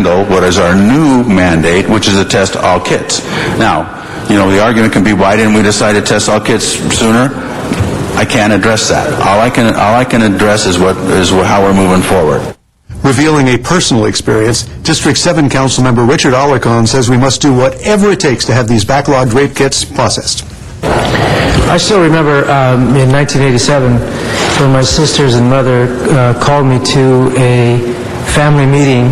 handle what is our new mandate, which is to test all kids. Now, the argument can be, why didn't we decide to test all kids sooner? I can't address that. All I can address is how we're moving forward. Revealing a personal experience, District 7 Councilmember Richard Alarcon says we must do whatever it takes to have these backlogged rape kits processed. I still remember in 1987 when my sisters and mother called me to a family meeting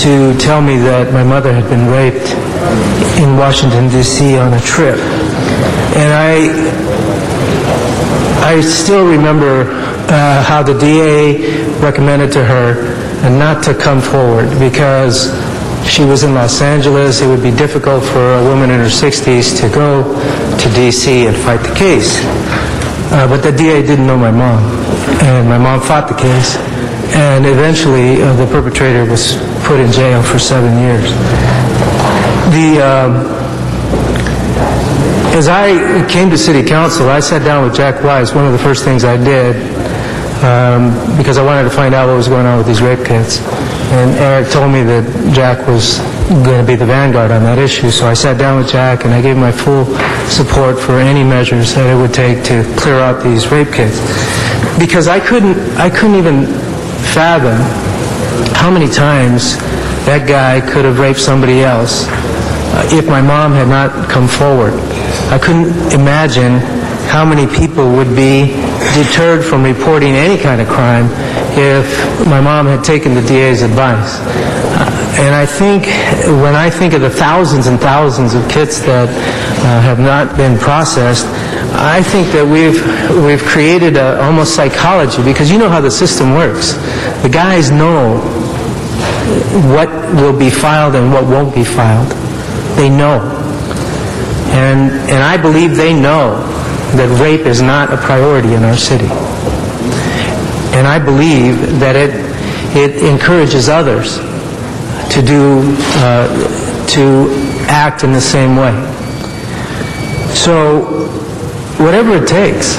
to tell me that my mother had been raped in Washington, D.C. on a trip. And I still remember how the DA recommended to her not to come forward because she was in Los Angeles. It would be difficult for a woman in her 60s to go to D.C. and fight the case. But the DA didn't know my mom, and my mom fought the case. And eventually, the perpetrator was put in jail for 7 years. As I came to City Council, I sat down with Jack Wise. One of the first things I did, because I wanted to find out what was going on with these rape kits. And Eric told me that Jack was going to be the vanguard on that issue. So I sat down with Jack and I gave my full support for any measures that it would take to clear out these rape kits. Because I couldn't even fathom how many times that guy could have raped somebody else if my mom had not come forward. I couldn't imagine how many people would be deterred from reporting any kind of crime if my mom had taken the DA's advice. And I think, when I think of the thousands and thousands of kits that have not been processed, I think that we've created almost psychology, because you know how the system works. The guys know what will be filed and what won't be filed. They know. And I believe they know that rape is not a priority in our city. And I believe that it encourages others to act in the same way. So whatever it takes,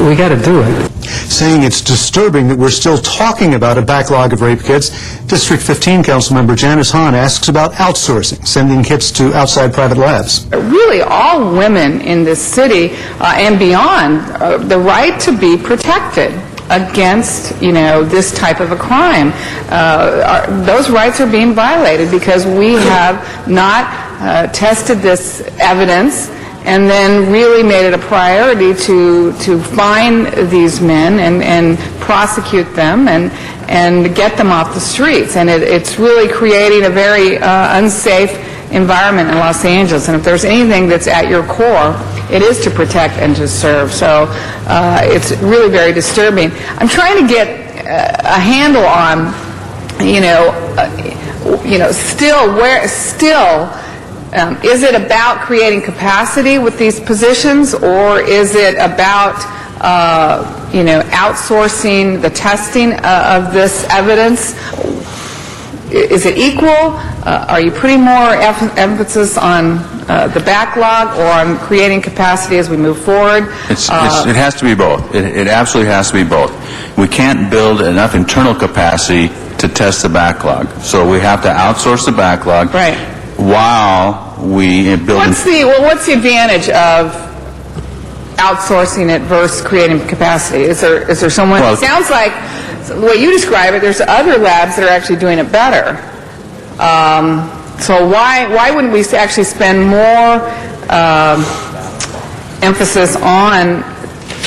we got to do it. Saying it's disturbing that we're still talking about a backlog of rape kits, District 15 Councilmember Janice Hahn asks about outsourcing, sending kits to outside private labs. Really, all women in this city and beyond, the right to be protected against, this type of a crime. Those rights are being violated because we have not tested this evidence and then really made it a priority to find these men and prosecute them and get them off the streets. And it's really creating a very unsafe environment in Los Angeles. And if there's anything that's at your core, it is to protect and to serve. So it's really very disturbing. I'm trying to get a handle on, is it about creating capacity with these positions, or is it about, outsourcing the testing of this evidence? Is it equal? Are you putting more emphasis on the backlog or on creating capacity as we move forward? It has to be both. It absolutely has to be both. We can't build enough internal capacity to test the backlog. So we have to outsource the backlog. Right. While we build... What's the advantage of outsourcing it versus creating capacity? Is there someone... Well, it sounds like, the way you describe it, there's other labs that are actually doing it better. So why wouldn't we actually spend more emphasis on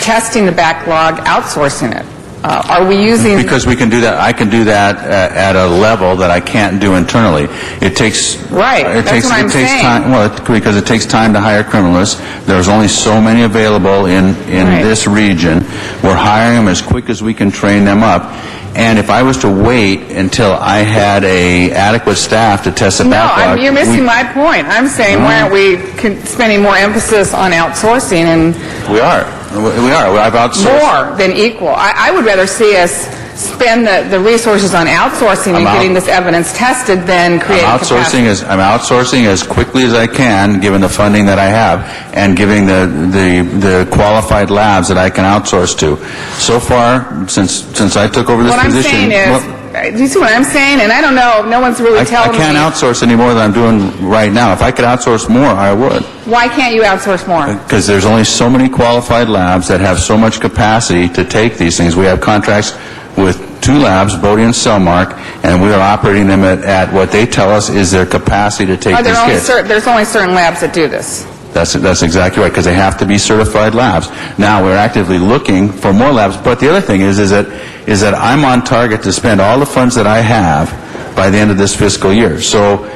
testing the backlog, outsourcing it? Are we using... Because we can do that. I can do that at a level that I can't do internally. It takes... Right. That's what I'm saying. Time, because it takes time to hire criminalists. There's only so many available in Right. this region. We're hiring them as quick as we can train them up. And if I was to wait until I had a adequate staff to test the backlog... No, you're missing my point. I'm saying, why aren't we spending more emphasis on outsourcing? And We are. I've outsourced. More than equal. I would rather see us spend the resources on outsourcing and getting this evidence tested than creating capacity. I'm outsourcing as quickly as I can, given the funding that I have, and giving the qualified labs that I can outsource to. So far, since I took over this position... What I'm saying is, do you see what I'm saying? And I don't know, no one's really I telling me. can't outsource any more than I'm doing right now. If I could outsource more, I would. Why can't you outsource more? Because there's only so many qualified labs that have so much capacity to take these things. We have contracts with 2 labs, Bodie and Cellmark, and we are operating them at what they tell us is their capacity to take these kids. There's only certain labs that do this. That's exactly right, because they have to be certified labs. Now, we're actively looking for more labs, but the other thing is that I'm on target to spend all the funds that I have by the end of this fiscal year. So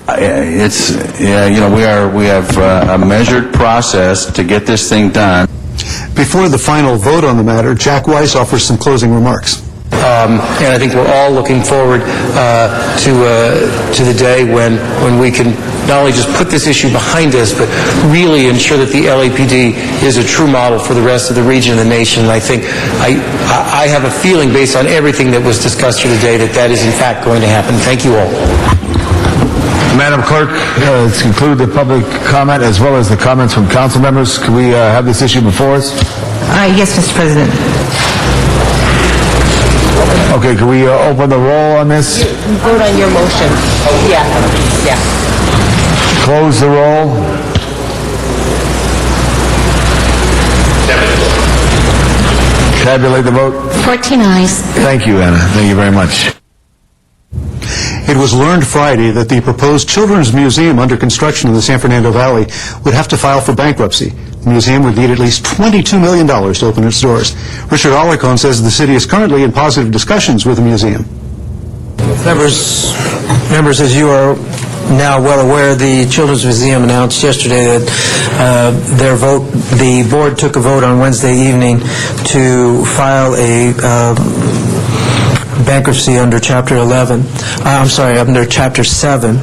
we have a measured process to get this thing done. Before the final vote on the matter, Jack Weiss offers some closing remarks. And I think we're all looking forward to the day when we can not only just put this issue behind us, but really ensure that the LAPD is a true model for the rest of the region and the nation. And I think I have a feeling, based on everything that was discussed here today, that is in fact going to happen. Thank you all. Madam Clerk, let's conclude the public comment as well as the comments from council members. Can we have this issue before us? Yes, Mr. President. Okay, can we open the roll on this? Vote on your motion. Yeah. Close the roll. Tabulate the vote. 14 ayes. Thank you, Anna. Thank you very much. It was learned Friday that the proposed children's museum under construction in the San Fernando Valley would have to file for bankruptcy. The museum would need at least $22 million to open its doors. Richard Alarcon says the city is currently in positive discussions with the museum. Members, as you are now well aware, the Children's Museum announced yesterday that the board took a vote on Wednesday evening to file a bankruptcy under Chapter 11, under Chapter 7,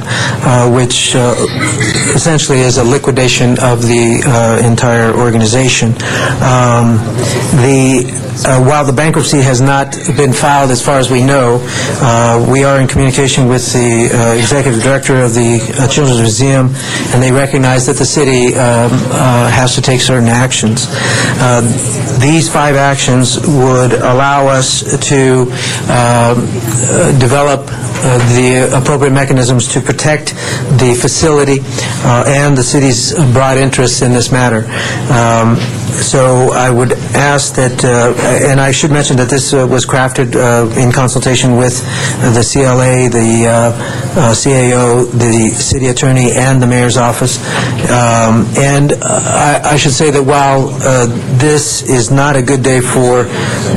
which essentially is a liquidation of the entire organization. While the bankruptcy has not been filed, as far as we know, we are in communication with the executive director of the Children's Museum, and they recognize that the city has to take certain actions. These 5 actions would allow us to develop the appropriate mechanisms to protect the facility and the city's broad interests in this matter. So I would ask that, and I should mention that this was crafted in consultation with the CLA, the CAO, the city attorney, and the mayor's office. And I should say that while this is not a good day for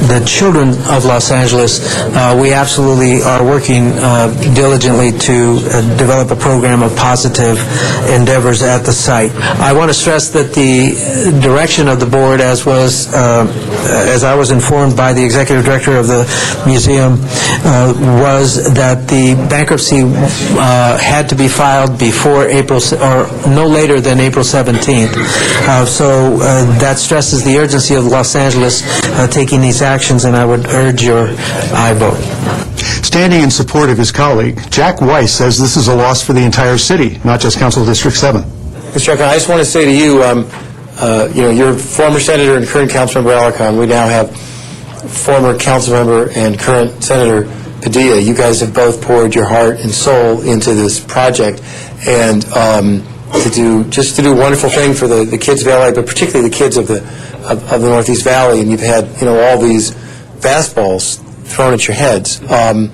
the children of Los Angeles, we absolutely are working diligently to develop a program of positive endeavors at the site. I want to stress that the direction of the board, as I was informed by the executive director of the museum, was that the bankruptcy had to be filed before no later than April 17th. So that stresses the urgency of Los Angeles taking these actions, and I would urge your aye vote. Standing in support of his colleague, Jack Weiss says this is a loss for the entire city, not just Council District 7. Mr. Alarcon, I just want to say to you, you're former Senator and current Councilmember Alarcon. We now have former Councilmember and current Senator Padilla. You guys have both poured your heart and soul into this project, and to do a wonderful thing for the kids of LA, but particularly the kids of the Northeast Valley. And you've had all these fastballs thrown at your heads, I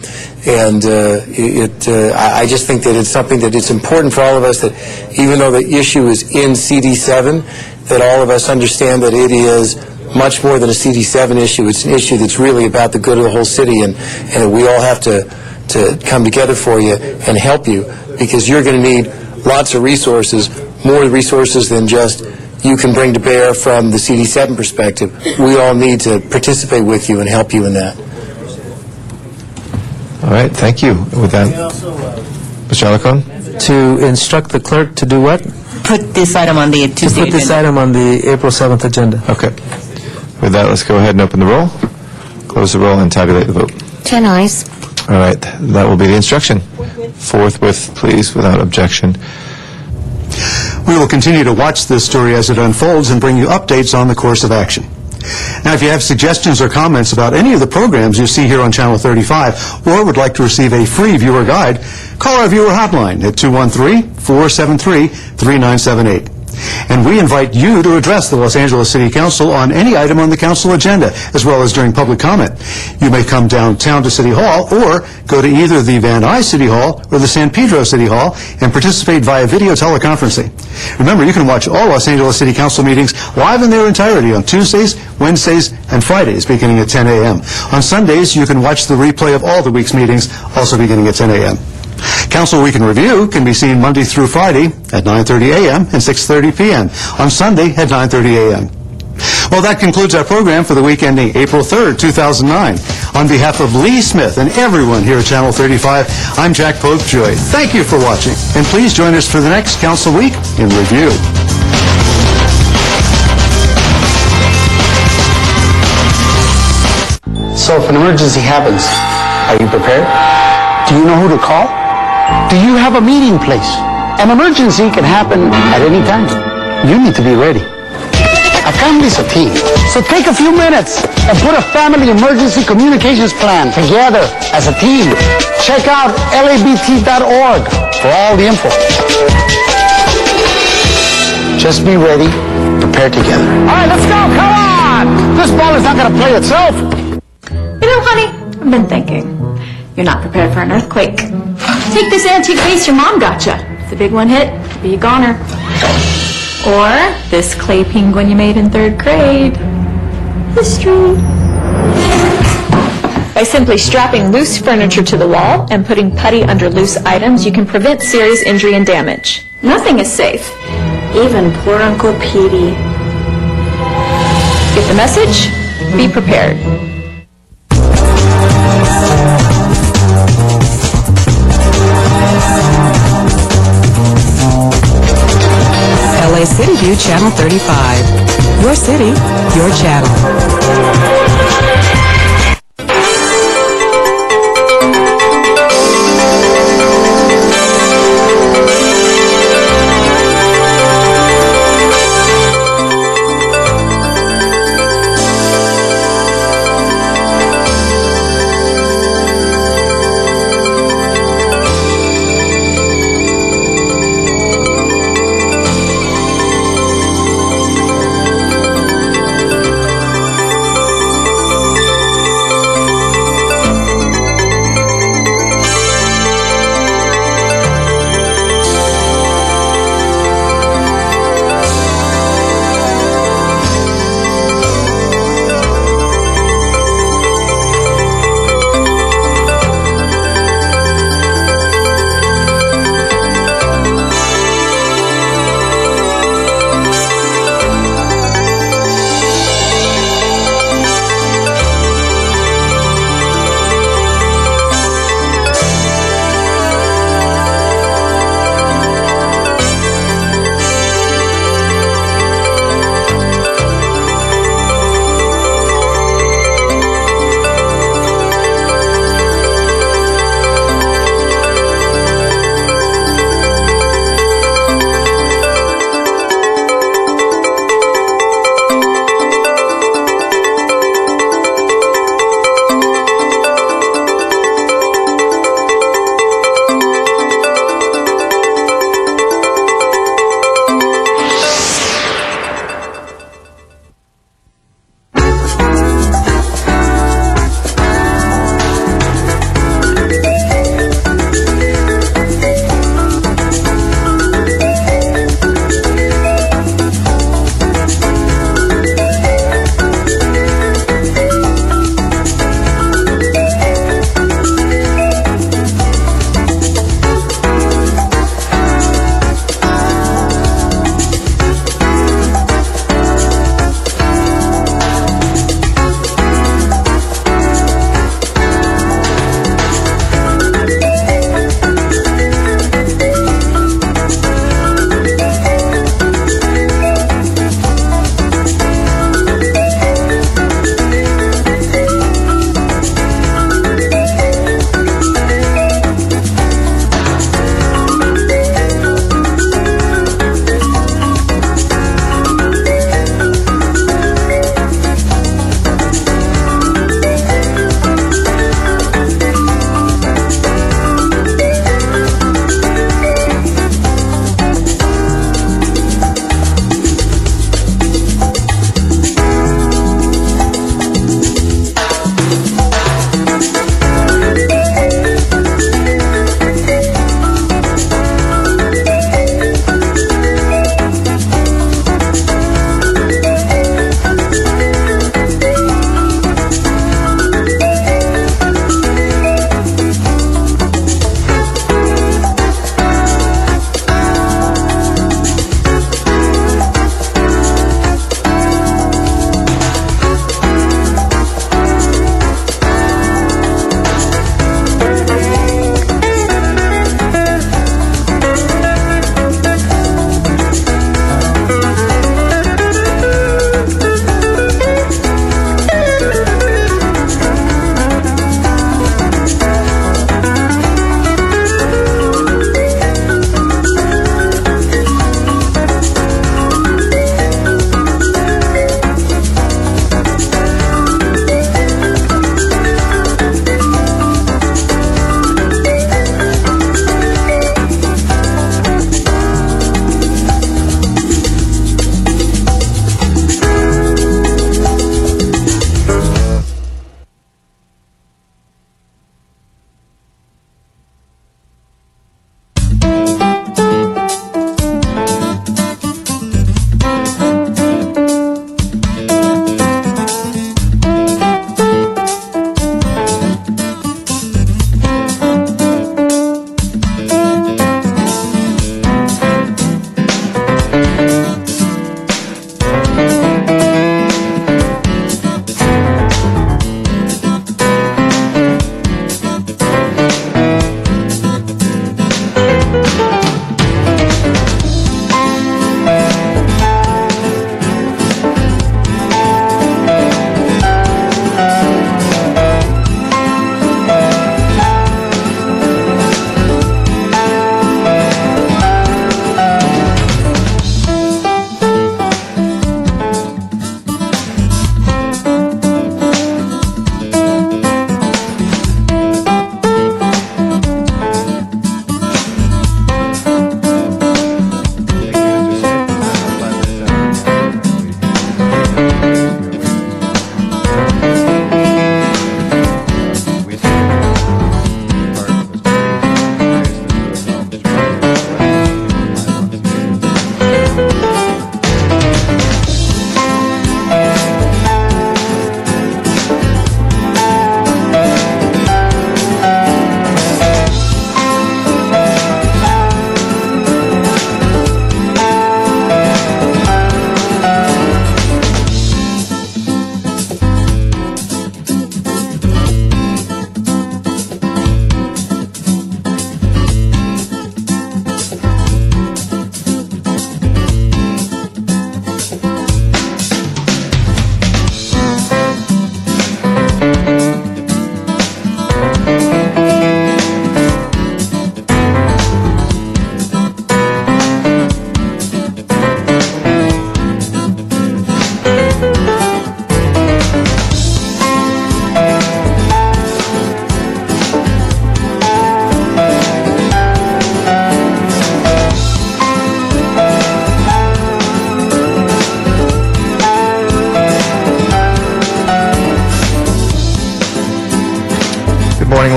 just think that it's something that it's important for all of us that, even though the issue is in CD7, that all of us understand that it is much more than a CD7 issue. It's an issue that's really about the good of the whole city, and we all have to come together for you and help you, because you're going to need lots of resources, more resources than just you can bring to bear from the CD7 perspective. We all need to participate with you and help you in that. All right, thank you. With that, Mr. Alarcon? To instruct the clerk to do what? Put this item on the Tuesday Put this agenda. item on the April 7th agenda. Okay. With that, let's go ahead and open the roll, close the roll, and tabulate the vote. 10 ayes. All right, that will be the instruction. Forthwith, please, without objection. We will continue to watch this story as it unfolds and bring you updates on the course of action. Now, if you have suggestions or comments about any of the programs you see here on Channel 35 or would like to receive a free viewer guide, call our viewer hotline at 213-473-3978. And we invite you to address the Los Angeles City Council on any item on the council agenda, as well as during public comment. You may come downtown to City Hall or go to either the Van Nuys City Hall or the San Pedro City Hall and participate via video teleconferencing. Remember, you can watch all Los Angeles City Council meetings live in their entirety on Tuesdays, Wednesdays, and Fridays beginning at 10 a.m. On Sundays, you can watch the replay of all the week's meetings, also beginning at 10 a.m. Council Week in Review can be seen Monday through Friday at 9:30 a.m. and 6:30 p.m. On Sunday at 9:30 a.m. Well, that concludes our program for the week ending April 3rd, 2009. On behalf of Lee Smith and everyone here at Channel 35, I'm Jack Popejoy. Thank you for watching, and please join us for the next Council Week in Review. So if an emergency happens, are you prepared? Do you know who to call? Do you have a meeting place? An emergency can happen at any time. You need to be ready. A family's a team. So take a few minutes and put a family emergency communications plan together as a team. Check out labt.org for all the info. Just be ready, prepare together. All right, let's go, come on! This ball is not going to play itself. You know, honey, I've been thinking. You're not prepared for an earthquake. Take this antique vase your mom got you. If the big one hit, it'll be a goner. Or this clay penguin you made in 3rd grade. History. By simply strapping loose furniture to the wall and putting putty under loose items, you can prevent serious injury and damage. Nothing is safe. Even poor Uncle Petey. Get the message? Be prepared. LA City View Channel 35. Your city, your channel.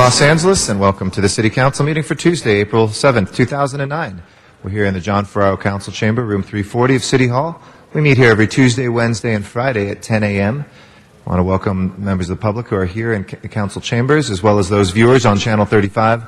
Los Angeles, and welcome to the City Council meeting for Tuesday, April 7th, 2009. We're here in the John Ferraro Council Chamber, room 340 of City Hall. We meet here every Tuesday, Wednesday, and Friday at 10 a.m. I want to welcome members of the public who are here in the council chambers, as well as those viewers on Channel 35,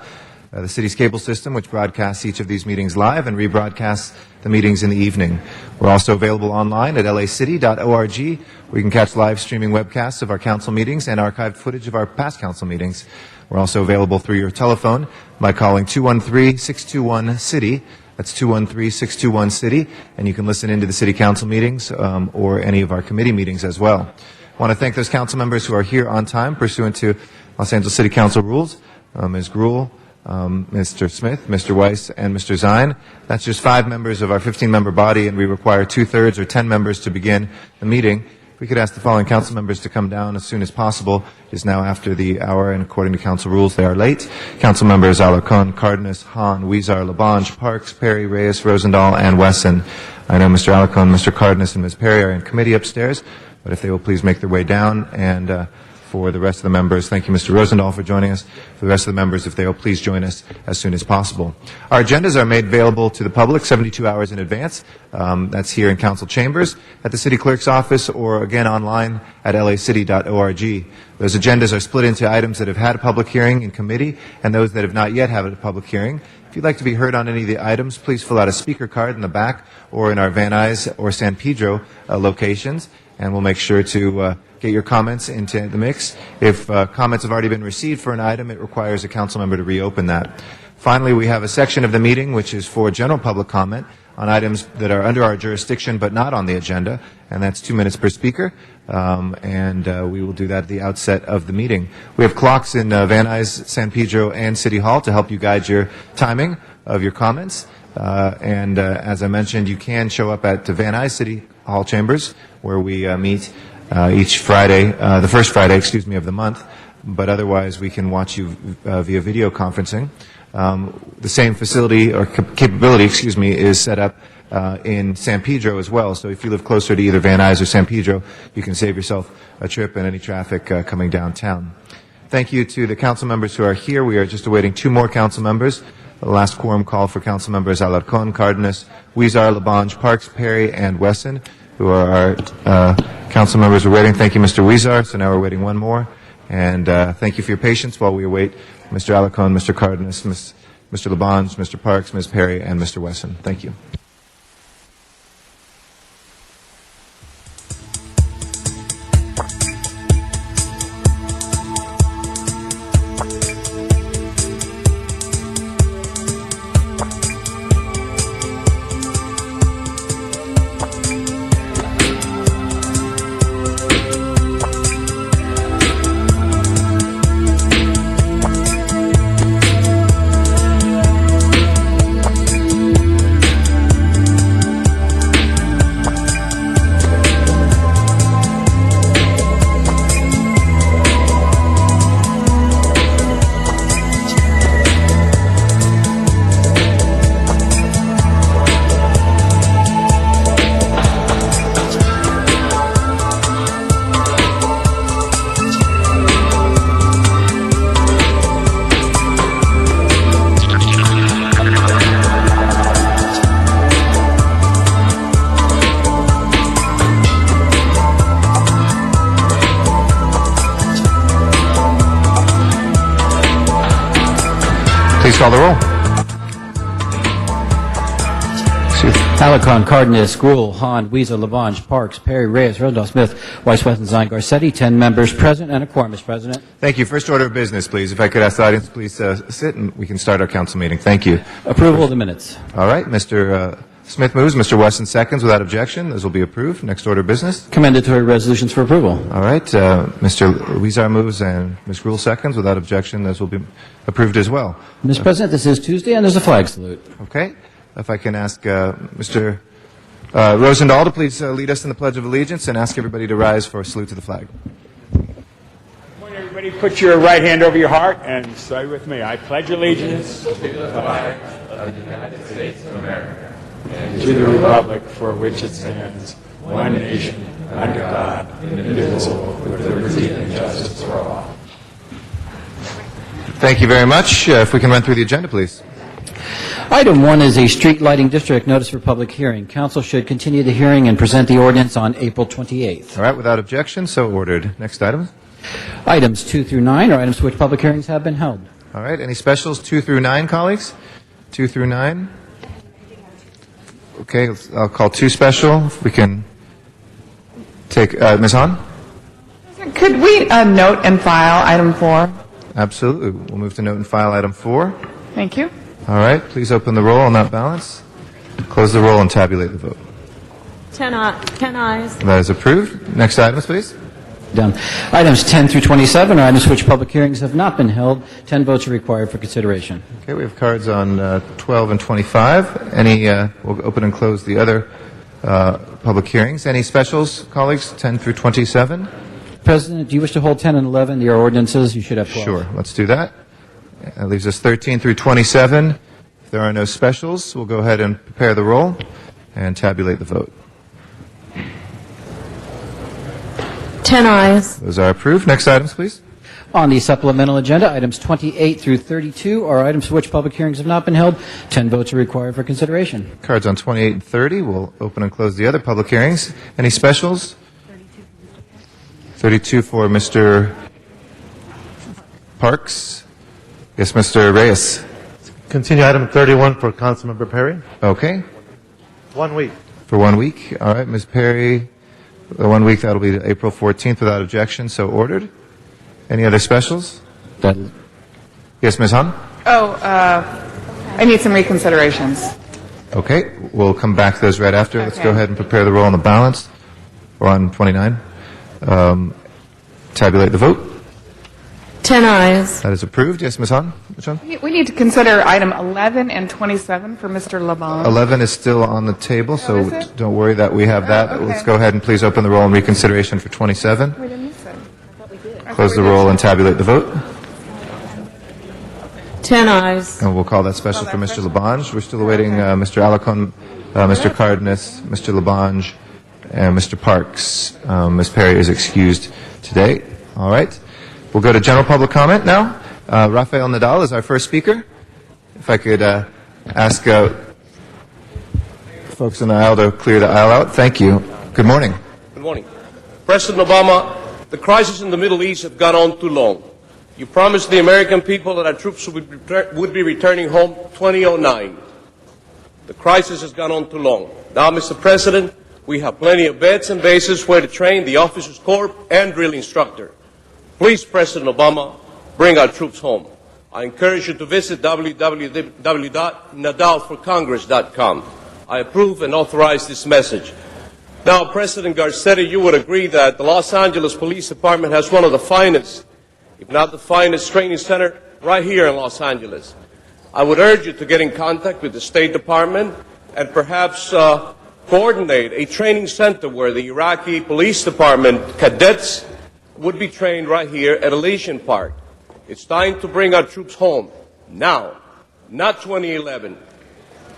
the city's cable system, which broadcasts each of these meetings live and rebroadcasts the meetings in the evening. We're also available online at lacity.org, where you can catch live streaming webcasts of our council meetings and archived footage of our past council meetings. We're also available through your telephone by calling 213-621-CITY. That's 213-621-CITY, and you can listen into the city council meetings or any of our committee meetings as well. I want to thank those council members who are here on time pursuant to Los Angeles City Council rules. Ms. Gruhl, Mr. Smith, Mr. Weiss, and Mr. Zine. That's just 5 members of our 15-member body, and we require 2/3 or 10 members to begin the meeting. We could ask the following council members to come down as soon as possible. It is now after the hour, and according to council rules, they are late. Council members Alarcon, Cardenas, Hahn, Weezer, Labange, Parks, Perry, Reyes, Rosendahl, and Wesson. I know Mr. Alarcon, Mr. Cardenas, and Ms. Perry are in committee upstairs, but if they will please make their way down. And for the rest of the members, thank you, Mr. Rosendahl, for joining us. For the rest of the members, if they will please join us as soon as possible. Our agendas are made available to the public 72 hours in advance. That's here in council chambers, at the city clerk's office, or again online at lacity.org. Those agendas are split into items that have had a public hearing in committee and those that have not yet had a public hearing. If you'd like to be heard on any of the items, please fill out a speaker card in the back or in our Van Nuys or San Pedro locations, and we'll make sure to get your comments into the mix. If comments have already been received for an item, it requires a council member to reopen that. Finally, we have a section of the meeting which is for general public comment on items that are under our jurisdiction but not on the agenda, and that's 2 minutes per speaker, and we will do that at the outset of the meeting. We have clocks in Van Nuys, San Pedro, and City Hall to help you guide your timing of your comments. And as I mentioned, you can show up at the Van Nuys City Hall chambers, where we meet each Friday, the first Friday, of the month, but otherwise we can watch you via video conferencing. The same facility or capability, is set up in San Pedro as well. So if you live closer to either Van Nuys or San Pedro, you can save yourself a trip and any traffic coming downtown. Thank you to the council members who are here. We are just awaiting 2 more council members. The last quorum call for council members Alarcon, Cardenas, Weezer, Labange, Parks, Perry, and Wesson, who are our council members we're waiting. Thank you, Mr. Weezer. So now we're waiting 1 more. And thank you for your patience while we await Mr. Alarcon, Mr. Cardenas, Mr. Labange, Mr. Parks, Ms. Perry, and Mr. Wesson. Thank you. Please call the roll. Alarcon, Cardenas, Gruhl, Hahn, Weezer, Labange, Parks, Perry, Reyes, Rosendahl, Smith, Weiss, Wesson, Zine, Garcetti. 10 members present and a quorum, Mr. President. Thank you. First order of business, please. If I could ask the audience, please sit and we can start our council meeting. Thank you. Approval of the minutes. All right. Mr. Smith moves. Mr. Wesson seconds without objection. Those will be approved. Next order of business. Commendatory resolutions for approval. All right. Mr. Weezer moves and Ms. Gruhl seconds without objection. Those will be approved as well. Mr. President, this is Tuesday and there's a flag salute. Okay. If I can ask Mr. Rosendahl to please lead us in the Pledge of Allegiance and ask everybody to rise for a salute to the flag. Everybody put your right hand over your heart and say with me, I pledge allegiance to the flag of the United States of America and to the republic for which it stands, one nation, under God, indivisible, with liberty and justice for all. Thank you very much. If we can run through the agenda, please. Item 1 is a street lighting district notice for public hearing. Council should continue the hearing and present the ordinance on April 28th. All right, without objection, so ordered. Next item. Items 2 through 9 are items for which public hearings have been held. All right, any specials 2 through 9, colleagues? 2 through 9? Okay, I'll call 2 special. If we can take, Ms. Hahn? Could we note and file item 4? Absolutely. We'll move to note and file item 4. Thank you. All right, please open the roll on that balance. Close the roll and tabulate the vote. 10 ayes. That is approved. Next items, please. Done. Items 10 through 27 are items for which public hearings have not been held. 10 votes are required for consideration. Okay, we have cards on 12 and 25. We'll open and close the other public hearings. Any specials, colleagues, 10 through 27? President, do you wish to hold 10 and 11? They are ordinances. You should have 12. Sure, let's do that. That leaves us 13 through 27. If there are no specials, we'll go ahead and prepare the roll and tabulate the vote. 10 ayes. Those are approved. Next items, please. On the supplemental agenda, items 28 through 32 are items for which public hearings have not been held. 10 votes are required for consideration. Cards on 28 and 30. We'll open and close the other public hearings. Any specials? 32 for Mr. Parks. Yes, Mr. Reyes. Continue item 31 for Councilmember Perry. Okay. 1 week. For 1 week. All right, Ms. Perry. The 1 week, that'll be April 14th without objection, so ordered. Any other specials? Yes, Ms. Hahn? I need some reconsiderations. Okay, we'll come back to those right after. Let's go ahead and prepare the roll on the balance, or on 29. Tabulate the vote. 10 ayes. That is approved. Yes, Ms. Hahn? Ms. Hahn? We need to consider item 11 and 27 for Mr. Labange. 11 is still on the table, so is it? don't worry that we have that. okay. Let's go ahead and please open the roll on reconsideration for 27. We didn't miss it. Close the roll and tabulate the vote. 10 ayes. And we'll call that special for Mr. Labange. We're still awaiting Mr. Alarcon, Mr. Cardenas, Mr. Labange, and Mr. Parks. Ms. Perry is excused today. All right. We'll go to general public comment now. Rafael Nadal is our first speaker. If I could ask folks in the aisle to clear the aisle out. Thank you. Good morning. Good morning. President Obama, the crisis in the Middle East has gone on too long. You promised the American people that our troops would be returning home 2009. The crisis has gone on too long. Now, Mr. President, we have plenty of beds and bases where to train the officers' corps and drill instructor. Please, President Obama, bring our troops home. I encourage you to visit www.nadalforcongress.com. I approve and authorize this message. Now, President Garcetti, you would agree that the Los Angeles Police Department has one of the finest, if not the finest, training center right here in Los Angeles. I would urge you to get in contact with the State Department and perhaps coordinate a training center where the Iraqi Police Department cadets would be trained right here at Elysian Park. It's time to bring our troops home now, not 2011.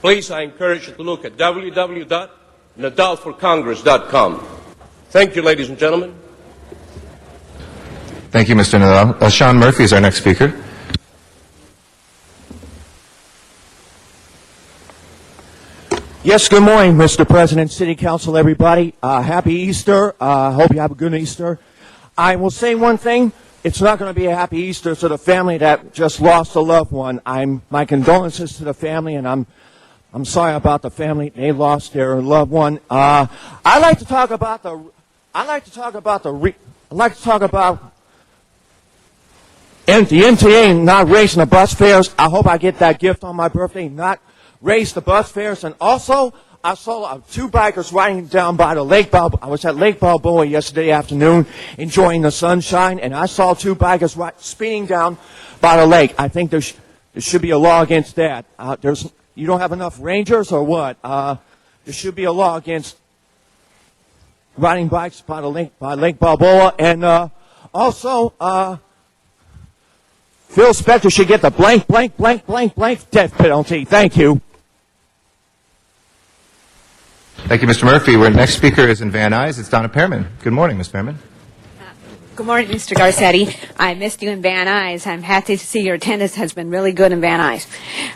Please, I encourage you to look at www.nadalforcongress.com. Thank you, ladies and gentlemen. Thank you, Mr. Nadal. Sean Murphy is our next speaker. Yes, good morning, Mr. President, City Council, everybody. Happy Easter. Hope you have a good Easter. I will say one thing. It's not going to be a happy Easter to the family that just lost a loved one. My condolences to the family, and I'm sorry about the family. They lost their loved one. I like to talk about the MTA not raising the bus fares. I hope I get that gift on my birthday. Not raise the bus fares, and also I saw two bikers riding down by the Lake Balboa. I was at Lake Balboa yesterday afternoon enjoying the sunshine, and I saw two bikers speeding down by the lake. I think there should be a law against that. You don't have enough rangers or what? There should be a law against riding bikes by Lake Balboa, and also Phil Spector should get the blank death penalty. Thank you. Thank you, Mr. Murphy. Our next speaker is in Van Nuys. It's Donna Pearman. Good morning, Ms. Pearman. Good morning, Mr. Garcetti. I missed you in Van Nuys. I'm happy to see your attendance has been really good in Van Nuys.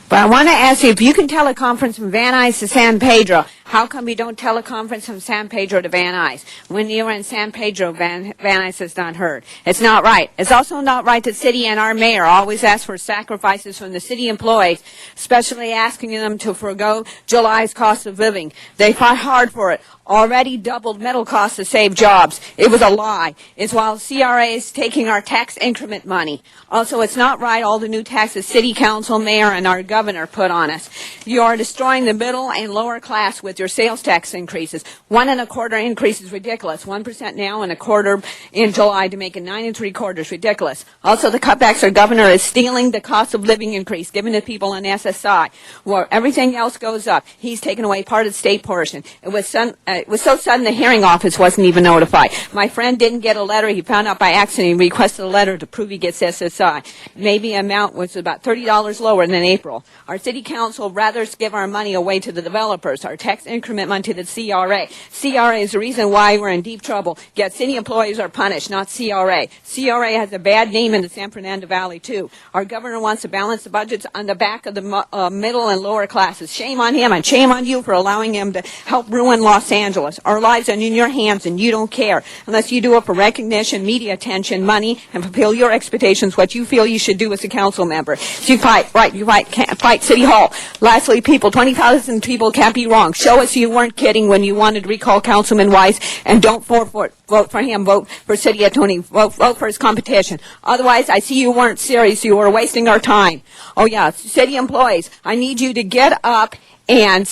But I want to ask you, if you can teleconference from Van Nuys to San Pedro, how come you don't teleconference from San Pedro to Van Nuys? When you were in San Pedro, Van Nuys is not heard. It's not right. It's also not right that city and our mayor always ask for sacrifices from the city employees, especially asking them to forego July's cost of living. They fought hard for it. Already doubled middle costs to save jobs. It was a lie. It's while CRA is taking our tax increment money. Also, it's not right all the new taxes city council, mayor, and our governor put on us. You are destroying the middle and lower class with your sales tax increases. 1 1/4 increase is ridiculous. 1% now and 1/4 in July to make it 9 3/4 ridiculous. Also, the cutbacks our governor is stealing the cost of living increase, giving to people on SSI, where everything else goes up. He's taken away part of the state portion. It was so sudden the hearing office wasn't even notified. My friend didn't get a letter. He found out by accident. He requested a letter to prove he gets SSI. Maybe amount was about $30 lower than April. Our city council rather give our money away to the developers, our tax increment money to the CRA. CRA is the reason why we're in deep trouble. Yet city employees are punished, not CRA. CRA has a bad name in the San Fernando Valley, too. Our governor wants to balance the budgets on the back of the middle and lower classes. Shame on him and shame on you for allowing him to help ruin Los Angeles. Our lives are in your hands, and you don't care unless you do it for recognition, media attention, money, and fulfill your expectations, what you feel you should do as a council member. So you fight, right, you fight City Hall. Lastly, people, 20,000 people can't be wrong. Show us you weren't kidding when you wanted to recall Councilman Weiss, and don't vote for him, vote for City Attorney, vote for his competition. Otherwise, I see you weren't serious, you were wasting our time. Oh yeah, city employees, I need you to get up and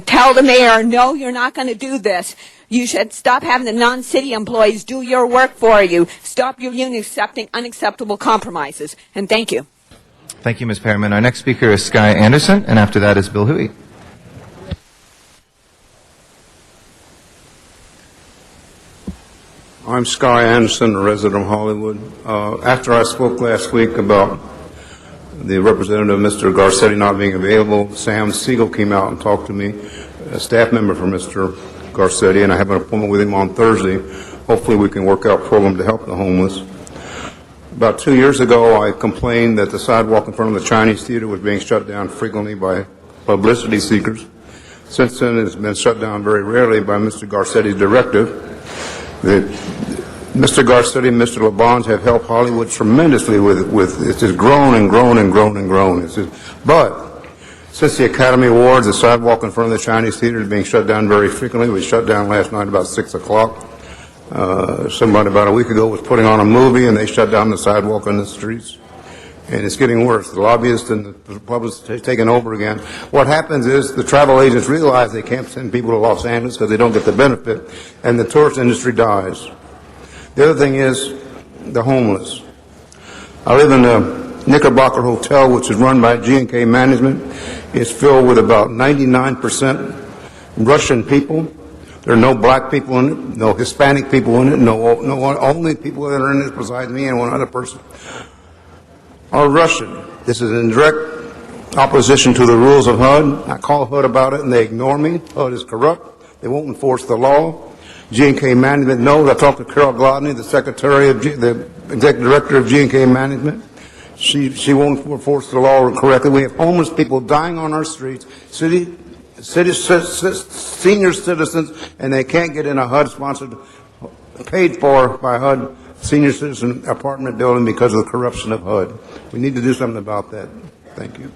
tell the mayor, no, you're not going to do this. You should stop having the non-city employees do your work for you. Stop your union accepting unacceptable compromises. And thank you. Thank you, Ms. Perriman. Our next speaker is Sky Anderson, and after that is Bill Huey. I'm Sky Anderson, a resident of Hollywood. After I spoke last week about the representative, Mr. Garcetti, not being available, Sam Siegel came out and talked to me, a staff member for Mr. Garcetti, and I have an appointment with him on Thursday. Hopefully we can work out a program to help the homeless. About 2 years ago, I complained that the sidewalk in front of the Chinese Theater was being shut down frequently by publicity seekers. Since then, it's been shut down very rarely by Mr. Garcetti's directive. Mr. Garcetti and Mr. LeBons have helped Hollywood tremendously with it's just grown and grown and grown and grown. But since the Academy Awards, the sidewalk in front of the Chinese Theater is being shut down very frequently. It was shut down last night about 6 o'clock. Somebody about a week ago was putting on a movie and they shut down the sidewalk on the streets. And it's getting worse. The lobbyists and the publicists have taken over again. What happens is the travel agents realize they can't send people to Los Angeles because they don't get the benefit, and the tourist industry dies. The other thing is the homeless. I live in the Knickerbocker Hotel, which is run by G&K Management. It's filled with about 99% Russian people. There are no black people in it, no Hispanic people in it, only people that are in it besides me and one other person are Russian. This is in direct opposition to the rules of HUD. I call HUD about it and they ignore me. HUD is corrupt. They won't enforce the law. G&K Management knows. I talked to Carol Glodney, the executive director of G&K Management. She won't enforce the law correctly. We have homeless people dying on our streets, senior citizens, and they can't get in a HUD-sponsored, paid for by HUD, senior citizen apartment building because of the corruption of HUD. We need to do something about that. Thank you.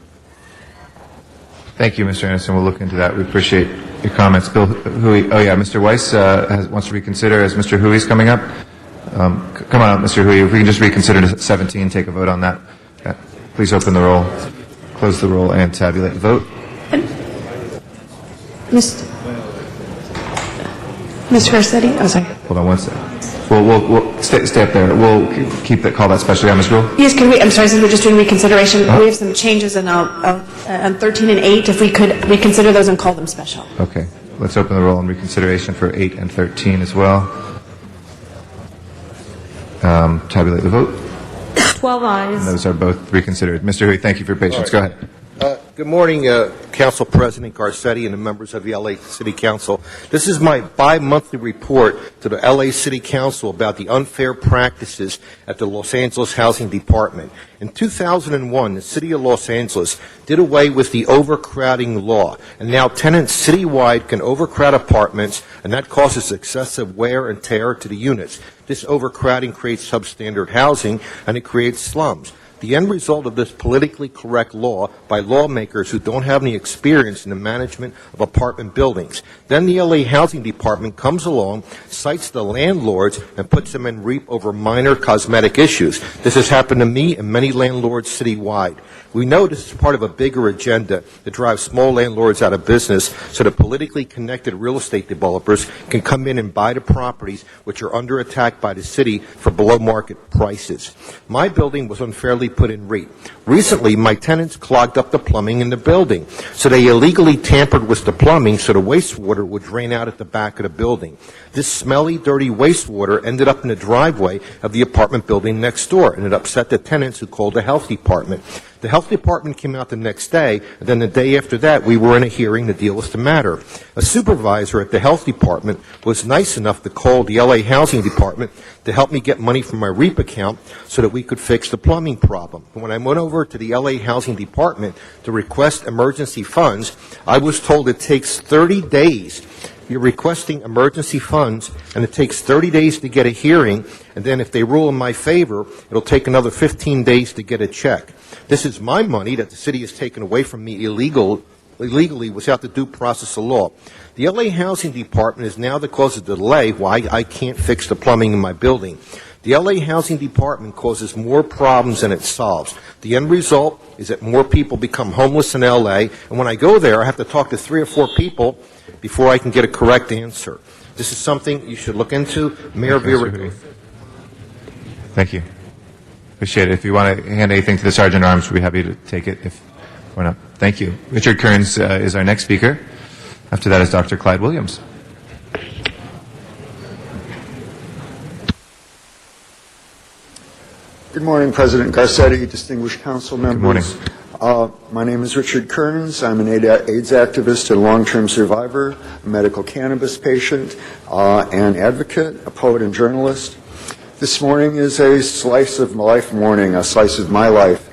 Thank you, Mr. Anderson. We'll look into that. We appreciate your comments. Bill Huey. Oh, yeah, Mr. Weiss wants to reconsider as Mr. Huey's coming up. Come on, Mr. Huey. If we can just reconsider to 17, take a vote on that. Yeah. Please open the roll, close the roll, and tabulate the vote. Mr. Garcetti? Oh, sorry. Hold on one second. We'll stay up there. We'll call that special. Yeah, Ms. Gruhl? Yes, I'm sorry, since we're just doing reconsideration, we have some changes on 13 and 8. If we could reconsider those and call them special. Okay. Let's open the roll on reconsideration for 8 and 13 as well. Tabulate the vote. 12 ayes. And those are both reconsidered. Mr. Huey, thank you for your patience. Go ahead. Good morning, Council President Garcetti and the members of the LA City Council. This is my bi-monthly report to the LA City Council about the unfair practices at the Los Angeles Housing Department. In 2001, the City of Los Angeles did away with the overcrowding law, and now tenants citywide can overcrowd apartments, and that causes excessive wear and tear to the units. This overcrowding creates substandard housing, and it creates slums. The end result of this politically correct law by lawmakers who don't have any experience in the management of apartment buildings. Then the LA Housing Department comes along, cites the landlords, and puts them in reap over minor cosmetic issues. This has happened to me and many landlords citywide. We know this is part of a bigger agenda to drive small landlords out of business so that politically connected real estate developers can come in and buy the properties which are under attack by the city for below market prices. My building was unfairly put in REIT. Recently, my tenants clogged up the plumbing in the building, so they illegally tampered with the plumbing so the wastewater would drain out at the back of the building. This smelly, dirty wastewater ended up in the driveway of the apartment building next door, and it upset the tenants who called the health department. The health department came out the next day, and then the day after that, we were in a hearing to deal with the matter. A supervisor at the health department was nice enough to call the LA Housing Department to help me get money from my REAP account so that we could fix the plumbing problem. When I went over to the LA Housing Department to request emergency funds, I was told it takes 30 days. You're requesting emergency funds, and it takes 30 days to get a hearing, and then if they rule in my favor, it'll take another 15 days to get a check. This is my money that the city has taken away from me illegally without the due process of law. The LA Housing Department is now the cause of the delay why I can't fix the plumbing in my building. The LA Housing Department causes more problems than it solves. The end result is that more people become homeless in LA, and when I go there, I have to talk to 3 or 4 people before I can get a correct answer. This is something you should look into. Mayor Villarreal. Thank you. Appreciate it. If you want to hand anything to the Sergeant at Arms, we'll be happy to take it or not. Thank you. Richard Kearns is our next speaker. After that is Dr. Clyde Williams. Good morning, President Garcetti, distinguished council members. Good morning. My name is Richard Kearns. I'm an AIDS activist and long-term survivor, a medical cannabis patient, and advocate, a poet and journalist. This morning is a slice of life morning, a slice of my life.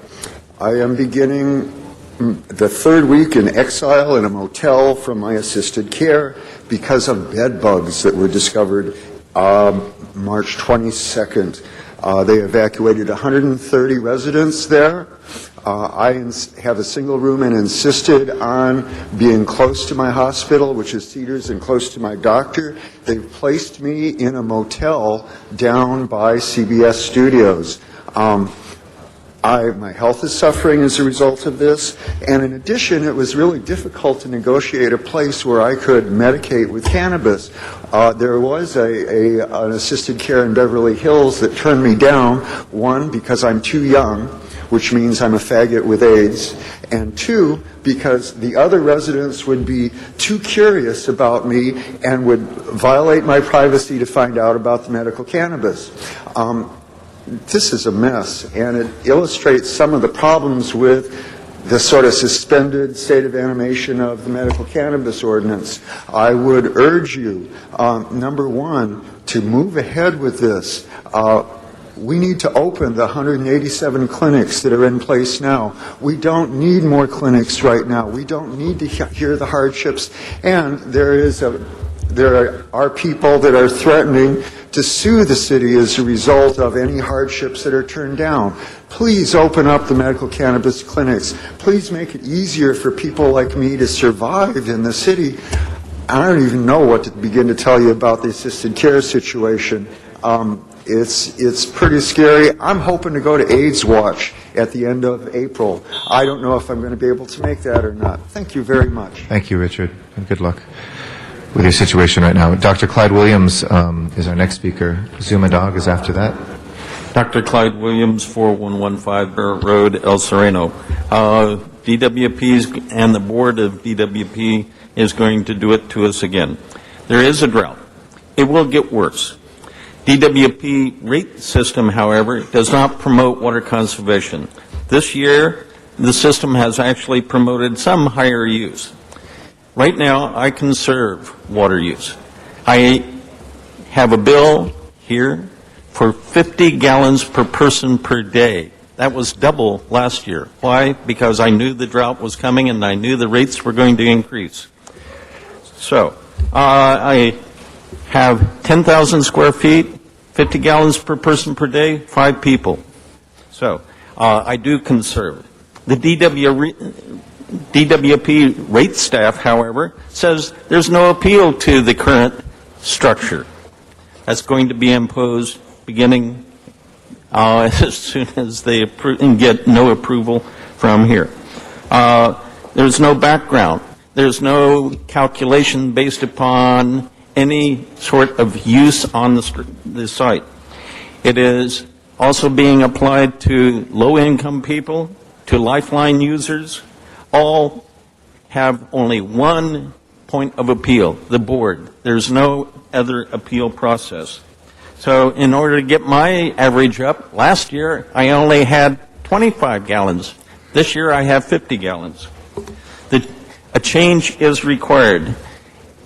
I am beginning the 3rd week in exile in a motel from my assisted care because of bed bugs that were discovered March 22nd. They evacuated 130 residents there. I have a single room and insisted on being close to my hospital, which is Cedars, and close to my doctor. They've placed me in a motel down by CBS Studios. My health is suffering as a result of this, and in addition, it was really difficult to negotiate a place where I could medicate with cannabis. There was an assisted care in Beverly Hills that turned me down, 1, because I'm too young, which means I'm a faggot with AIDS, and 2, because the other residents would be too curious about me and would violate my privacy to find out about the medical cannabis. This is a mess, and it illustrates some of the problems with the sort of suspended state of animation of the medical cannabis ordinance. I would urge you, number 1, to move ahead with this. We need to open the 187 clinics that are in place now. We don't need more clinics right now. We don't need to hear the hardships. And there are people that are threatening to sue the city as a result of any hardships that are turned down. Please open up the medical cannabis clinics. Please make it easier for people like me to survive in the city. I don't even know what to begin to tell you about the assisted care situation. It's pretty scary. I'm hoping to go to AIDS Watch at the end of April. I don't know if I'm going to be able to make that or not. Thank you very much. Thank you, Richard, and good luck with your situation right now. Dr. Clyde Williams is our next speaker. Zuma Dog is after that. Dr. Clyde Williams, 4115 Barrett Road, El Sereno. DWP and the board of DWP is going to do it to us again. There is a drought. It will get worse. DWP rate system, however, does not promote water conservation. This year, the system has actually promoted some higher use. Right now, I conserve water use. I have a bill here for 50 gallons per person per day. That was double last year. Why? Because I knew the drought was coming and I knew the rates were going to increase. So, I have 10,000 square feet, 50 gallons per person per day, 5 people. So, I do conserve. The DWP rate staff, however, says there's no appeal to the current structure. That's going to be imposed beginning as soon as they get no approval from here. There's no background. There's no calculation based upon any sort of use on the site. It is also being applied to low-income people, to Lifeline users. All have only one point of appeal, the board. There's no other appeal process. So in order to get my average up, last year I only had 25 gallons. This year I have 50 gallons. A change is required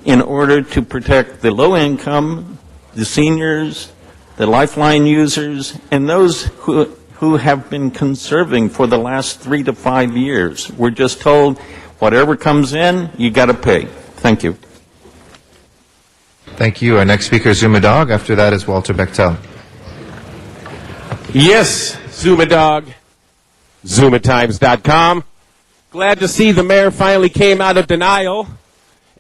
in order to protect the low income, the seniors, the Lifeline users, and those who have been conserving for the last 3 to 5 years. We're just told, whatever comes in, you got to pay. Thank you. Thank you. Our next speaker is Zuma Dog. After that is Walter Bechtel. Yes, Zuma Dog, ZumaTimes.com. Glad to see the mayor finally came out of denial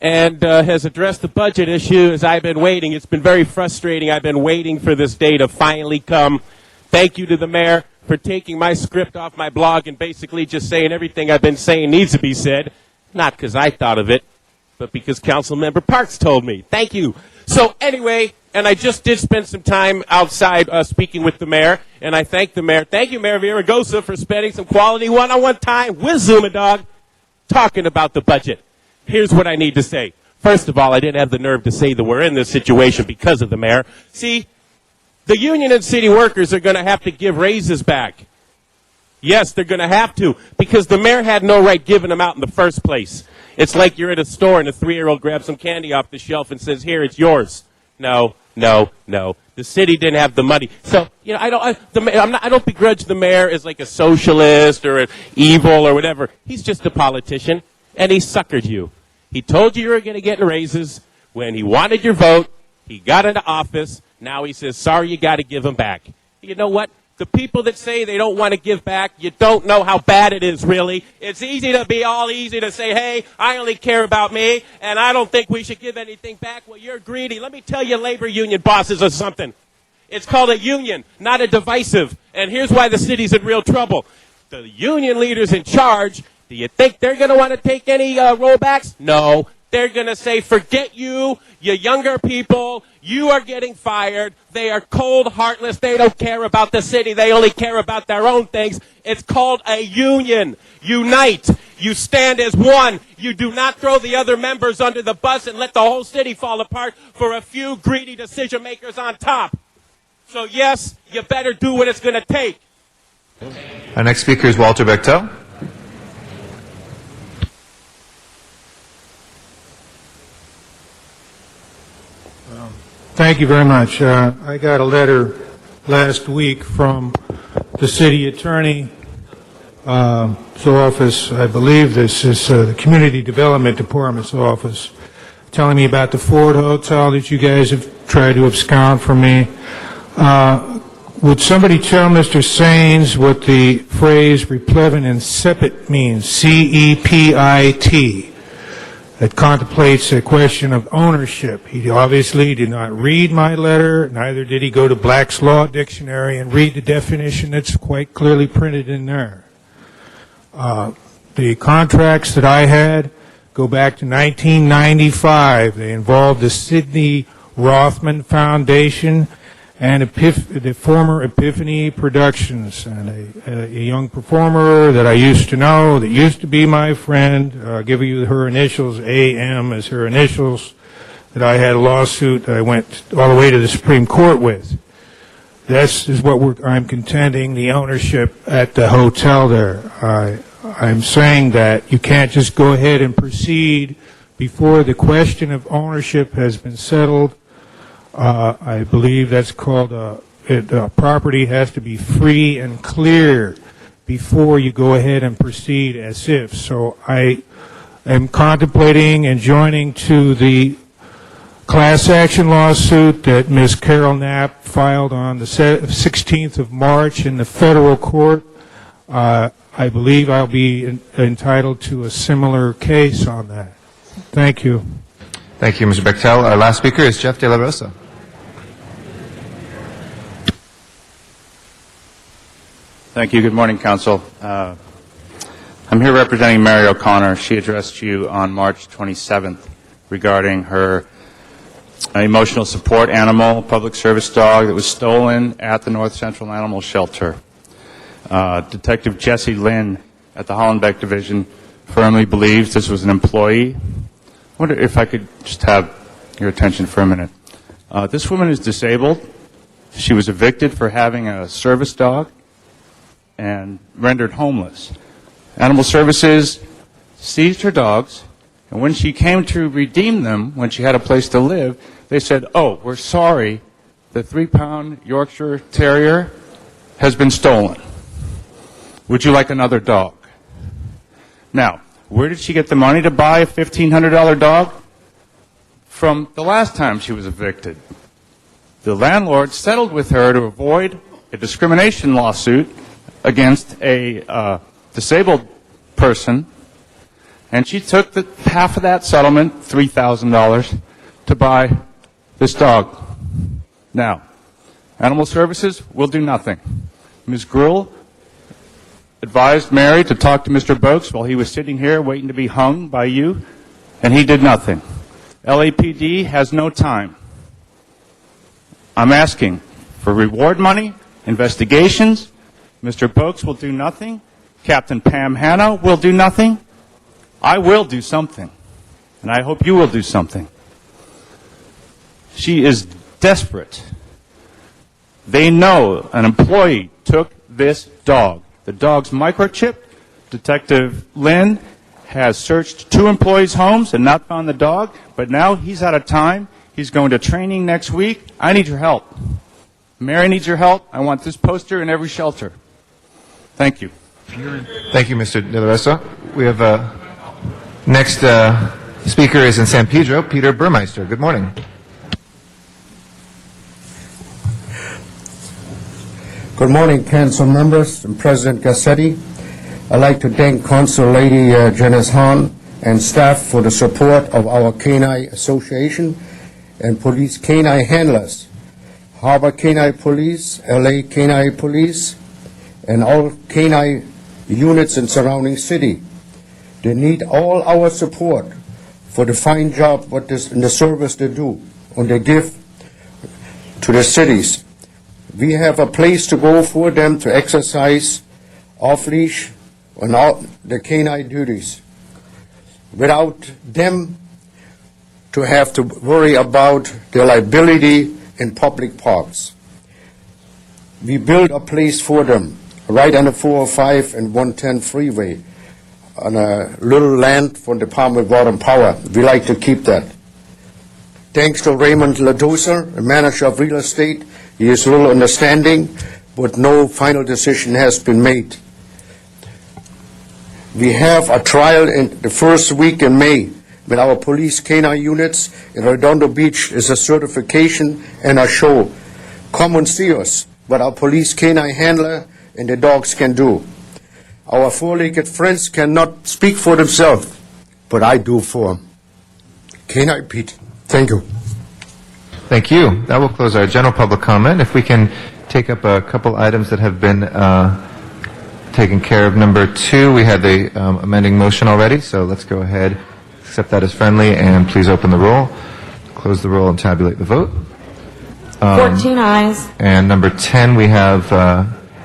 and has addressed the budget issue as I've been waiting. It's been very frustrating. I've been waiting for this day to finally come. Thank you to the mayor for taking my script off my blog and basically just saying everything I've been saying needs to be said. Not because I thought of it, but because Councilmember Parks told me. Thank you. So anyway, and I just did spend some time outside speaking with the mayor, and I thank the mayor. Thank you, Mayor Villaraigosa, for spending some quality one-on-one time with Zuma Dog talking about the budget. Here's what I need to say. First of all, I didn't have the nerve to say that we're in this situation because of the mayor. See, the union and city workers are going to have to give raises back. Yes, they're going to have to, because the mayor had no right giving them out in the first place. It's like you're at a store and a 3-year-old grabs some candy off the shelf and says, here, it's yours. No. The city didn't have the money. So, you know, I don't begrudge the mayor as like a socialist or evil or whatever. He's just a politician, and he suckered you. He told you were going to get raises when he wanted your vote. He got into office. Now he says, sorry, you got to give them back. You know what? The people that say they don't want to give back, you don't know how bad it is, really. It's easy to say, hey, I only care about me, and I don't think we should give anything back. Well, you're greedy. Let me tell you, labor union bosses or something. It's called a union, not a divisive. And here's why the city's in real trouble. The union leaders in charge, do you think they're going to want to take any rollbacks? No. They're going to say, forget you younger people, you are getting fired. They are cold, heartless. They don't care about the city. They only care about their own things. It's called a union. Unite. You stand as one. You do not throw the other members under the bus and let the whole city fall apart for a few greedy decision makers on top. So yes, you better do what it's going to take. Our next speaker is Walter Bechtel. Thank you very much. I got a letter last week from the city attorney's office. I believe this is the Community Development Department's office, telling me about the Ford Hotel that you guys have tried to abscond from me. Would somebody tell Mr. Sains what the phrase replevin incipit means? C-E-P-I-T. It contemplates a question of ownership. He obviously did not read my letter, neither did he go to Black's Law Dictionary and read the definition that's quite clearly printed in there. The contracts that I had go back to 1995. They involved the Sidney Rothman Foundation and the former Epiphany Productions, and a young performer that I used to know, that used to be my friend, I'll give you her initials, AM as her initials, that I had a lawsuit that I went all the way to the Supreme Court with. This is what I'm contending, the ownership at the hotel there. I'm saying that you can't just go ahead and proceed before the question of ownership has been settled. I believe that's called property has to be free and clear before you go ahead and proceed as if. So I am contemplating and joining to the class action lawsuit that Ms. Carol Knapp filed on the 16th of March in the federal court. I believe I'll be entitled to a similar case on that. Thank you. Thank you, Mr. Bechtel. Our last speaker is Jeff De La Rosa. Thank you. Good morning, Council. I'm here representing Mary O'Connor. She addressed you on March 27th regarding her emotional support animal, public service dog that was stolen at the North Central Animal Shelter. Detective Jesse Lynn at the Hollenbeck Division firmly believes this was an employee. I wonder if I could just have your attention for a minute. This woman is disabled. She was evicted for having a service dog and rendered homeless. Animal Services seized her dogs, and when she came to redeem them, when she had a place to live, they said, "Oh, we're sorry, the 3-pound Yorkshire Terrier has been stolen. Would you like another dog?" Now, where did she get the money to buy a $1,500 dog? From the last time she was evicted. The landlord settled with her to avoid a discrimination lawsuit against a disabled person, and she took half of that settlement, $3,000, to buy this dog. Now, Animal Services will do nothing. Ms. Gruhl advised Mary to talk to Mr. Boakes while he was sitting here waiting to be hung by you, and he did nothing. LAPD has no time. I'm asking for reward money, investigations. Mr. Boakes will do nothing. Captain Pam Hanna will do nothing. I will do something, and I hope you will do something. She is desperate. They know an employee took this dog. The dog's microchipped. Detective Lynn has searched 2 employees' homes and not found the dog, but now he's out of time. He's going to training next week. I need your help. Mary needs your help. I want this poster in every shelter. Thank you. Thank you, Mr. De La Rosa. We have next speaker is in San Pedro, Peter Burmeister. Good morning. Good morning, council members and President Garcetti. I'd like to thank Consul Lady Janice Hahn and staff for the support of our Canine Association and police canine handlers, Harbor Canine Police, LA Canine Police, and all canine units in surrounding city. They need all our support for the fine job and the service they do and they give to the cities. We have a place to go for them to exercise off-leash on all the canine duties without them to have to worry about their liability in public parks. We built a place for them right on the 405 and 110 freeway on a little land from the Department of Water and Power. We like to keep that. Thanks to Raymond Ladosa, the manager of real estate, he is a little understanding, but no final decision has been made. We have a trial in the first week in May with our police canine units in Redondo Beach. Is a certification and a show. Come and see us, what our police canine handler and the dogs can do. Our four-legged friends cannot speak for themselves, but I do for them. Canine Pete, thank you. Thank you. That will close our general public comment. If we can take up a couple items that have been taken care of. Number 2, we had the amending motion already, so let's go ahead, accept that as friendly, and please open the roll, close the roll, and tabulate the vote. 14 ayes. And number 10, we have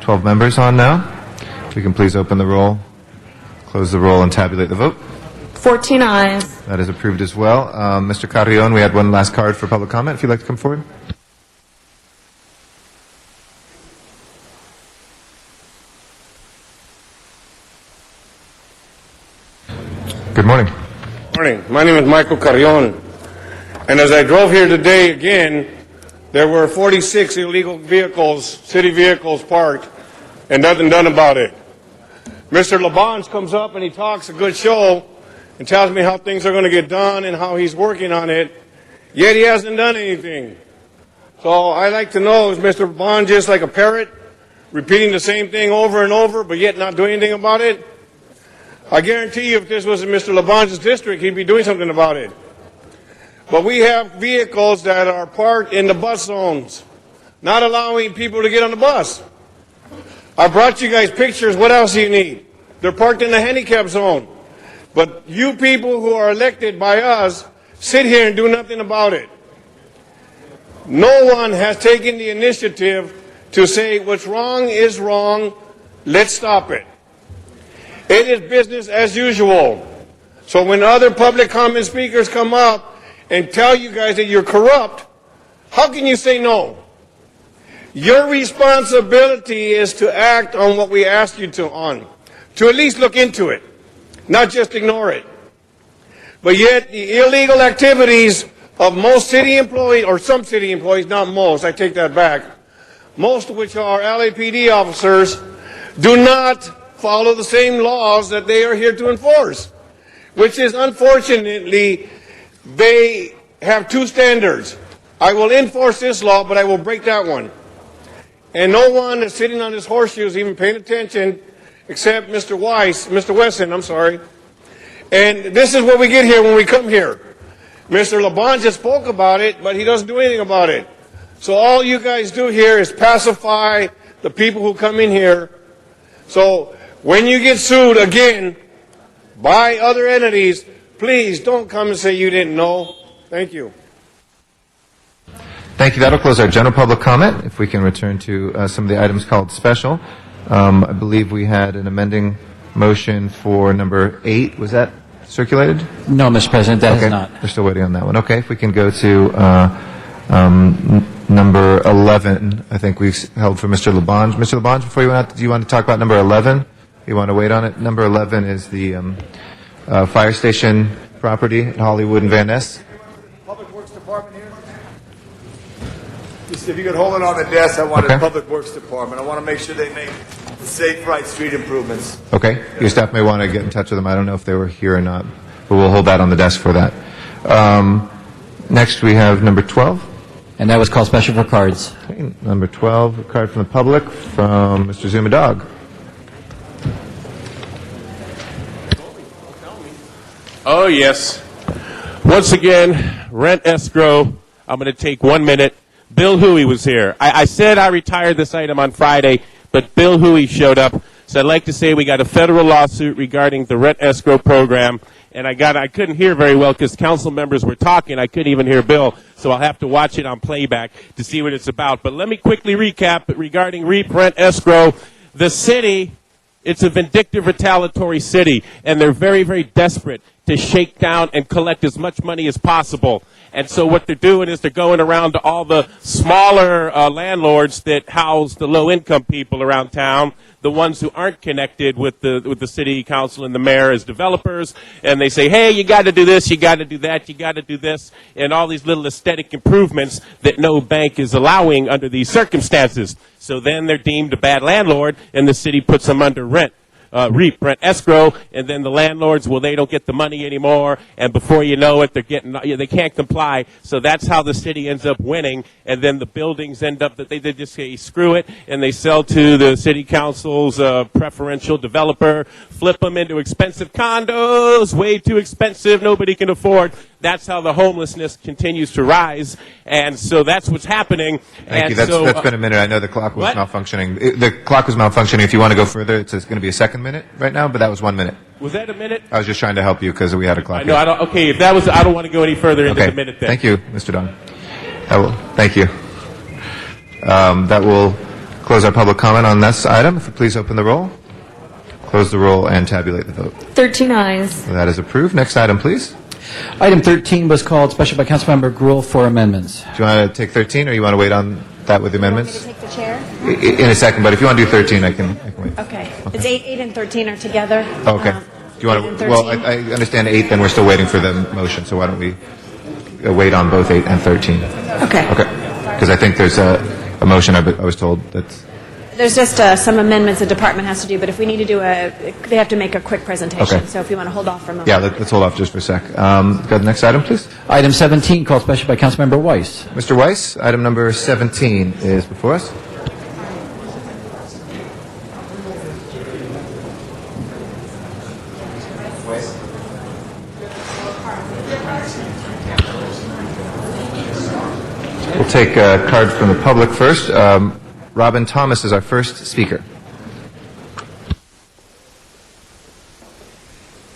12 members on now. If we can please open the roll, close the roll, and tabulate the vote. 14 ayes. That is approved as well. Mr. Carrion, we had one last card for public comment. If you'd like to come forward. Good morning. Morning. My name is Michael Carrion. And as I drove here today again, there were 46 illegal vehicles, city vehicles parked, and nothing done about it. Mr. Labange comes up and he talks a good show and tells me how things are going to get done and how he's working on it, yet he hasn't done anything. So I'd like to know, is Mr. Labange just like a parrot, repeating the same thing over and over, but yet not doing anything about it? I guarantee you if this was in Mr. Labange's district, he'd be doing something about it. But we have vehicles that are parked in the bus zones, not allowing people to get on the bus. I brought you guys pictures. What else do you need? They're parked in the handicap zone. But you people who are elected by us sit here and do nothing about it. No one has taken the initiative to say what's wrong is wrong. Let's stop it. It is business as usual. So when other public comment speakers come up and tell you guys that you're corrupt, how can you say no? Your responsibility is to act on what we asked you to at least look into it, not just ignore it. But yet the illegal activities of most city employees, or some city employees, not most, I take that back, most of which are LAPD officers, do not follow the same laws that they are here to enforce, which is unfortunately, they have two standards. I will enforce this law, but I will break that one. And no one is sitting on his horseshoes even paying attention except Mr. Wesson, I'm sorry. And this is what we get here when we come here. Mr. Labange just spoke about it, but he doesn't do anything about it. So all you guys do here is pacify the people who come in here. So when you get sued again by other entities, please don't come and say you didn't know. Thank you. Thank you. That'll close our general public comment. If we can return to some of the items called special. I believe we had an amending motion for number 8. Was that circulated? No, Mr. President, that is not. We're still waiting on that one. Okay, if we can go to number 11, I think we held for Mr. Labange. Mr. Labange, before you went out, do you want to talk about number 11? You want to wait on it? Number 11 is the fire station property at Hollywood and Van Ness. Public Works Department here? Just if you could hold it on the desk, I want the Public Works Department. I want to make sure they make the safe, right street improvements. Okay. Your staff may want to get in touch with them. I don't know if they were here or not, but we'll hold that on the desk for that. Next, we have number 12. And that was called special for cards. Okay. Number 12, a card from the public from Mr. Zumadog. Oh, yes. Once again, rent escrow. I'm going to take 1 minute. Bill Huey was here. I said I retired this item on Friday, but Bill Huey showed up. So I'd like to say we got a federal lawsuit regarding the rent escrow program. And I couldn't hear very well because council members were talking. I couldn't even hear Bill, so I'll have to watch it on playback to see what it's about. But let me quickly recap regarding REAP rent escrow. The city, it's a vindictive, retaliatory city, and they're very, very desperate to shake down and collect as much money as possible. And so what they're doing is they're going around to all the smaller landlords that house the low-income people around town, the ones who aren't connected with the city council and the mayor as developers, and they say, hey, you got to do this, you got to do that, you got to do this, and all these little aesthetic improvements that no bank is allowing under these circumstances. So then they're deemed a bad landlord, and the city puts them under rent escrow, and then the landlords, well, they don't get the money anymore, and before you know it, they can't comply. So that's how the city ends up winning, and then the buildings end up that they just say screw it, and they sell to the city council's preferential developer, flip them into expensive condos, way too expensive, nobody can afford. That's how the homelessness continues to rise, and so that's what's happening. Thank you. That's been a minute. I know the clock was malfunctioning. The clock was malfunctioning. If you want to go further, it's going to be a second minute right now, but that was 1 minute. Was that a minute? I was just trying to help you because we had a clock. No, I don't. Okay, if that was, I don't want to go any further into the minute then. Thank you, Mr. Don. Thank you. That will close our public comment on this item. If you please open the roll, close the roll, and tabulate the vote. 13 ayes. That is approved. Next item, please. Item 13 was called special by Councilmember Gruhl for amendments. Do you want to take 13, or you want to wait on that with the amendments? Take the chair? In a second, but if you want to do 13, I can wait. Okay. It's 8 and 13 are together. Okay. Do you want to? Well, I understand 8. Then we're still waiting for the motion. So why don't we wait on both 8 and 13? Okay. Okay. Because I think there's a motion. I was told that's. There's just some amendments the department has to do, but if we need to do they have to make a quick presentation. Okay. So if you want to hold off for a moment. Yeah, let's hold off just for a sec. Go to the next item, please. Item 17, called special by Councilmember Weiss. Mr. Weiss, item number 17 is before us. We'll take a card from the public first. Robin Thomas is our first speaker.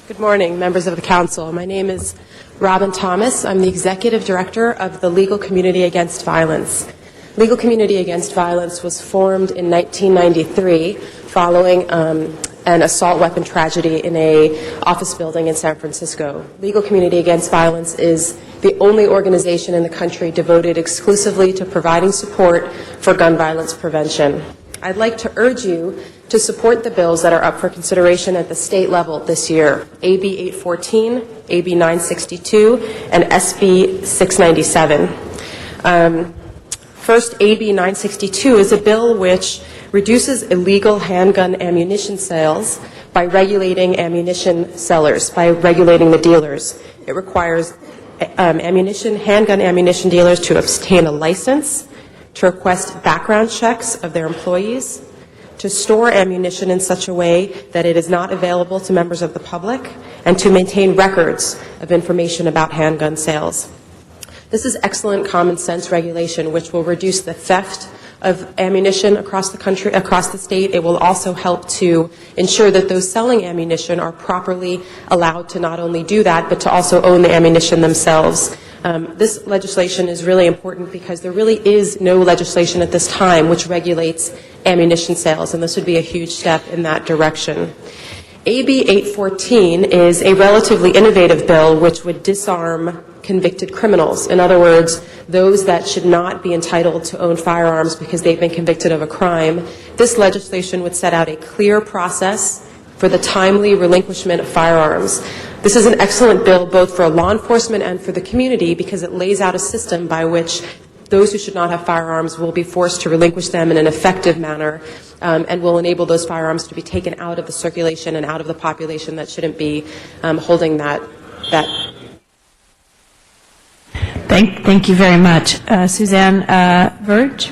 Good morning, members of the council. My name is Robin Thomas. I'm the executive director of the Legal Community Against Violence. Legal Community Against Violence was formed in 1993 following an assault weapon tragedy in a office building in San Francisco. Legal Community Against Violence is the only organization in the country devoted exclusively to providing support for gun violence prevention. I'd like to urge you to support the bills that are up for consideration at the state level this year, AB 814, AB 962, and SB 697. First, AB 962 is a bill which reduces illegal handgun ammunition sales by regulating ammunition sellers, by regulating the dealers. It requires handgun ammunition dealers to obtain a license, to request background checks of their employees, to store ammunition in such a way that it is not available to members of the public, and to maintain records of information about handgun sales. This is excellent common sense regulation which will reduce the theft of ammunition across the country, across the state. It will also help to ensure that those selling ammunition are properly allowed to not only do that, but to also own the ammunition themselves. This legislation is really important because there really is no legislation at this time which regulates ammunition sales, and this would be a huge step in that direction. AB 814 is a relatively innovative bill which would disarm convicted criminals. In other words, those that should not be entitled to own firearms because they've been convicted of a crime. This legislation would set out a clear process for the timely relinquishment of firearms. This is an excellent bill both for law enforcement and for the community because it lays out a system by which those who should not have firearms will be forced to relinquish them in an effective manner and will enable those firearms to be taken out of the circulation and out of the population that shouldn't be holding that. Thank you very much. Suzanne Verge.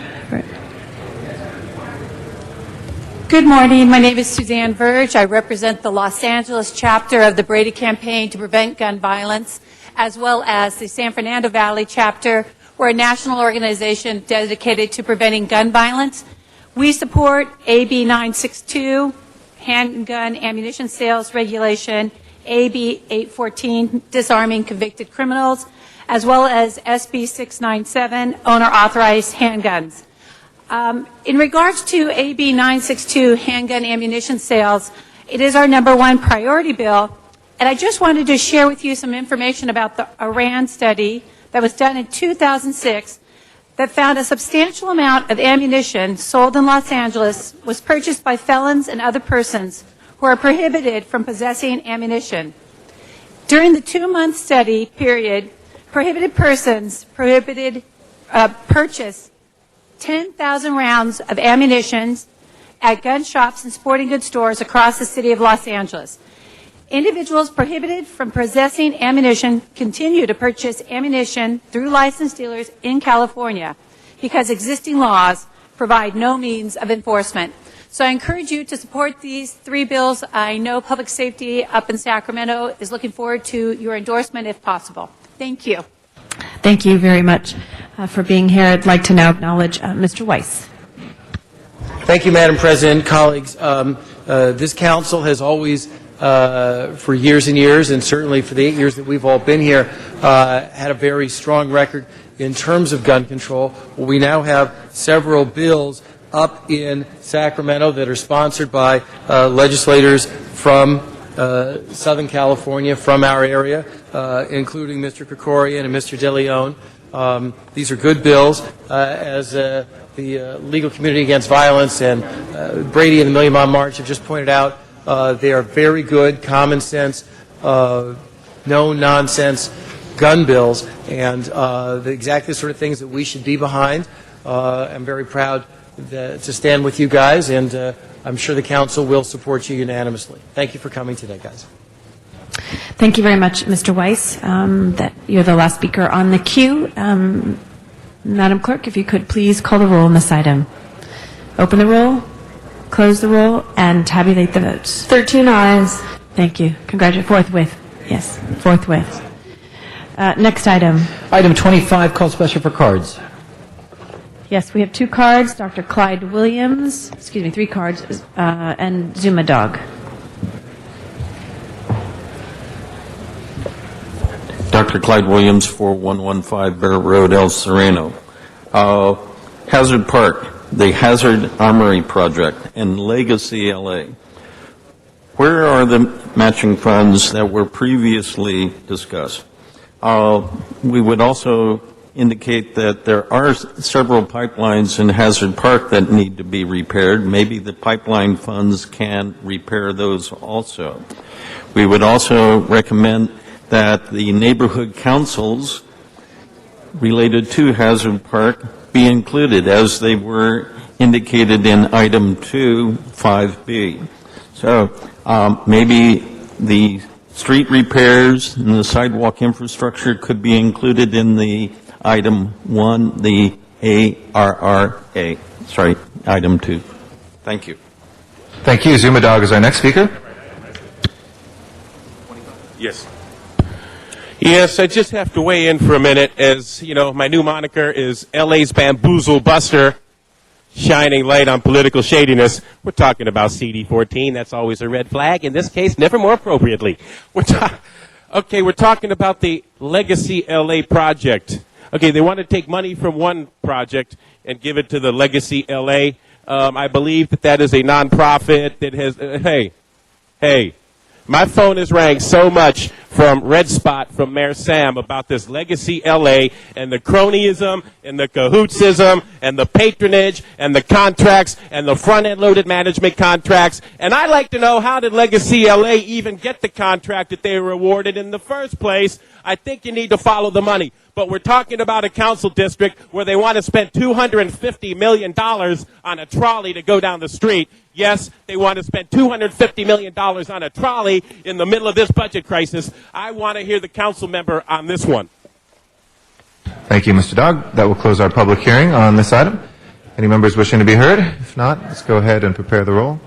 Good morning. My name is Suzanne Verge. I represent the Los Angeles chapter of the Brady Campaign to Prevent Gun Violence, as well as the San Fernando Valley chapter. We're a national organization dedicated to preventing gun violence. We support AB 962, handgun ammunition sales regulation, AB 814, disarming convicted criminals, as well as SB 697, owner-authorized handguns. In regards to AB 962, handgun ammunition sales, it is our #1 priority bill, and I just wanted to share with you some information about the Iran study that was done in 2006 that found a substantial amount of ammunition sold in Los Angeles was purchased by felons and other persons who are prohibited from possessing ammunition. During the 2-month study period, prohibited persons purchased 10,000 rounds of ammunition at gun shops and sporting goods stores across the city of Los Angeles. Individuals prohibited from possessing ammunition continue to purchase ammunition through licensed dealers in California because existing laws provide no means of enforcement. So I encourage you to support these 3 bills. I know Public Safety up in Sacramento is looking forward to your endorsement if possible. Thank you. Thank you very much for being here. I'd like to now acknowledge Mr. Weiss. Thank you, Madam President, colleagues. This council has always, for years and years, and certainly for the 8 years that we've all been here, had a very strong record in terms of gun control. We now have several bills up in Sacramento that are sponsored by legislators from Southern California, from our area, including Mr. Krikorian and Mr. De Leon. These are good bills. As the Legal Community Against Violence and Brady and the Million Mile March have just pointed out, They are very good, common sense, no-nonsense gun bills, and exactly the sort of things that we should be behind. I'm very proud to stand with you guys, and I'm sure the council will support you unanimously. Thank you for coming today, guys. Thank you very much, Mr. Weiss. That you're the last speaker on the queue. Madam Clerk, if you could please call the roll on this item. Open the roll, close the roll, and tabulate the votes. 13 ayes. Thank you. Congratulations. Forthwith. Yes, forthwith. Next item. Item 25, called special for cards. Yes, we have 2 cards. Dr. Clyde Williams, 3 cards, and Zuma Dog. Dr. Clyde Williams, 4115 Bear Road, El Sereno. Hazard Park, the Hazard Armory Project, and Legacy LA. Where are the matching funds that were previously discussed? We would also indicate that there are several pipelines in Hazard Park that need to be repaired. Maybe the pipeline funds can repair those also. We would also recommend that the neighborhood councils related to Hazard Park be included as they were indicated in item 2, 5B. So maybe the street repairs and the sidewalk infrastructure could be included in the item 1, the ARRA. Sorry, item 2. Thank you. Thank you. Zuma Dog is our next speaker. Yes. Yes, I just have to weigh in for a minute. As you know, my new moniker is LA's Bamboozle Buster, shining light on political shadiness. We're talking about CD14. That's always a red flag. In this case, never more appropriately. We're talking about the Legacy LA project. Okay, they want to take money from one project and give it to the Legacy LA. I believe that is a nonprofit that has. Hey. My phone has rang so much from Red Spot, from Mayor Sam, about this Legacy LA and the cronyism and the cahootsism and the patronage and the contracts and the front-end loaded management contracts. And I'd like to know, how did Legacy LA even get the contract that they were awarded in the first place? I think you need to follow the money. But we're talking about a council district where they want to spend $250 million on a trolley to go down the street. Yes, they want to spend $250 million on a trolley in the middle of this budget crisis. I want to hear the council member on this one. Thank you, Mr. Dog. That will close our public hearing on this item. Any members wishing to be heard? If not, let's go ahead and prepare the roll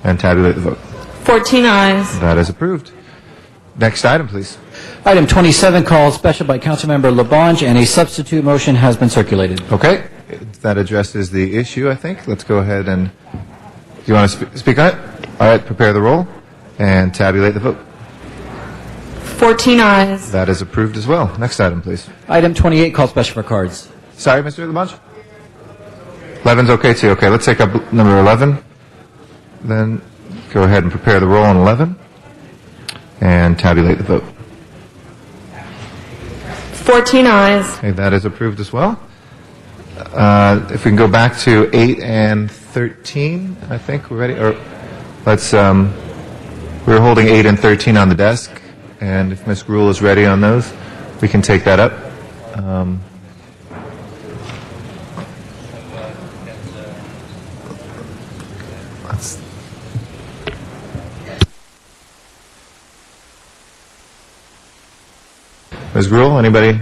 and tabulate the vote. 14 ayes. That is approved. Next item, please. Item 27, called special by Councilmember Labange, and a substitute motion has been circulated. Okay. That addresses the issue, I think. Let's go ahead and... Do you want to speak on it? All right, prepare the roll and tabulate the vote. 14 ayes. That is approved as well. Next item, please. Item 28, called special for cards. Sorry, Mr. Labange? 11's okay, too. Okay, let's take up number 11. Then go ahead and prepare the roll on 11 and tabulate the vote. 14 ayes. Okay, that is approved as well. If we can go back to 8 and 13, I think we're ready. Or let's. We're holding 8 and 13 on the desk, and if Ms. Gruhl is ready on those, we can take that up. Ms. Gruhl, anybody?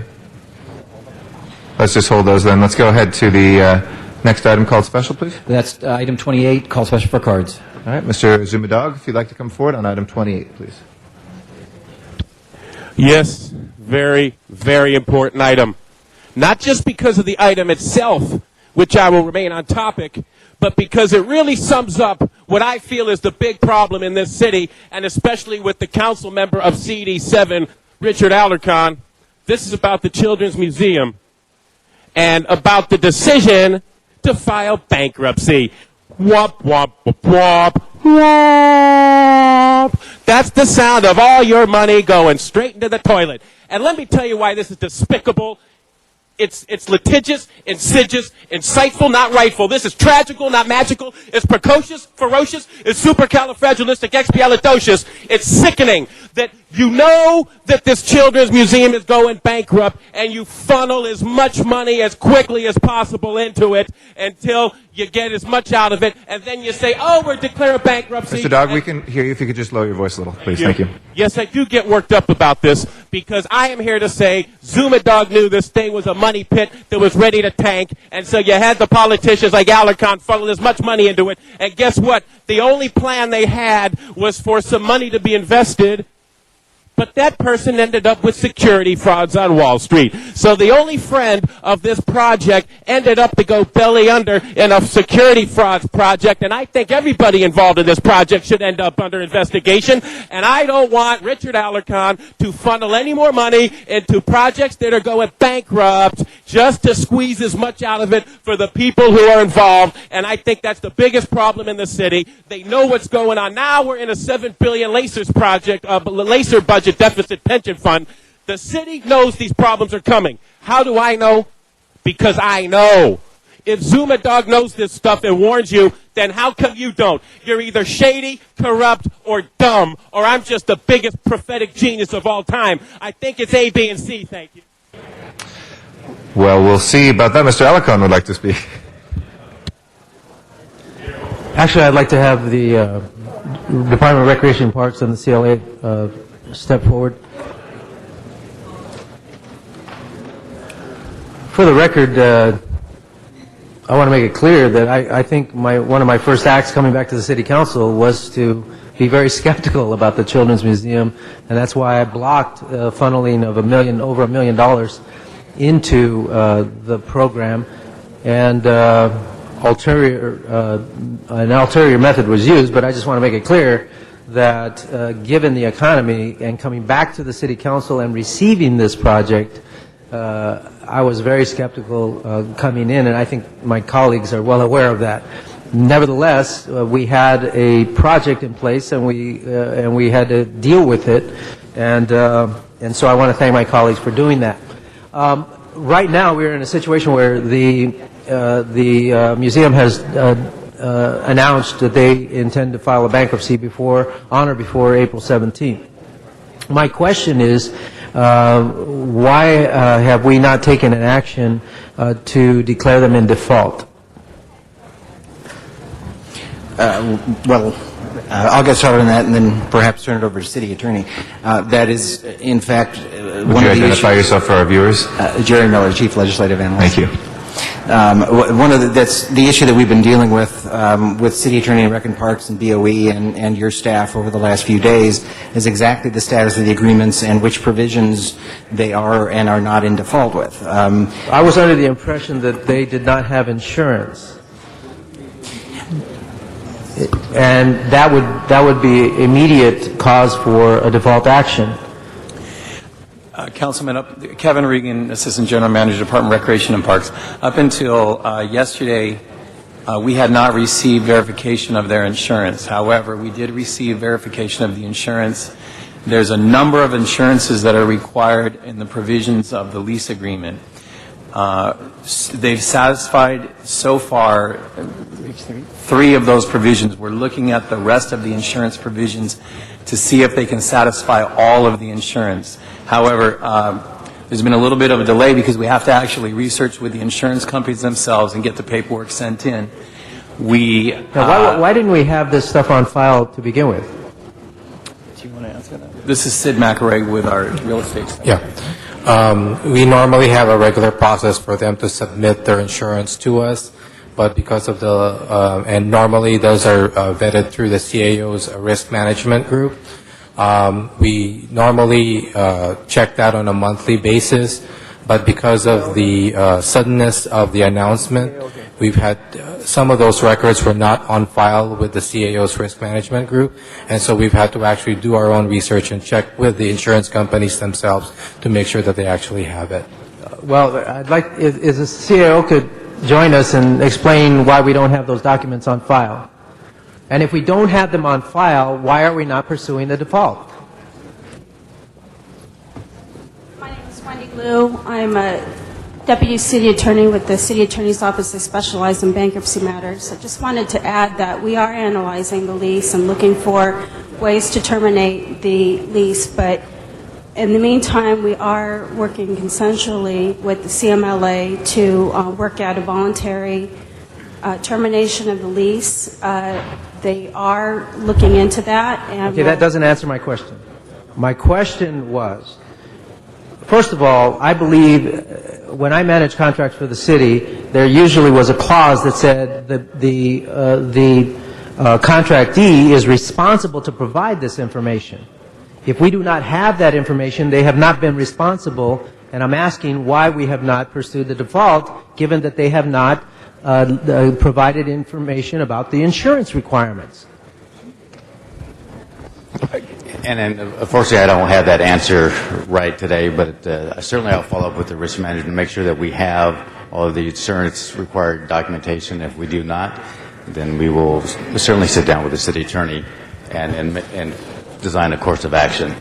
Let's just hold those then. Let's go ahead to the next item called special, please. That's item 28, called special for cards. All right, Mr. Zumadog, if you'd like to come forward on item 28, please. Yes, very, very important item. Not just because of the item itself, which I will remain on topic, but because it really sums up what I feel is the big problem in this city, and especially with the council member of CD7, Richard Alarcon. This is about the Children's Museum and about the decision to file bankruptcy. Womp, womp, womp, womp, womp. That's the sound of all your money going straight into the toilet. And let me tell you why this is despicable. It's litigious, insidious, insightful, not rightful. This is tragical, not magical. It's precocious, ferocious. It's supercalifragilisticexpialidocious. It's sickening that you know that this children's museum is going bankrupt, and you funnel as much money as quickly as possible into it until you get as much out of it, and then you say, oh, we're declaring bankruptcy. Mr. Dog, we can hear you if you could just lower your voice a little, please. Thank you. Yes, I do get worked up about this because I am here to say Zuma Dog knew this thing was a money pit that was ready to tank, and so you had the politicians like Alarcon funnel as much money into it, and guess what? The only plan they had was for some money to be invested, but that person ended up with security frauds on Wall Street. So the only friend of this project ended up to go belly under in a security frauds project, and I think everybody involved in this project should end up under investigation, and I don't want Richard Alarcon to funnel any more money into projects that are going bankrupt just to squeeze as much out of it for the people who are involved, and I think that's the biggest problem in the city. They know what's going on. Now we're in a $7 billion LACERS project, LACER budget deficit pension fund. The city knows these problems are coming. How do I know? Because I know. If Zuma Dog knows this stuff and warns you, then how come you don't? You're either shady, corrupt, or dumb, or I'm just the biggest prophetic genius of all time. I think it's A, B, and C. Thank you. Well, we'll see about that. Mr. Alarcon would like to speak. Actually, I'd like to have the Department of Recreation and Parks and the CLA step forward. For the record, I want to make it clear that I think one of my first acts coming back to the City Council was to be very skeptical about the Children's Museum, and that's why I blocked funneling of over $1 million into the program, and an ulterior method was used, but I just want to make it clear that given the economy and coming back to the City Council and receiving this project, I was very skeptical coming in, and I think my colleagues are well aware of that. Nevertheless, we had a project in place, and we had to deal with it, and so I want to thank my colleagues for doing that. Right now, we're in a situation where the museum has announced that they intend to file a bankruptcy before April 17th. My question is, why have we not taken an action to declare them in default? I'll get started on that and then perhaps turn it over to City Attorney. That is, in fact, Would you identify yourself for our viewers? Jerry Miller, Chief Legislative Analyst. Thank you. That's the issue that we've been dealing with City Attorney and Rec and Parks and BOE and your staff over the last few days is exactly the status of the agreements and which provisions they are and are not in default with. I was under the impression that they did not have insurance. And that would be immediate cause for a default action. Councilman, Kevin Regan, Assistant General Manager, Department of Recreation and Parks. Up until yesterday, we had not received verification of their insurance. However, we did receive verification of the insurance. There's a number of insurances that are required in the provisions of the lease agreement. They've satisfied so far 3 of those provisions. We're looking at the rest of the insurance provisions to see if they can satisfy all of the insurance. However, there's been a little bit of a delay because we have to actually research with the insurance companies themselves and get the paperwork sent in. Why didn't we have this stuff on file to begin with? Do you want to answer that? This is Sid McElroy with our real estate stuff. Yeah. We normally have a regular process for them to submit their insurance to us, but because of and normally those are vetted through the CAO's risk management group. We normally check that on a monthly basis, but because of the suddenness of the announcement, we've had some of those records were not on file with the CAO's risk management group, and so we've had to actually do our own research and check with the insurance companies themselves to make sure that they actually have it. Well, I'd like if the CAO could join us and explain why we don't have those documents on file. And if we don't have them on file, why are we not pursuing the default? My name is Wendy Liu. I'm a Deputy City Attorney with the City Attorney's Office. I specialize in bankruptcy matters. I just wanted to add that we are analyzing the lease and looking for ways to terminate the lease, but in the meantime, we are working consensually with the CMLA to work out a voluntary termination of the lease. They are looking into that. And Okay, that doesn't answer my question. My question was, first of all, I believe when I manage contracts for the city, there usually was a clause that said that the contractee is responsible to provide this information. If we do not have that information, they have not been responsible, and I'm asking why we have not pursued the default, given that they have not provided information about the insurance requirements. And unfortunately, I don't have that answer right today, but certainly I'll follow up with the risk manager to make sure that we have all of the insurance required documentation. If we do not, then we will certainly sit down with the city attorney and design a course of action.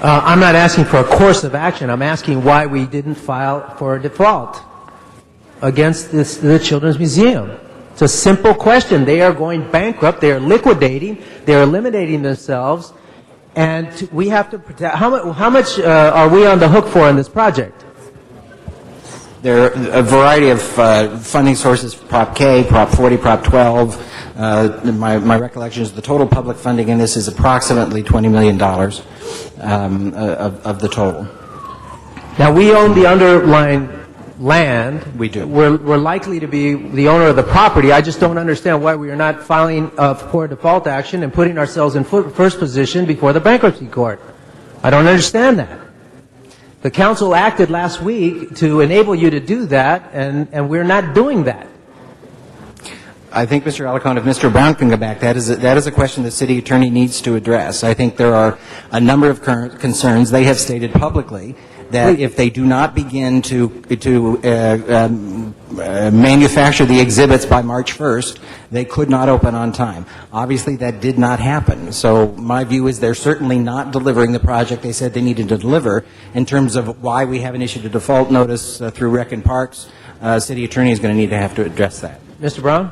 I'm not asking for a course of action. I'm asking why we didn't file for a default against the Children's Museum. It's a simple question. They are going bankrupt. They are liquidating. They are eliminating themselves. And we have to protect. How much are we on the hook for in this project? There are a variety of funding sources, Prop K, Prop 40, Prop 12. My recollection is the total public funding in this is approximately $20 million of the total. Now, we own the underlying land. We do. We're likely to be the owner of the property. I just don't understand why we are not filing for default action and putting ourselves in first position before the bankruptcy court. I don't understand that. The council acted last week to enable you to do that, and we're not doing that. I think, Mr. Alicone, if Mr. Brown can go back, that is a question the city attorney needs to address. I think there are a number of current concerns. They have stated publicly that if they do not begin to manufacture the exhibits by March 1st, they could not open on time. Obviously, that did not happen. So my view is they're certainly not delivering the project they said they needed to deliver. In terms of why we haven't issued a default notice through Rec and Parks, city attorney is going to need to have to address that. Mr. Brown?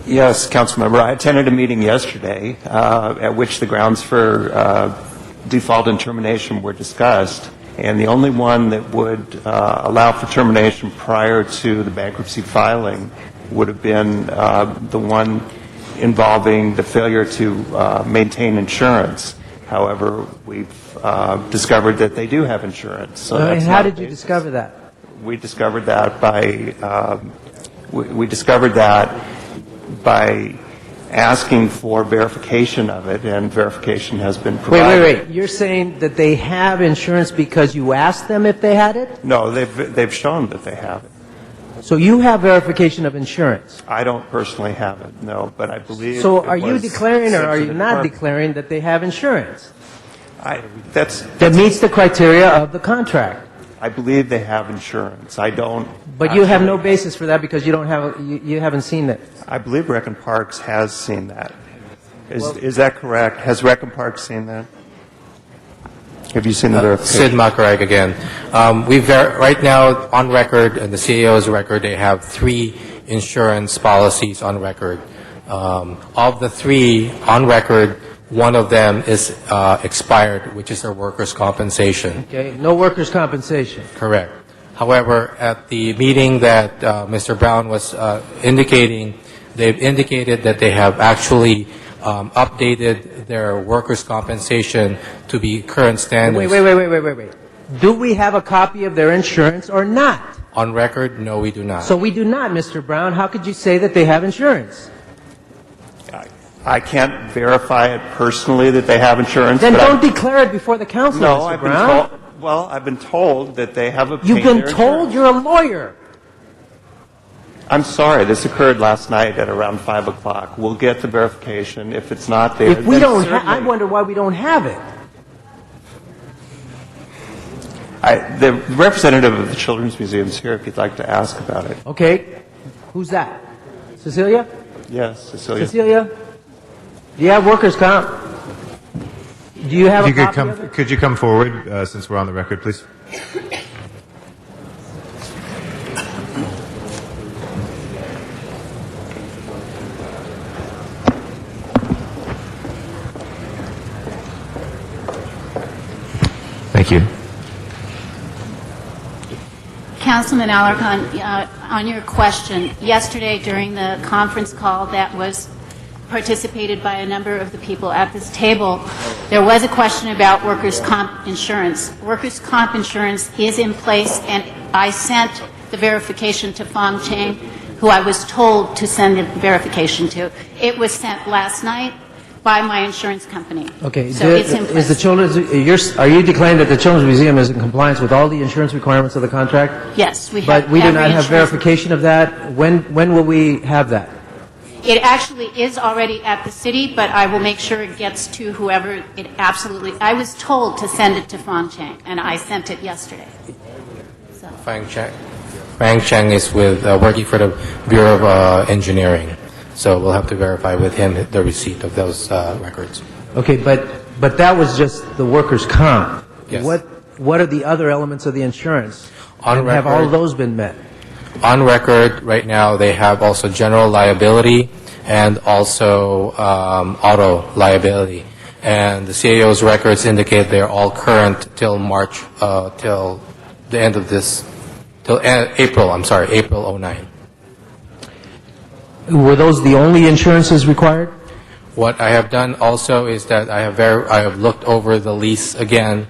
Yes, Councilmember. I attended a meeting yesterday at which the grounds for default and termination were discussed, and the only one that would allow for termination prior to the bankruptcy filing would have been the one involving the failure to maintain insurance. However, we've discovered that they do have insurance. So that's how did you discover that? We discovered that by asking for verification of it, and verification has been provided. Wait. You're saying that they have insurance because you asked them if they had it? No, they've shown that they have it. So you have verification of insurance? I don't personally have it, no, but I believe. So are you declaring or are you not declaring that they have insurance? That meets the criteria of the contract. I believe they have insurance. I don't. But you have no basis for that because you don't have you haven't seen it. I believe Rec and Parks has seen that. Is that correct? Has Rec and Parks seen that? Have you seen the verification? Sid Makarag again. Right now, on record, and the CAO's record, they have 3 insurance policies on record. Of the 3 on record, one of them is expired, which is their workers' compensation. Okay, no workers' compensation. Correct. However, at the meeting that Mr. Brown was indicating, they've indicated that they have actually updated their workers' compensation to be current standards. Wait. Do we have a copy of their insurance or not? On record, no, we do not. So we do not, Mr. Brown. How could you say that they have insurance? I can't verify it personally that they have insurance. Then don't declare it before the council, no, Mr. I've Brown. been told. Well, I've been told that they have obtained You've been their told? insurance. You're a lawyer. I'm sorry. This occurred last night at around 5 o'clock. We'll get the verification. If it's not there, If we then don't, certainly- I wonder why we don't have it. The representative of the Children's Museum is here if you'd like to ask about it. Okay. Who's that? Cecilia? Yes, Cecilia. Cecilia, do you have workers' comp? Do you have If a you copy of it? could you come forward since we're on the record, please? Thank you. Councilman Alarcon, on your question, yesterday during the conference call that was participated by a number of the people at this table, there was a question about workers' comp insurance. Workers' comp insurance is in place, and I sent the verification to Fong Cheng, who I was told to send the verification to. It was sent last night by my insurance company. Okay. So it's in place. Is the children's? Are you declaring that the Children's Museum is in compliance with all the insurance requirements of the contract? Yes, we have. But we do every not have insurance- verification of that. When will we have that? It actually is already at the city, but I will make sure it gets to whoever it absolutely. I was told to send it to Fong Cheng, and I sent it yesterday. Frank Cheng is with working for the Bureau of Engineering, so we'll have to verify with him the receipt of those records. Okay, but that was just the workers' comp. Yes. What are the other elements of the insurance? On And have all record- of those been met? On record, right now, they have also general liability and also auto liability. And the CAO's records indicate they're all current till March, till the end of this, till April 09. Were those the only insurances required? What I have done also is that I have looked over the lease again,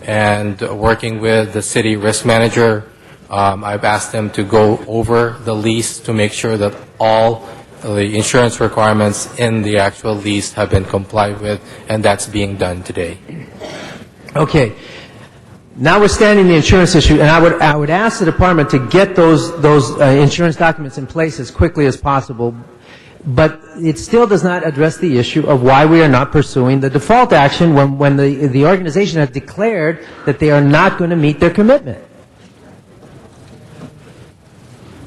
and working with the city risk manager, I've asked them to go over the lease to make sure that all the insurance requirements in the actual lease have been complied with, and that's being done today. Okay. Notwithstanding the insurance issue, and I would ask the department to get those insurance documents in place as quickly as possible, but it still does not address the issue of why we are not pursuing the default action when the organization has declared that they are not going to meet their commitment.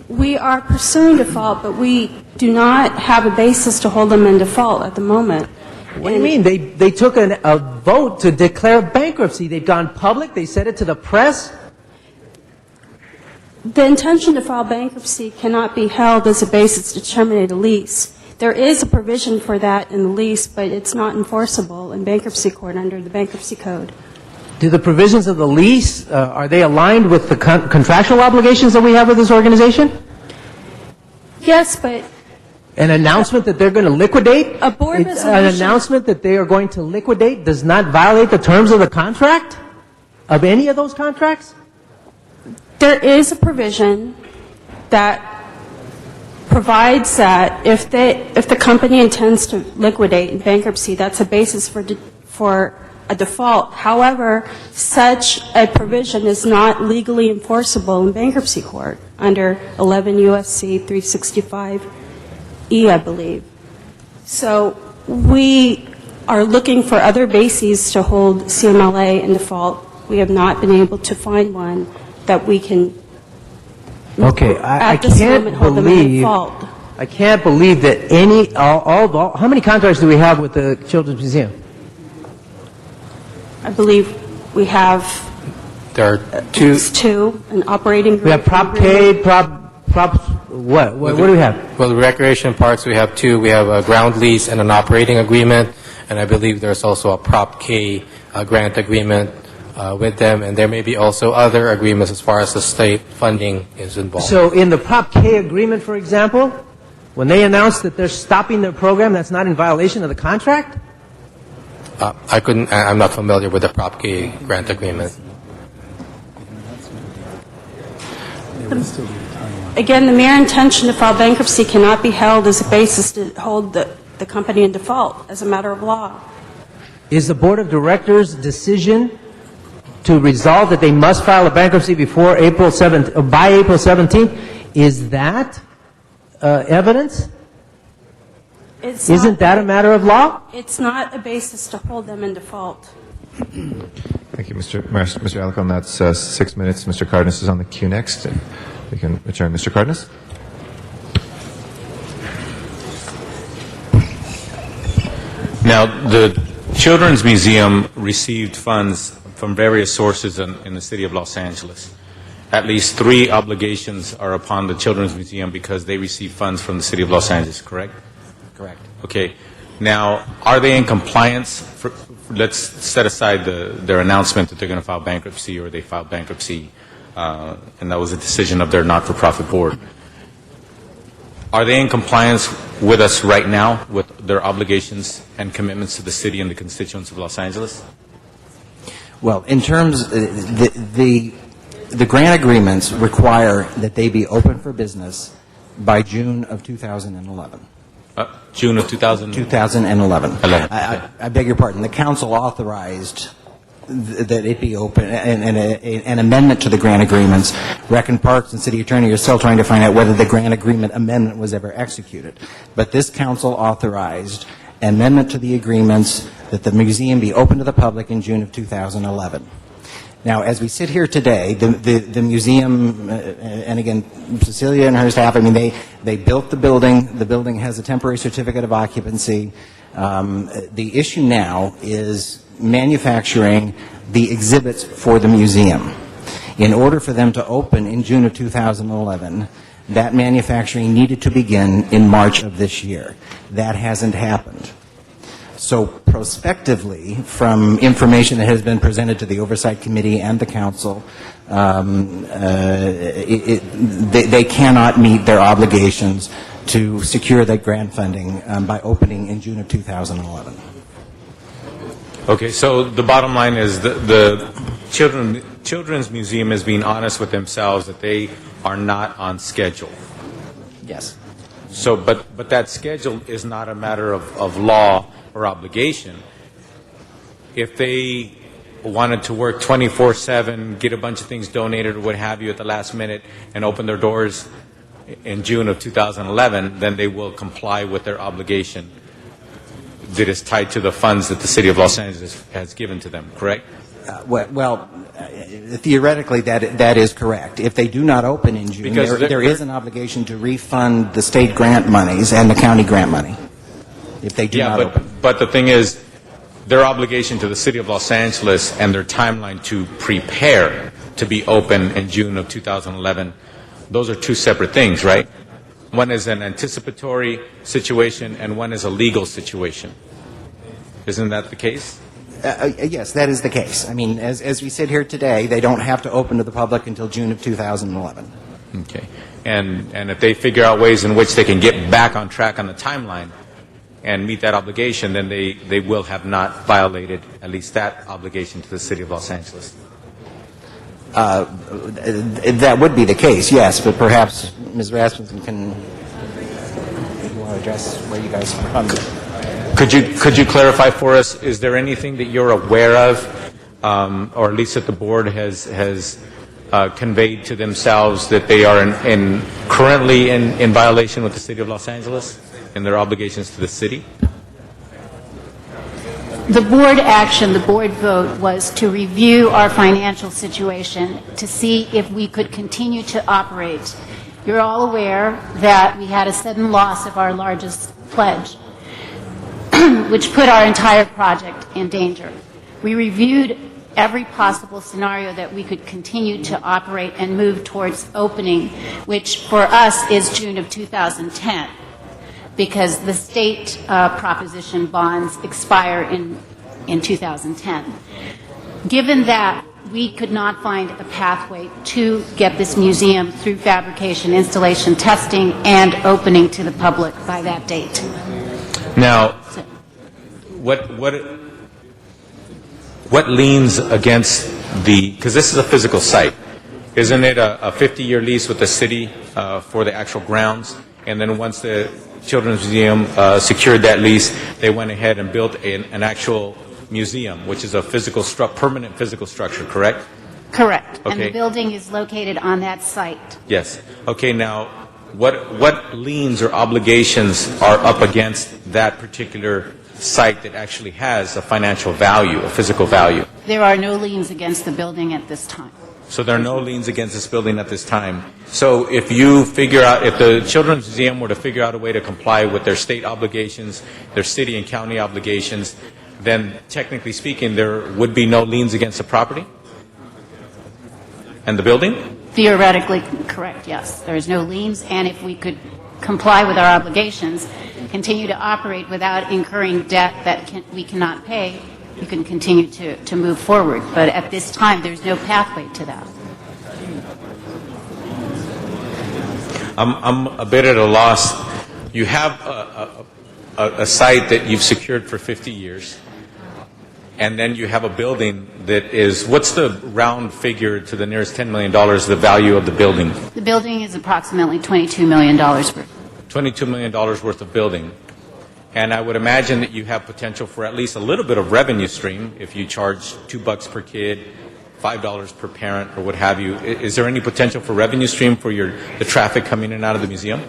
We are pursuing default, but we do not have a basis to hold them in default at the moment. What do you mean? They took a vote to declare bankruptcy. They've gone public. They said it to the press. The intention to file bankruptcy cannot be held as a basis to terminate a lease. There is a provision for that in the lease, but it's not enforceable in bankruptcy court under the bankruptcy code. Do the provisions of the lease, are they aligned with the contractual obligations that we have with this organization? Yes, but An announcement that they're going to liquidate? a board An resolution... announcement that they are going to liquidate does not violate the terms of the contract? Of any of those contracts? There is a provision that provides that if the company intends to liquidate in bankruptcy, that's a basis for a default. However, such a provision is not legally enforceable in bankruptcy court under 11 U.S.C. 365E, I believe. So we are looking for other bases to hold CMLA in default. We have not been able to find one that we can, Okay, I at this can't moment, hold them in believe, default. I can't believe that how many contracts do we have with the Children's Museum? I believe we have There are at least two, an operating group. We have Prop K, what do we have? Well, the recreation parks, we have two. We have a ground lease and an operating agreement, and I believe there's also a Prop K grant agreement with them, and there may be also other agreements as far as the state funding is involved. So in the Prop K agreement, for example, when they announced that they're stopping their program, that's not in violation of the contract? I'm not familiar with the Prop K grant agreement. Again, the mere intention to file bankruptcy cannot be held as a basis to hold the company in default as a matter of law. Is the Board of Directors' decision to resolve that they must file a bankruptcy before by April 17th, is that evidence? Isn't that a matter of law? It's not a basis to hold them in default. Thank you, Mr. Alarcon. That's 6 minutes. Mr. Cardenas is on the queue next. We can return. Mr. Cardenas? Now, the Children's Museum received funds from various sources in the city of Los Angeles. At least 3 obligations are upon the Children's Museum because they receive funds from the city of Los Angeles, correct? Correct. Okay. Now, are they in compliance? Let's set aside their announcement that they're going to file bankruptcy, or they filed bankruptcy, and that was a decision of their not-for-profit board. Are they in compliance with us right now with their obligations and commitments to the city and the constituents of Los Angeles? Well, in terms, the grant agreements require that they be open for business by June of 2011. June of 2011. I beg your pardon. The council authorized that it be open, and an amendment to the grant agreements. Recon Parks and City Attorney are still trying to find out whether the grant agreement amendment was ever executed. But this council authorized amendment to the agreements that the museum be open to the public in June of 2011. Now, as we sit here today, the museum, and again, Cecilia and her staff, I mean, they built the building. The building has a temporary certificate of occupancy. The issue now is manufacturing the exhibits for the museum. In order for them to open in June of 2011, that manufacturing needed to begin in March of this year. That hasn't happened. So prospectively, from information that has been presented to the Oversight Committee and the Council, they cannot meet their obligations to secure that grant funding by opening in June of 2011. Okay, so the bottom line is the Children's Museum is being honest with themselves that they are not on schedule. Yes. So, but that schedule is not a matter of law or obligation. If they wanted to work 24/7, get a bunch of things donated or what have you at the last minute, and open their doors in June of 2011, then they will comply with their obligation that is tied to the funds that the City of Los Angeles has given to them, correct? Theoretically, that is correct. If they do not open in June, there is an obligation to refund the state grant monies and the county grant money. If they do not open. But the thing is, their obligation to the City of Los Angeles and their timeline to prepare to be open in June of 2011, those are 2 separate things, right? One is an anticipatory situation and one is a legal situation. Isn't that the case? Yes, that is the case. I mean, as we sit here today, they don't have to open to the public until June of 2011. Okay. And if they figure out ways in which they can get back on track on the timeline and meet that obligation, then they will have not violated at least that obligation to the City of Los Angeles. That would be the case, yes, but perhaps Ms. Rasmussen can you want to address where you guys are from. Could you clarify for us, is there anything that you're aware of, or at least that the board has conveyed to themselves that they are currently in violation with the City of Los Angeles in their obligations to the city? The board action, the board vote, was to review our financial situation to see if we could continue to operate. You're all aware that we had a sudden loss of our largest pledge, which put our entire project in danger. We reviewed every possible scenario that we could continue to operate and move towards opening, which for us is June of 2010. Because the state proposition bonds expire in 2010. Given that, we could not find a pathway to get this museum through fabrication, installation, testing, and opening to the public by that date. Now, what leans against because this is a physical site, isn't it a 50-year lease with the city for the actual grounds? And then once the Children's Museum secured that lease, they went ahead and built an actual museum, which is a permanent physical structure, correct? Correct. Okay. And the building is located on that site. Yes. Okay, now, what liens or obligations are up against that particular site that actually has a financial value, a physical value? There are no liens against the building at this time. So there are no liens against this building at this time. So if you figure out, if the Children's Museum were to figure out a way to comply with their state obligations, their city and county obligations, then technically speaking, there would be no liens against the property and the building? Theoretically correct, yes. There is no liens, and if we could comply with our obligations, continue to operate without incurring debt that we cannot pay, you can continue to move forward. But at this time, there's no pathway to that. I'm a bit at a loss. You have a site that you've secured for 50 years, and then you have a building that is, what's the round figure to the nearest $10 million, the value of the building? The building is approximately $22 million worth. $22 million worth of building. And I would imagine that you have potential for at least a little bit of revenue stream if you charge $2 per kid, $5 per parent, or what have you. Is there any potential for revenue stream for the traffic coming in and out of the museum?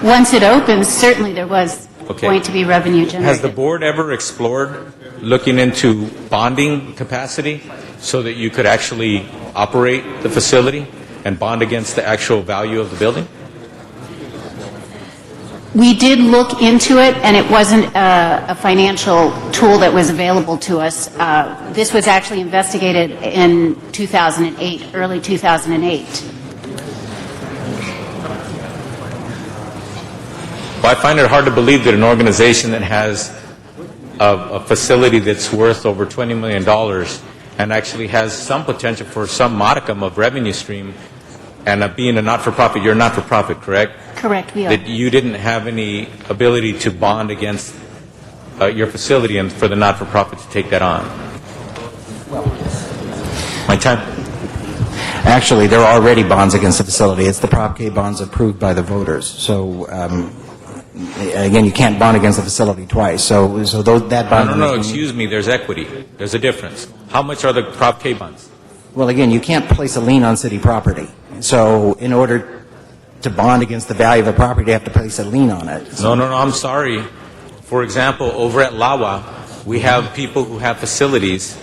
Once it opens, certainly there was going to be revenue generated. Has the board ever explored looking into bonding capacity so that you could actually operate the facility and bond against the actual value of the building? We did look into it, and it wasn't a financial tool that was available to us. This was actually investigated in 2008, early 2008. Well, I find it hard to believe that an organization that has a facility that's worth over $20 million and actually has some potential for some modicum of revenue stream, and being a not-for-profit, you're a not-for-profit, correct? Correct, we are. That you didn't have any ability to bond against your facility and for the not-for-profit to take that on. My time? Actually, there are already bonds against the facility. It's the Prop K bonds approved by the voters. So, again, you can't bond against the facility twice. So that bond... No, excuse me, there's equity. There's a difference. How much are the Prop K bonds? Well, again, you can't place a lien on city property. So in order to bond against the value of the property, you have to place a lien on it. No, I'm sorry. For example, over at LAWA, we have people who have facilities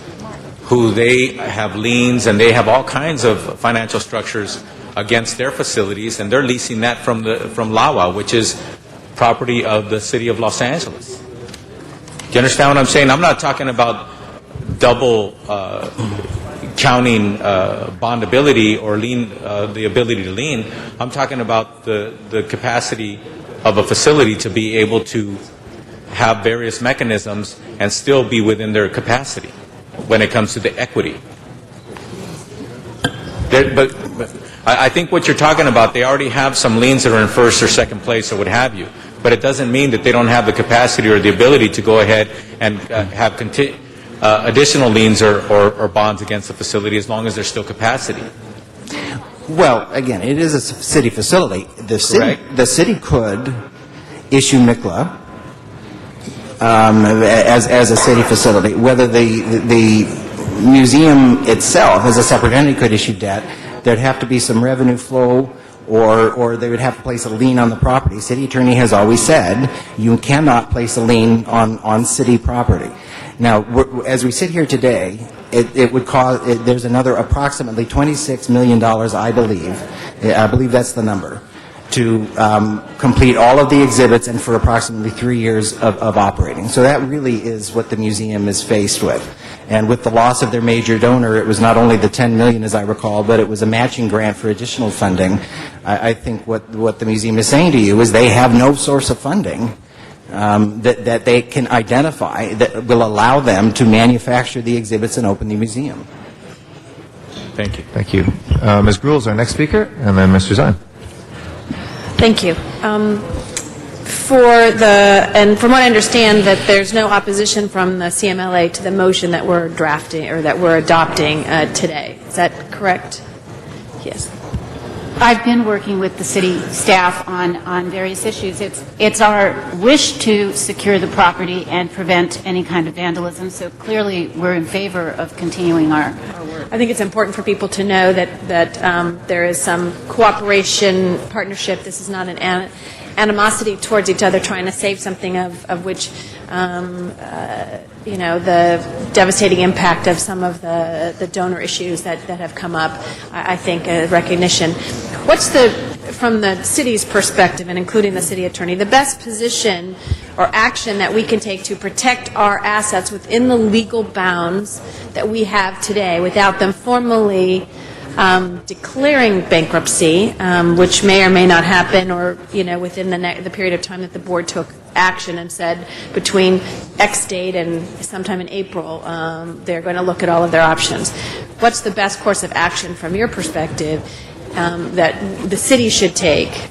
who they have liens and they have all kinds of financial structures against their facilities, and they're leasing that from LAWA, which is property of the city of Los Angeles. Do you understand what I'm saying? I'm not talking about double counting bondability or lien, the ability to lien. I'm talking about the capacity of a facility to be able to have various mechanisms and still be within their capacity when it comes to the equity. But I think what you're talking about, they already have some liens that are in first or second place or what have you. But it doesn't mean that they don't have the capacity or the ability to go ahead and have additional liens or bonds against the facility as long as there's still capacity. Well, again, it is a city facility. The city could issue MICLA as a city facility. Whether the museum itself, as a separate entity, could issue debt, there'd have to be some revenue flow, or they would have to place a lien on the property. City attorney has always said you cannot place a lien on city property. Now, as we sit here today, it would cost, there's another approximately $26 million, I believe that's the number, to complete all of the exhibits and for approximately 3 years of operating. So that really is what the museum is faced with. And with the loss of their major donor, it was not only the $10 million, as I recall, but it was a matching grant for additional funding. I think what the museum is saying to you is they have no source of funding that they can identify that will allow them to manufacture the exhibits and open the museum. Thank you. Thank you. Ms. Gruhl is our next speaker, and then Mr. Zine. Thank you. And from what I understand, that there's no opposition from the CMLA to the motion that we're drafting or that we're adopting today. Is that correct? Yes. I've been working with the city staff on various issues. It's our wish to secure the property and prevent any kind of vandalism, so clearly we're in favor of continuing our work. I think it's important for people to know that there is some cooperation, partnership. This is not an animosity towards each other trying to save something of which the devastating impact of some of the donor issues that have come up. I think recognition. What's from the city's perspective, and including the city attorney, the best position or action that we can take to protect our assets within the legal bounds that we have today without them formally declaring bankruptcy, which may or may not happen, or within the period of time that the board took action and said between X date and sometime in April they're going to look at all of their options. What's the best course of action from your perspective that the city should take?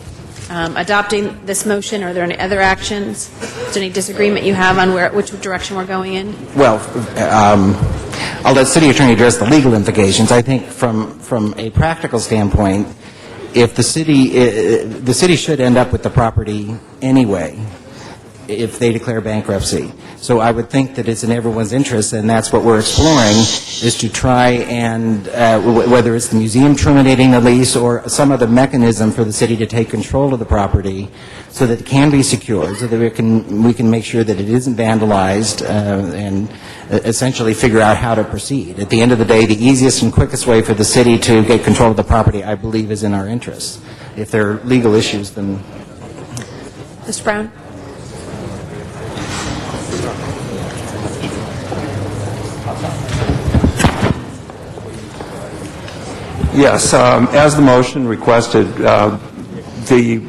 Adopting this motion, are there any other actions? Is there any disagreement you have on which direction we're going in? Well, I'll let city attorney address the legal implications. I think from a practical standpoint, if the city should end up with the property anyway if they declare bankruptcy. So I would think that it's in everyone's interest, and that's what we're exploring, is to try and, whether it's the museum terminating the lease or some other mechanism for the city to take control of the property so that it can be secured, so that we can make sure that it isn't vandalized and essentially figure out how to proceed. At the end of the day, the easiest and quickest way for the city to get control of the property, I believe, is in our interest. If there are legal issues, then... Mr. Brown? Yes, as the motion requested, the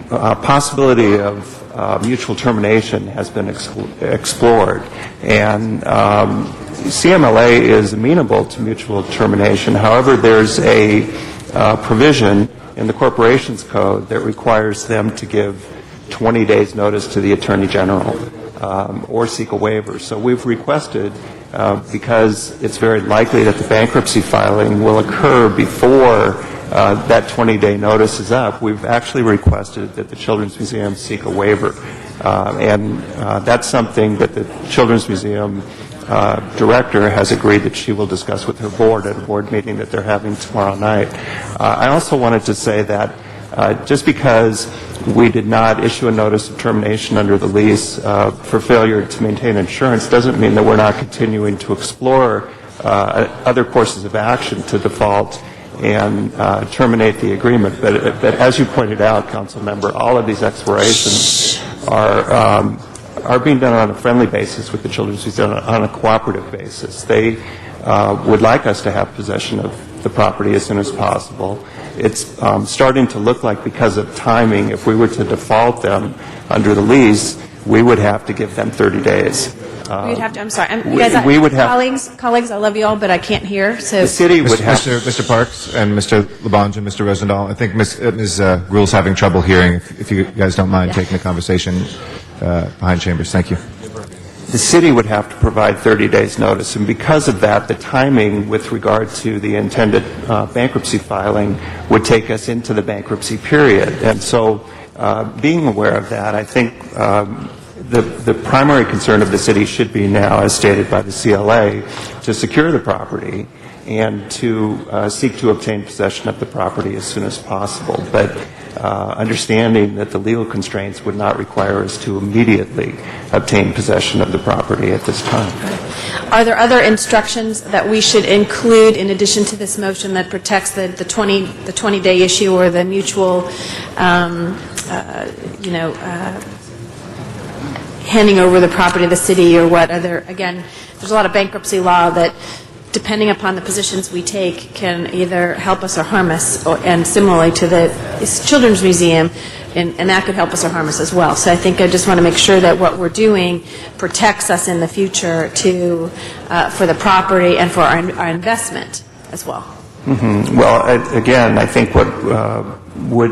possibility of mutual termination has been explored, and CMLA is amenable to mutual termination. However, there's a provision in the Corporations Code that requires them to give 20 days notice to the Attorney General or seek a waiver. So we've requested, because it's very likely that the bankruptcy filing will occur before that 20-day notice is up, we've actually requested that the Children's Museum seek a waiver. And that's something that the Children's Museum director has agreed that she will discuss with her board at a board meeting that they're having tomorrow night. I also wanted to say that just because we did not issue a notice of termination under the lease for failure to maintain insurance doesn't mean that we're not continuing to explore other courses of action to default and terminate the agreement. But as you pointed out, Council Member, all of these explorations are being done on a friendly basis with the Children's Museum, on a cooperative basis. They would like us to have possession of the property as soon as possible. It's starting to look like, because of timing, if we were to default them under the lease, we would have to give them 30 days. We'd have to, I'm sorry. We would have... Colleagues, I love you all, but I can't hear. So the city would have... Mr. Parks and Mr. Labange and Mr. Rosendahl, I think Ms. Gruhl's having trouble hearing. If you guys don't mind taking the conversation behind chambers. Thank you. The city would have to provide 30 days notice, and because of that, the timing with regard to the intended bankruptcy filing would take us into the bankruptcy period. And so being aware of that, I think the primary concern of the city should be now, as stated by the CLA, to secure the property and to seek to obtain possession of the property as soon as possible. But understanding that the legal constraints would not require us to immediately obtain possession of the property at this time. are there other instructions that we should include in addition to this motion that protects the 20-day issue or the mutual, handing over the property to the city or what other, again, there's a lot of bankruptcy law that, depending upon the positions we take, can either help us or harm us, and similarly to the Children's Museum, and that could help us or harm us as well. So I think I just want to make sure that what we're doing protects us in the future for the property and for our investment as well. Mm-hmm. Well, again, I think what would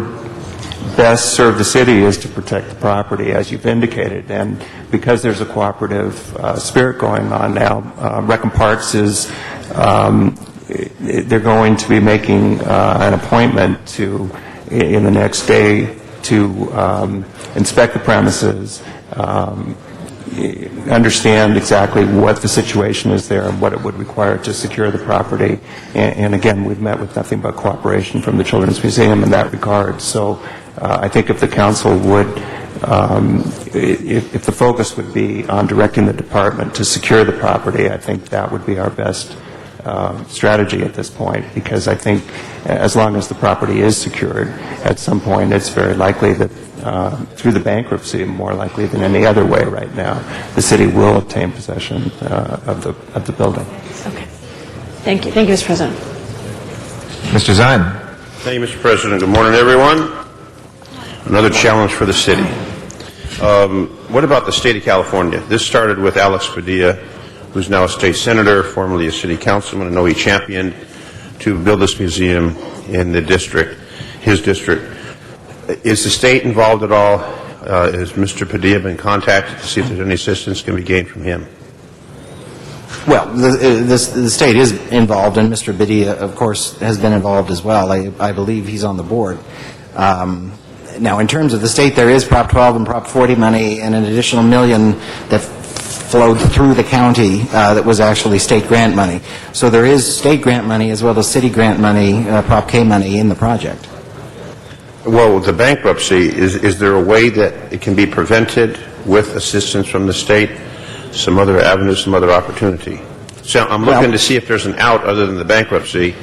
best serve the city is to protect the property, as you've indicated. And because there's a cooperative spirit going on now, Reckham Parks is, they're going to be making an appointment in the next day to inspect the premises, understand exactly what the situation is there and what it would require to secure the property. And again, we've met with nothing but cooperation from the Children's Museum in that regard. So I think if the council would if the focus would be on directing the department to secure the property, I think that would be our best strategy at this point, because I think as long as the property is secured, at some point it's very likely that through the bankruptcy, more likely than any other way right now, the city will obtain possession of the building. Okay. Thank you. Thank you, Mr. President. Mr. Zine. Thank you, Mr. President. Good morning, everyone. Another challenge for the city. What about the state of California? This started with Alex Padilla, who's now a state senator, formerly a city councilman. I know he championed to build this museum in the district, his district. Is the state involved at all? Has Mr. Padilla been contacted to see if there's any assistance can be gained from him? Well, the state is involved, and Mr. Padilla, of course, has been involved as well. I believe he's on the board. Now, in terms of the state, there is Prop 12 and Prop 40 money and an additional $1 million that flowed through the county that was actually state grant money. So there is state grant money as well as city grant money, Prop K money in the project. Well, with the bankruptcy, is there a way that it can be prevented with assistance from the state, some other avenue, some other opportunity? So I'm looking to see if there's an out other than the bankruptcy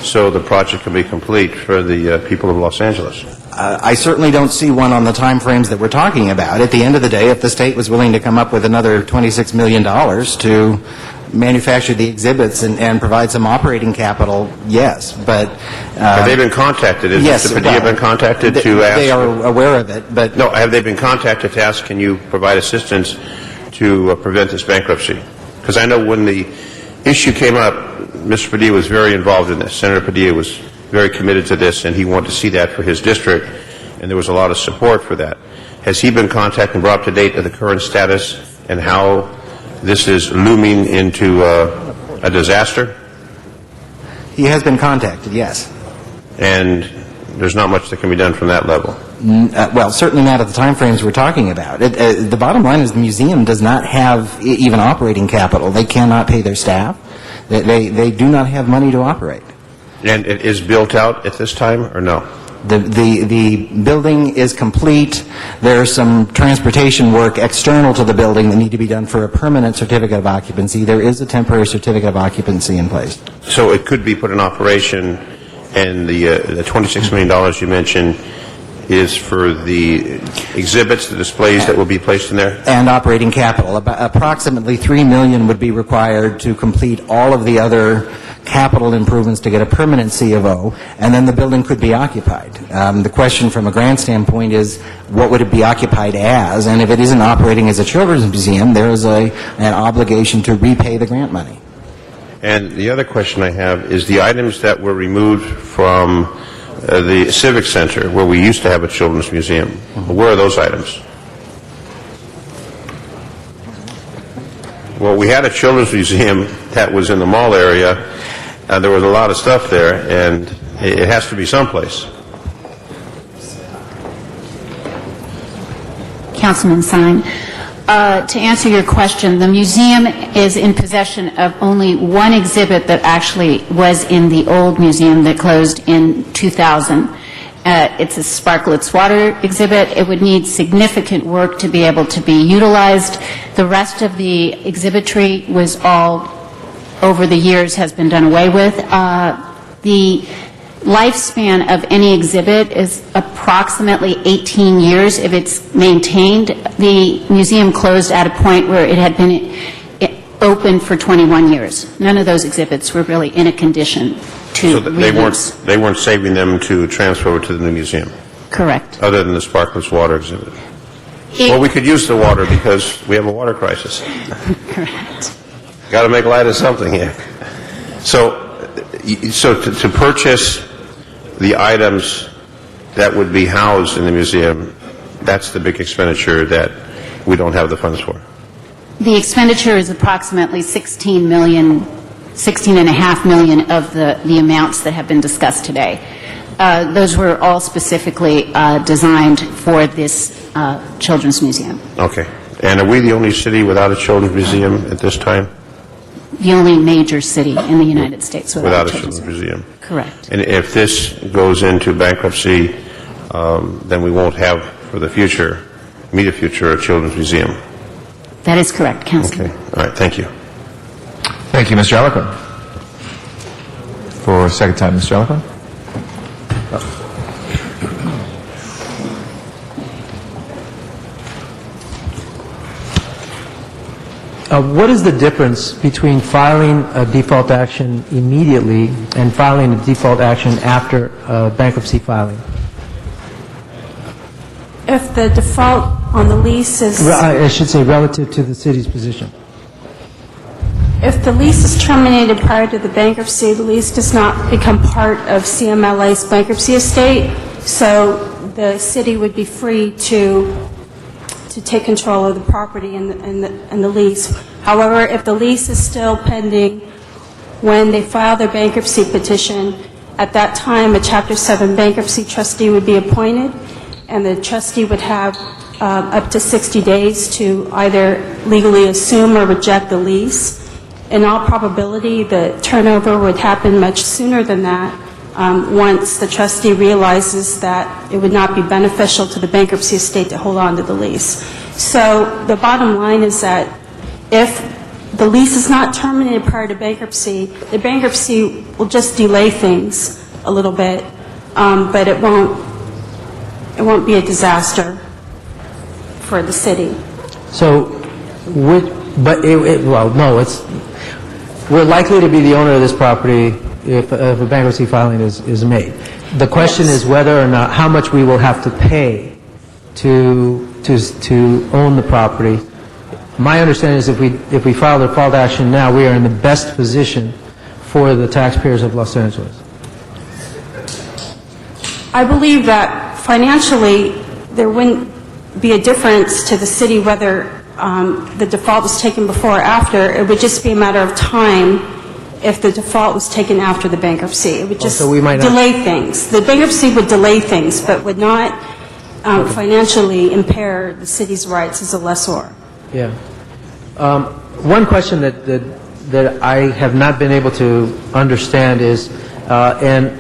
so the project can be complete for the people of Los Angeles. I certainly don't see one on the time frames that we're talking about. At the end of the day, if the state was willing to come up with another $26 million to manufacture the exhibits and provide some operating capital, yes. But have they been contacted? Has yes, Mr. Padilla been contacted to ask? They are aware of it, but no. Have they been contacted to ask? Can you provide assistance to prevent this bankruptcy? Because I know when the issue came up, Mr. Padilla was very involved in this. Senator Padilla was very committed to this, and he wanted to see that for his district, and there was a lot of support for that. Has he been contacted and brought up to date of the current status and how this is looming into a disaster? He has been contacted, yes. And there's not much that can be done from that level? Well, certainly not at the time frames we're talking about. The bottom line is the museum does not have even operating capital. They cannot pay their staff. They do not have money to operate. And it is built out at this time, or no? The building is complete. There's some transportation work external to the building that need to be done for a permanent certificate of occupancy. There is a temporary certificate of occupancy in place. So it could be put in operation, and the $26 million you mentioned is for the exhibits, the displays that will be placed in there? And operating capital. Approximately $3 million would be required to complete all of the other capital improvements to get a permanent C of O, and then the building could be occupied. The question from a grant standpoint is, what would it be occupied as? And if it isn't operating as a children's museum, there is an obligation to repay the grant money. And the other question I have is the items that were removed from the Civic Center, where we used to have a children's museum. Where are those items? Well, we had a children's museum that was in the mall area. There was a lot of stuff there, and it has to be someplace. Councilman Sine, to answer your question, the museum is in possession of only one exhibit that actually was in the old museum that closed in 2000. It's a Sparklets water exhibit. It would need significant work to be able to be utilized. The rest of the exhibitry was all, over the years, has been done away with. The lifespan of any exhibit is approximately 18 years if it's maintained. The museum closed at a point where it had been open for 21 years. None of those exhibits were really in a condition to reuse. They weren't saving them to transfer over to the new museum? Correct. Other than the Sparklets water exhibit? Well, we could use the water because we have a water crisis. Correct. Got to make light of something here. So to purchase the items that would be housed in the museum, that's the big expenditure that we don't have the funds for. The expenditure is approximately $16.5 million of the amounts that have been discussed today. Those were all specifically designed for this children's museum. Okay. And are we the only city without a children's museum at this time? The only major city in the United States without a children's museum. Correct. And if this goes into bankruptcy, then we won't have for the future immediate future, a children's museum. That is correct, Councilman. Okay, all right, thank you. Thank you, Mr. Eloquent. For a second time, Mr. Eloquent. What is the difference between filing a default action immediately and filing a default action after bankruptcy filing? If the default on the lease is... I should say relative to the city's position. If the lease is terminated prior to the bankruptcy, the lease does not become part of CMLA's bankruptcy estate, so the city would be free to take control of the property and the lease. However, if the lease is still pending when they file their bankruptcy petition, at that time a Chapter 7 bankruptcy trustee would be appointed, and the trustee would have up to 60 days to either legally assume or reject the lease. In all probability, the turnover would happen much sooner than that once the trustee realizes that it would not be beneficial to the bankruptcy estate to hold on to the lease. So the bottom line is that if the lease is not terminated prior to bankruptcy, the bankruptcy will just delay things a little bit, but it won't be a disaster for the city. So, we're likely to be the owner of this property if a bankruptcy filing is made. The question is whether or not, how much we will have to pay to own the property. My understanding is if we file the default action now, we are in the best position for the taxpayers of Los Angeles. I believe that financially there wouldn't be a difference to the city whether the default was taken before or after. It would just be a matter of time if the default was taken after the bankruptcy. It would just delay things. The bankruptcy would delay things, but would not financially impair the city's rights as a lessor. Yeah. One question that I have not been able to understand is, and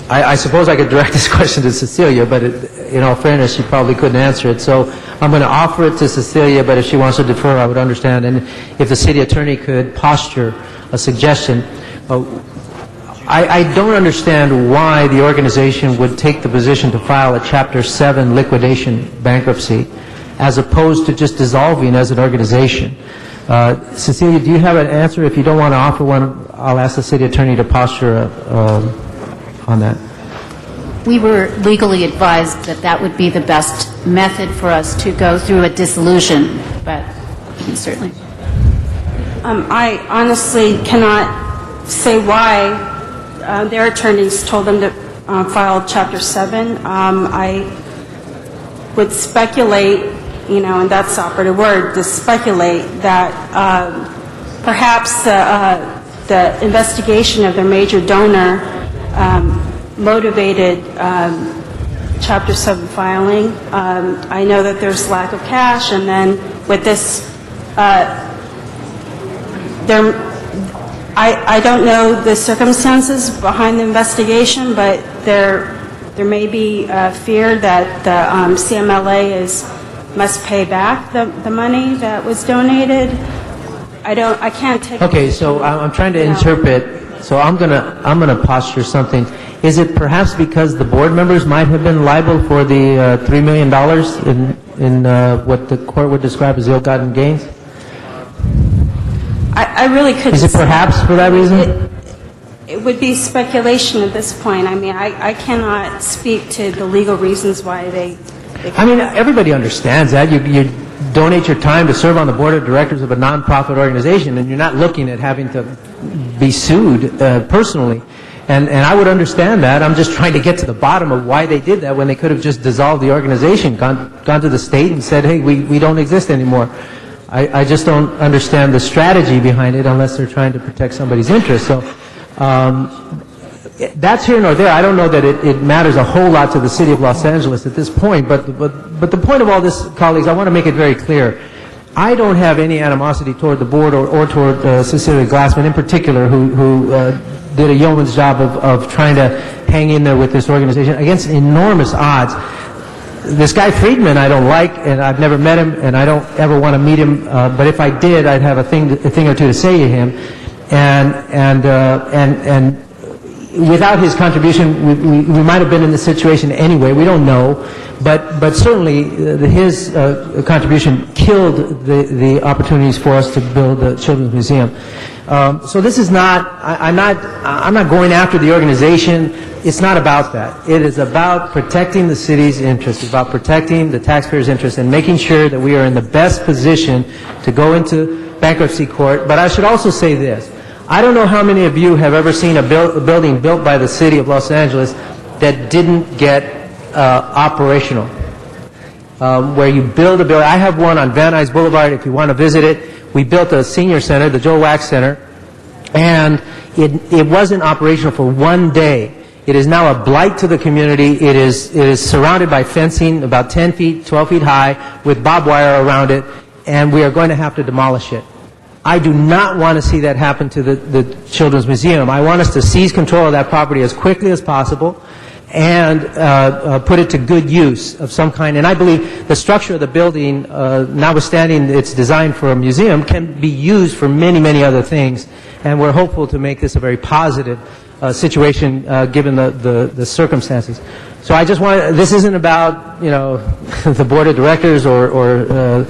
I suppose I could direct this question to Cecilia, but in all fairness, she probably couldn't answer it. So I'm going to offer it to Cecilia, but if she wants to defer, I would understand. And if the city attorney could posture a suggestion. I don't understand why the organization would take the position to file a Chapter 7 liquidation bankruptcy as opposed to just dissolving as an organization. Cecilia, do you have an answer? If you don't want to offer one, I'll ask the city attorney to posture on that. We were legally advised that that would be the best method for us to go through a dissolution, but certainly. I honestly cannot say why their attorneys told them to file Chapter 7. I would speculate, and that's the operative word, to speculate that perhaps the investigation of their major donor motivated Chapter 7 filing. I know that there's lack of cash, and then with this, I don't know the circumstances behind the investigation, but there may be fear that the CMLA must pay back the money that was donated. I can't take. Okay, so I'm trying to interpret. So I'm gonna posture something. Is it perhaps because the board members might have been liable for the $3 million in what the court would describe as ill-gotten gains? I really couldn't. Is it perhaps for that reason? It would be speculation at this point. I mean, I cannot speak to the legal reasons why they I mean, everybody understands that. You donate your time to serve on the board of directors of a nonprofit organization, and you're not looking at having to be sued personally. And I would understand that. I'm just trying to get to the bottom of why they did that when they could have just dissolved the organization, gone to the state and said, hey, we don't exist anymore. I just don't understand the strategy behind it unless they're trying to protect somebody's interest. So that's here nor there. I don't know that it matters a whole lot to the city of Los Angeles at this point. But the point of all this, colleagues, I want to make it very clear. I don't have any animosity toward the board or toward Cecilia Glassman in particular, who did a yeoman's job of trying to hang in there with this organization against enormous odds. This guy Friedman I don't like, and I've never met him, and I don't ever want to meet him, but if I did, I'd have a thing or two to say to him. And without his contribution, we might have been in this situation anyway. We don't know, but certainly his contribution killed the opportunities for us to build the Children's Museum. So this is not. I'm not going after the organization. It's not about that. It is about protecting the city's interests. It's about protecting the taxpayers' interests and making sure that we are in the best position to go into bankruptcy court. But I should also say this. I don't know how many of you have ever seen a building built by the city of Los Angeles that didn't get operational. Where you build a building. I have one on Van Nuys Boulevard if you want to visit it. We built a senior center, the Joe Wax Center, and it wasn't operational for one day. It is now a blight to the community. It is surrounded by fencing about 10 feet, 12 feet high with barbed wire around it, and we are going to have to demolish it. I do not want to see that happen to the Children's Museum. I want us to seize control of that property as quickly as possible and put it to good use of some kind. And I believe the structure of the building, notwithstanding its design for a museum, can be used for many, many other things. And we're hopeful to make this a very positive situation given the circumstances. So I just want, this isn't about, the board of directors or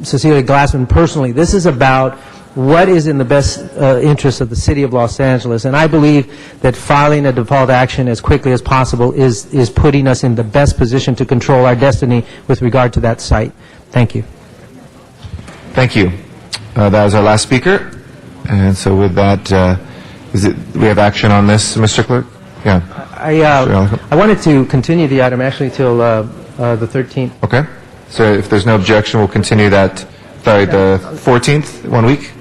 Cecilia Glassman personally. This is about what is in the best interest of the city of Los Angeles. And I believe that filing a default action as quickly as possible is putting us in the best position to control our destiny with regard to that site. Thank you. Thank you. That was our last speaker. And so with that, we have action on this, Mr. Clerk? Yeah. I wanted to continue the item actually till the 13th. Okay. So if there's no objection, we'll continue that, the 14th, 1 week?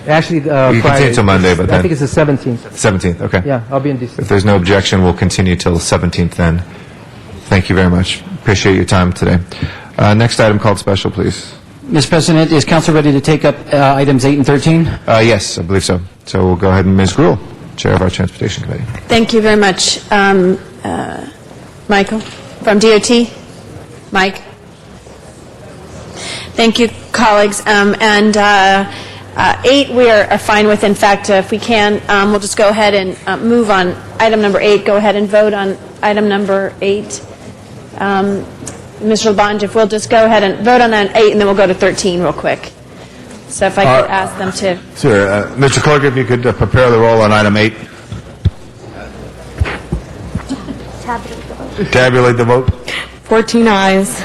Actually, you can continue till Monday, but then... I think it's the 17th. 17th, okay. Yeah, I'll be in DC. If there's no objection, we'll continue till the 17th then. Thank you very much. Appreciate your time today. Next item called special, please. Mr. President, is Council ready to take up items 8 and 13? Yes, I believe so. So we'll go ahead and Ms. Gruhl, Chair of our Transportation Committee. Thank you very much. Michael, from DOT? Mike? Thank you, colleagues. 8 we are fine with. In fact, if we can, we'll just go ahead and move on item number 8. Go ahead and vote on item number 8. Mr. LaBonge, if we'll just go ahead and vote on that 8, and then we'll go to 13 real quick. So if I could ask them to... Sure. Mr. Clerk, if you could prepare the roll on item 8. Tabulate the vote. 14 ayes.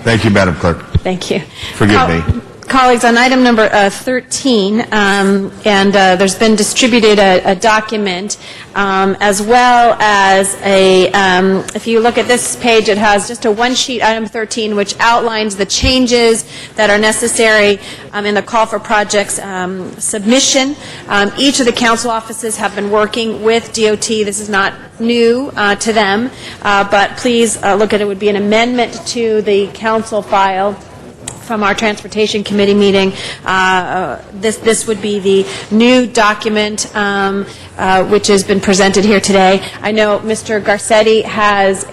Thank you, Madam Clerk. Thank you. Forgive me. Colleagues, on item number 13, there's been distributed a document as well as if you look at this page, it has just a one-sheet item 13, which outlines the changes that are necessary in the call for projects submission. Each of the council offices have been working with DOT. This is not new to them, but please look at it. It would be an amendment to the council file from our Transportation Committee meeting. This would be the new document which has been presented here today. I know Mr. Garcetti has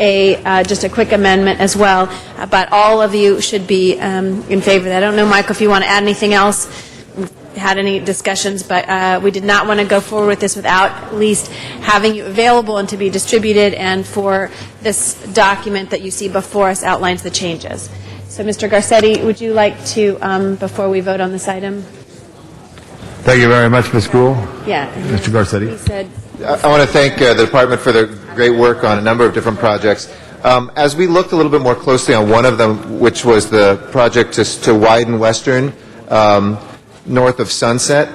just a quick amendment as well, but all of you should be in favor of that. I don't know, Michael, if you want to add anything else. We've had any discussions, but we did not want to go forward with this without at least having you available and to be distributed, and for this document that you see before us outlines the changes. So, Mr. Garcetti, would you like to, before we vote on this item? Thank you very much, Ms. Gruhl. Yeah. Mr. Garcetti. He said... I want to thank the department for their great work on a number of different projects. As we looked a little bit more closely on one of them, which was the project to widen Western north of Sunset,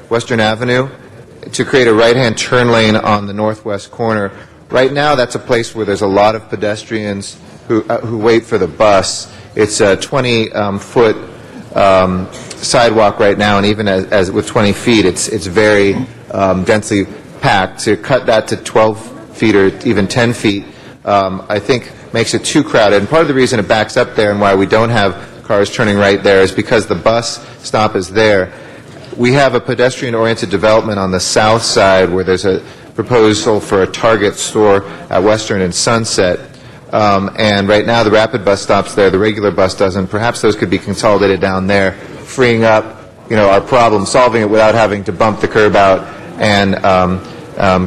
Western Avenue, to create a right-hand turn lane on the northwest corner. Right now, that's a place where there's a lot of pedestrians who wait for the bus. It's a 20-foot sidewalk right now, and even as with 20 feet, it's very densely packed. To cut that to 12 feet or even 10 feet, I think makes it too crowded. And part of the reason it backs up there and why we don't have cars turning right there is because the bus stop is there. We have a pedestrian-oriented development on the south side where there's a proposal for a Target store at Western and Sunset. and right now the rapid bus stops there, the regular bus doesn't. Perhaps those could be consolidated down there, freeing up, our problem, solving it without having to bump the curb out and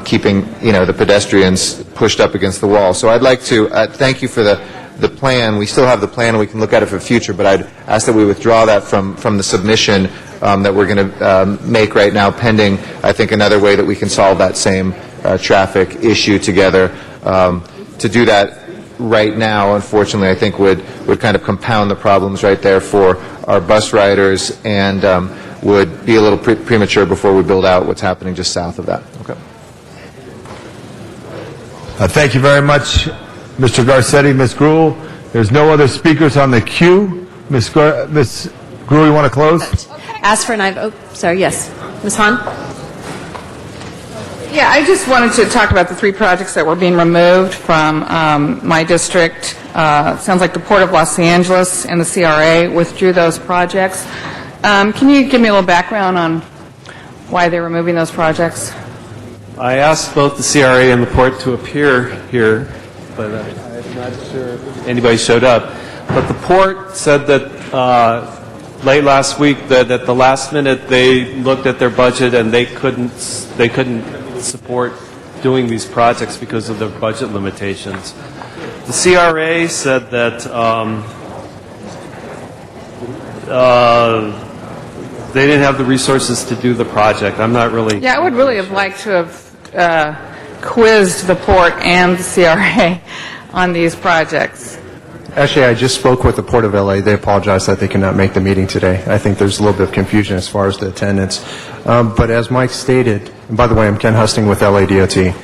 keeping, the pedestrians pushed up against the wall. So I'd like to thank you for the plan. We still have the plan, and we can look at it for the future, but I'd ask that we withdraw that from the submission that we're going to make right now, pending, I think, another way that we can solve that same traffic issue together. To do that right now, unfortunately, I think would kind of compound the problems right there for our bus riders, and would be a little premature before we build out what's happening just south of that. Okay. Thank you very much, Mr. Garcetti, Ms. Gruhl. There's no other speakers on the queue. Ms. Gruhl, you want to close? Ask for yes. Ms. Hahn? Yeah, I just wanted to talk about the 3 projects that were being removed from my district. Sounds like the Port of Los Angeles and the CRA withdrew those projects. Can you give me a little background on why they're removing those projects? I asked both the CRA and the Port to appear here, but I'm not sure if anybody showed up. But the Port said that late last week that at the last minute they looked at their budget and they couldn't support doing these projects because of their budget limitations. The CRA said that they didn't have the resources to do the project. I'm not really... Yeah, I would really have liked to have quizzed the Port and the CRA on these projects. Actually, I just spoke with the Port of LA. They apologize that they cannot make the meeting today. I think there's a little bit of confusion as far as the attendance. But as Mike stated, and by the way, I'm Ken Husting with LADOT,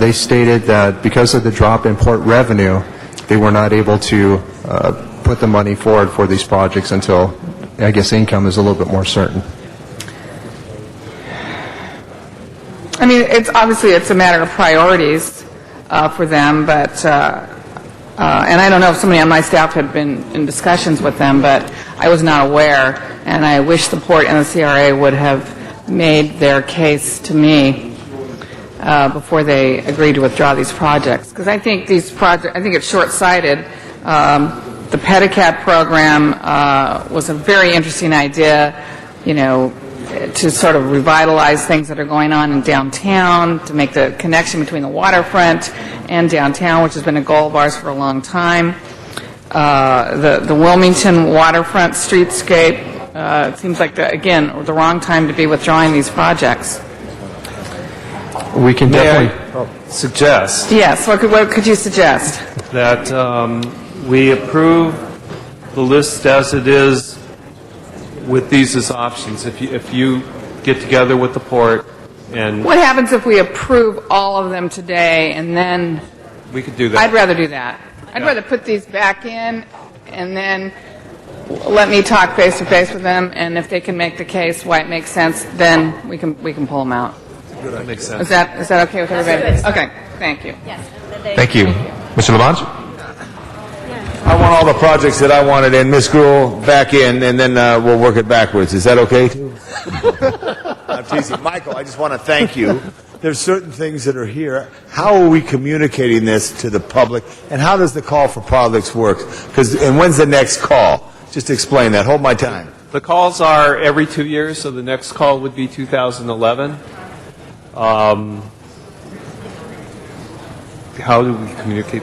they stated that because of the drop in port revenue, they were not able to put the money forward for these projects until, I guess, income is a little bit more certain. I mean, it's a matter of priorities for them, but and I don't know if somebody on my staff had been in discussions with them, but I was not aware, and I wish the Port and the CRA would have made their case to me before they agreed to withdraw these projects, because I think it's short-sighted. The Pedicat program was a very interesting idea, to sort of revitalize things that are going on in downtown, to make the connection between the waterfront and downtown, which has been a goal of ours for a long time. The Wilmington waterfront streetscape, it seems like, the wrong time to be withdrawing these projects. We can definitely suggest... Yes, what could you suggest? That we approve the list as it is with these as options. If you get together with the Port and... What happens if we approve all of them today and then... We could do that. I'd rather do that. I'd rather put these back in and then let me talk face-to-face with them, and if they can make the case why it makes sense, then we can pull them out. That makes sense. Is that okay with everybody? Okay, thank you. Thank you. Mr. Labange? I want all the projects that I wanted in, Ms. Gruhl, back in, and then we'll work it backwards. Is that okay, too? I'm teasing. Michael, I just want to thank you. There's certain things that are here. How are we communicating this to the public, and how does the call for projects work? And when's the next call? Just explain that. Hold my time. The calls are every 2 years, so the next call would be 2011. How do we communicate?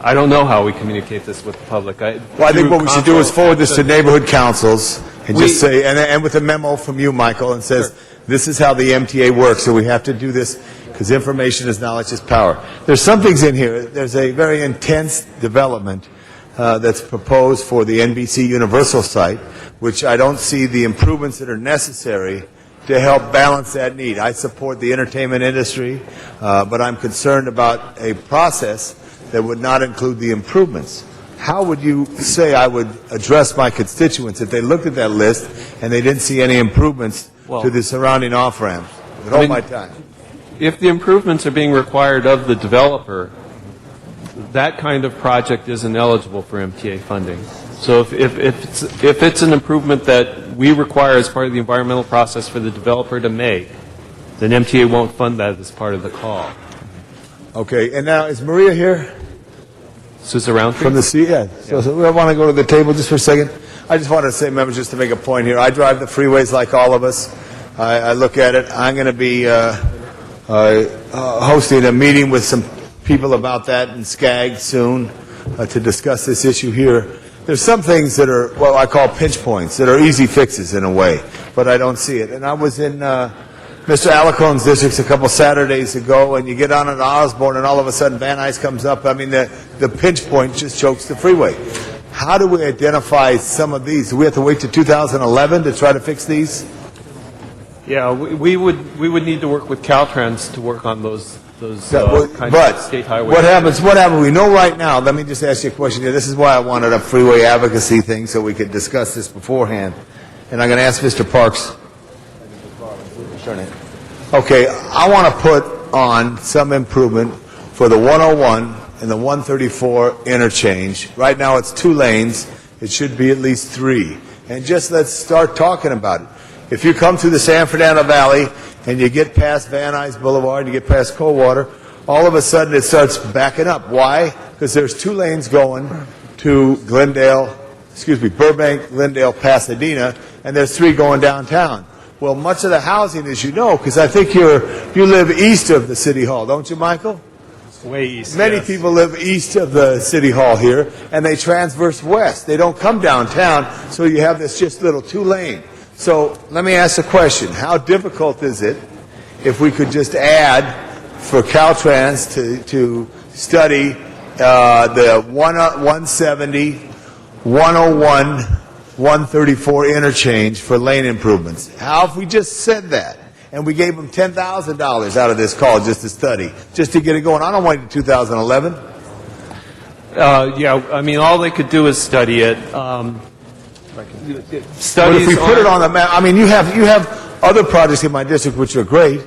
I don't know how we communicate this with the public. I think what we should do is forward this to neighborhood councils and just say, and with a memo from you, Michael, and says, this is how the MTA works, so we have to do this because information is knowledge is power. There's some things in here. There's a very intense development that's proposed for the NBC Universal site, which I don't see the improvements that are necessary to help balance that need. I support the entertainment industry, but I'm concerned about a process that would not include the improvements. How would you say I would address my constituents if they looked at that list and they didn't see any improvements to the surrounding off-ramps? Hold my time. If the improvements are being required of the developer, that kind of project isn't eligible for MTA funding. So if it's an improvement that we require as part of the environmental process for the developer to make, then MTA won't fund that as part of the call. Okay, and now, is Maria here? Susan Roundtree? From the C, yeah. So we want to go to the table just for a second. I just wanted to say, members, just to make a point here. I drive the freeways like all of us. I look at it. I'm going to be hosting a meeting with some people about that in Skag soon to discuss this issue here. There's some things that are what I call pinch points, that are easy fixes in a way, but I don't see it. And I was in Mr. Alicone's districts a couple Saturdays ago, and you get on at Osborne, and all of a sudden Van Nuys comes up. I mean, the pinch point just chokes the freeway. How do we identify some of these? Do we have to wait to 2011 to try to fix these? Yeah, we would need to work with Caltrans to work on those kinds But of state highways. what happens? We know right now. Let me just ask you a question here. This is why I wanted a freeway advocacy thing so we could discuss this beforehand. And I'm going to ask Mr. Parks. Okay, I want to put on some improvement for the 101 and the 134 interchange. Right now it's 2 lanes. It should be at least 3. And just let's start talking about it. If you come through the San Fernando Valley and you get past Van Nuys Boulevard, you get past Coldwater, all of a sudden it starts backing up. Why? Because there's 2 lanes going to Burbank, Glendale, Pasadena, and there's 3 going downtown. Well, much of the housing, as you know, because I think you live east of the City Hall, don't you, Michael? Way east. Many people live east of the City Hall here, and they transverse west. They don't come downtown, so you have this just little 2-lane. So let me ask a question. How difficult is it if we could just add for Caltrans to study the 170, 101, 134 interchange for lane improvements? How if we just said that and we gave them $10,000 out of this call just to study, just to get it going? I don't want it in 2011. Yeah, I mean, all they could do is study it. But if we put it on the map, I mean, you have other projects in my district which are great,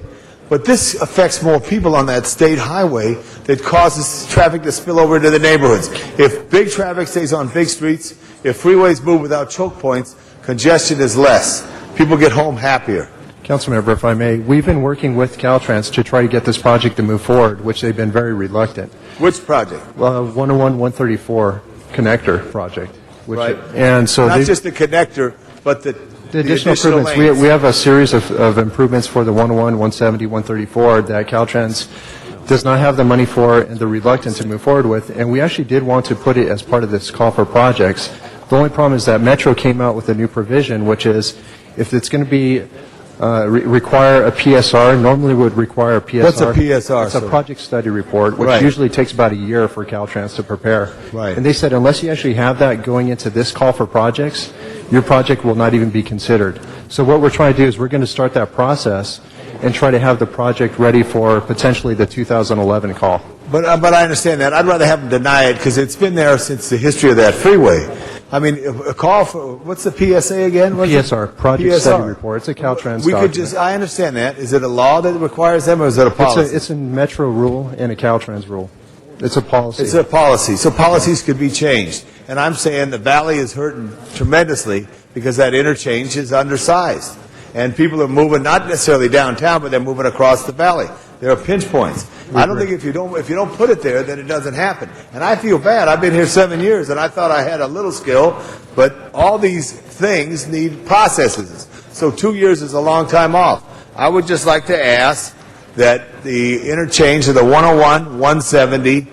but this affects more people on that state highway that causes traffic to spill over into the neighborhoods. If big traffic stays on big streets, if freeways move without choke points, congestion is less. People get home happier. Councilmember, if I may, we've been working with Caltrans to try to get this project to move forward, which they've been very reluctant. Which project? 101-134 connector project. Right. And so not just the connector, but the additional improvements. lanes. We have a series of improvements for the 101, 170, 134 that Caltrans does not have the money for and they're reluctant to move forward with. And we actually did want to put it as part of this call for projects. The only problem is that Metro came out with a new provision, which is if it's going to be require a PSR, normally would require a PSR. What's a PSR? It's a project study report, which Right. usually takes about a year for Caltrans to prepare. Right. And they said unless you actually have that going into this call for projects, your project will not even be considered. So what we're trying to do is we're going to start that process and try to have the project ready for potentially the 2011 call. But I understand that. I'd rather have them deny it because it's been there since the history of that freeway. I mean, a call for, what's the PSA again? PSR, Project PSR. Study Report. It's a Caltrans We could document. just, I understand that. Is it a law that requires them or is it a policy? It's a Metro rule and a Caltrans rule. It's a policy. It's a policy. So policies could be changed. And I'm saying the valley is hurting tremendously because that interchange is undersized. And people are moving not necessarily downtown, but they're moving across the valley. There are pinch points. I don't think if you don't put it there, then it doesn't happen. And I feel bad. I've been here 7 years, and I thought I had a little skill, but all these things need processes. So 2 years is a long time off. I would just like to ask that the interchange of the 101, 170,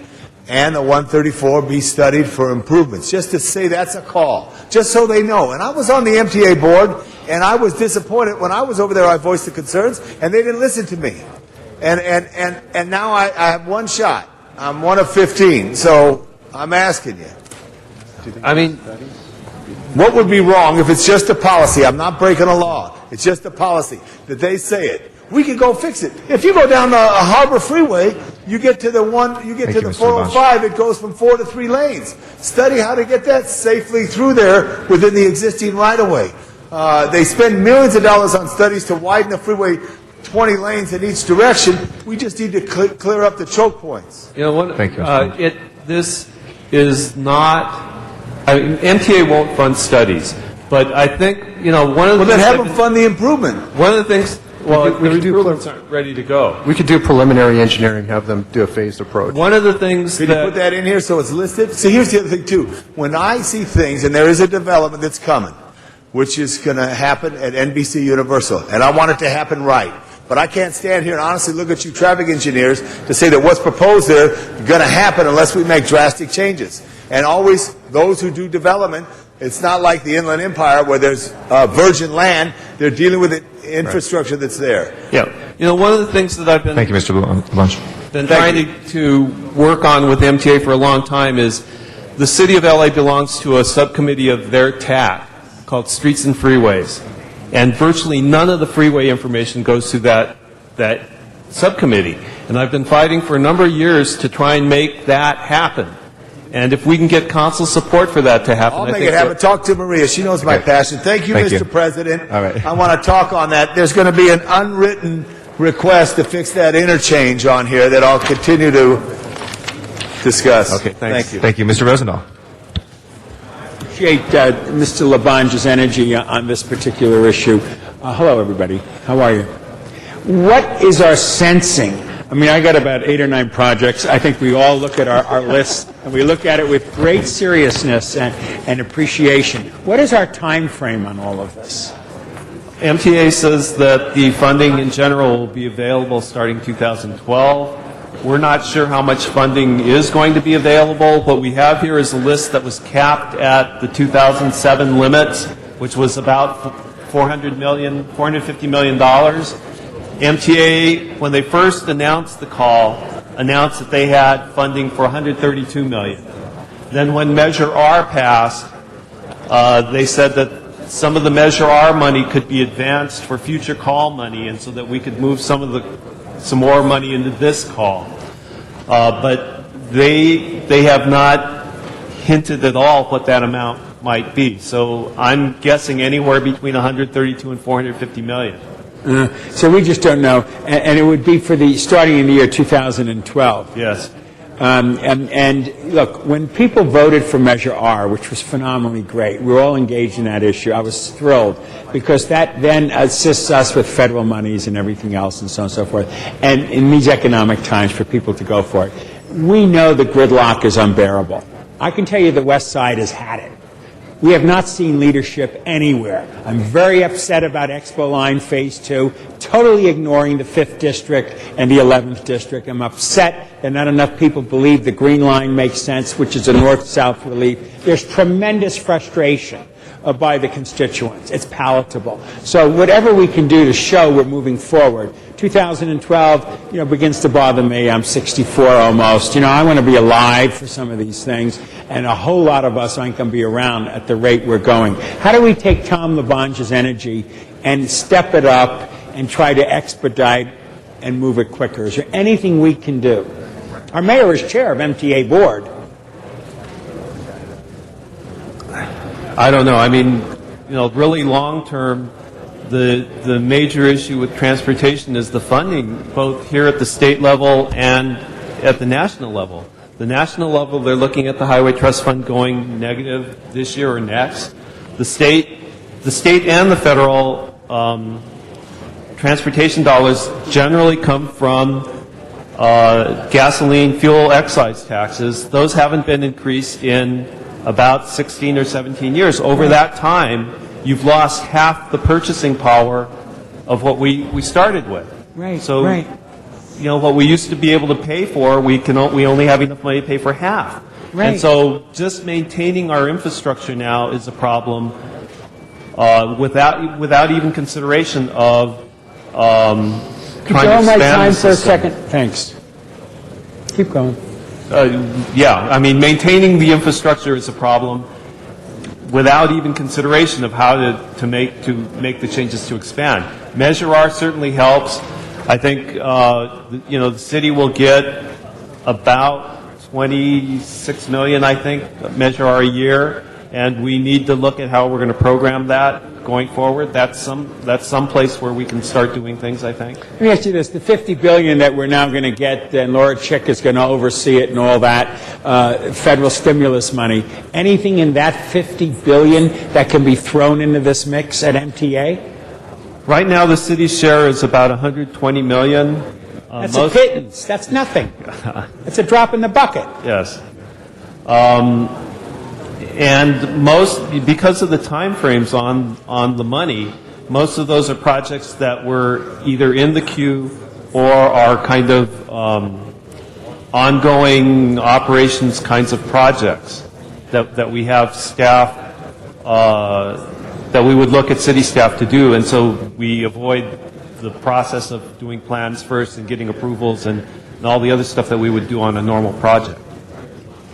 and the 134 be studied for improvements, just to say that's a call, just so they know. And I was on the MTA board, and I was disappointed. When I was over there, I voiced the concerns, and they didn't listen to me. And now I have one shot. I'm one of 15, so I'm asking you. I mean, what would be wrong if it's just a policy? I'm not breaking a law. It's just a policy that they say it. We can go fix it. If you go down the Harbor Freeway, you get to the 405, it goes from 4 to 3 lanes. Study how to get that safely through there within the existing right-of-way. They spend millions of dollars on studies to widen the freeway 20 lanes in each direction. We just need to clear up the choke points. you know, Thank you. This is not. I mean, MTA won't fund studies, but I think one of the Well, then have them fund the improvement. One of the things Well, the improvements aren't ready to go. We could do preliminary engineering, have them do a phased approach. One of the things Could you put that in here so it's listed? See, here's the other thing, too. When I see things, and there is a development that's coming, which is going to happen at NBC Universal, and I want it to happen right. But I can't stand here and honestly look at you traffic engineers to say that what's proposed there is going to happen unless we make drastic changes. And always, those who do development, it's not like the Inland Empire where there's virgin land. They're dealing with the infrastructure that's there. Yeah. You know, one of the things that I've been... Thank you, Mr. Lunch. Been trying to work on with MTA for a long time is the City of LA belongs to a subcommittee of their TAC called Streets and Freeways. And virtually none of the freeway information goes to that subcommittee. And I've been fighting for a number of years to try and make that happen. And if we can get council support for that to happen, I'll make it happen. Talk to Maria. She knows my passion. Thank you, Mr. President. All right. I want to talk on that. There's going to be an unwritten request to fix that interchange on here that I'll continue to discuss. Okay, thanks. Thank you. Thank you. Mr. Rosendahl. Appreciate Mr. Labange's energy on this particular issue. Hello, everybody. How are you? What is our sensing? I mean, I got about 8 or 9 projects. I think we all look at our list, and we look at it with great seriousness and appreciation. What is our time frame on all of this? MTA says that the funding in general will be available starting 2012. We're not sure how much funding is going to be available. What we have here is a list that was capped at the 2007 limit, which was about $450 million. MTA, when they first announced the call, announced that they had funding for $132 million. Then when Measure R passed, they said that some of the Measure R money could be advanced for future call money, and so that we could move some more money into this call. But they have not hinted at all what that amount might be. So I'm guessing anywhere between 132 and 450 million. So we just don't know, and it would be for starting in the year 2012. Yes. And look, when people voted for Measure R, which was phenomenally great, we were all engaged in that issue. I was thrilled because that then assists us with federal monies and everything else and so on and so forth, and in these economic times for people to go for it. We know the gridlock is unbearable. I can tell you the West Side has had it. We have not seen leadership anywhere. I'm very upset about Expo Line Phase 2, totally ignoring the 5th District and the 11th District. I'm upset that not enough people believe the Green Line makes sense, which is a north-south relief. There's tremendous frustration by the constituents. It's palatable. So whatever we can do to show we're moving forward. 2012, begins to bother me. I'm 64 almost. I want to be alive for some of these things, and a whole lot of us aren't going to be around at the rate we're going. How do we take Tom Labange's energy and step it up and try to expedite and move it quicker? Is there anything we can do? Our mayor is chair of MTA board. I don't know. I mean, really long term, the major issue with transportation is the funding, both here at the state level and at the national level. The national level, they're looking at the Highway Trust Fund going negative this year or next. The state and the federal transportation dollars generally come from gasoline fuel excise taxes. Those haven't been increased in about 16 or 17 years. Over that time, you've lost half the purchasing power of what we started with. Right. So, right. What we used to be able to pay for, we only have enough money to pay for half. Right. And so, just maintaining our infrastructure now is a problem without even consideration of trying to expand my time the for a system. second? Thanks. Keep going. I mean, maintaining the infrastructure is a problem without even consideration of how to make the changes to expand. Measure R certainly helps. I think the city will get about 26 million, I think, Measure R a year, and we need to look at how we're going to program that going forward. That's some place where we can start doing things, I think. Let me ask you this. The $50 billion that we're now going to get, and Laura Chick is going to oversee it and all that, federal stimulus money, anything in that $50 billion that can be thrown into this mix at MTA? Right now, the city's share is about $120 million. That's a pittance. That's nothing. It's a drop in the bucket. Yes. And because of the timeframes on the money, most of those are projects that were either in the queue or are kind of ongoing operations kinds of projects that we have staff, that we would look at city staff to do. And so we avoid the process of doing plans first and getting approvals and all the other stuff that we would do on a normal project.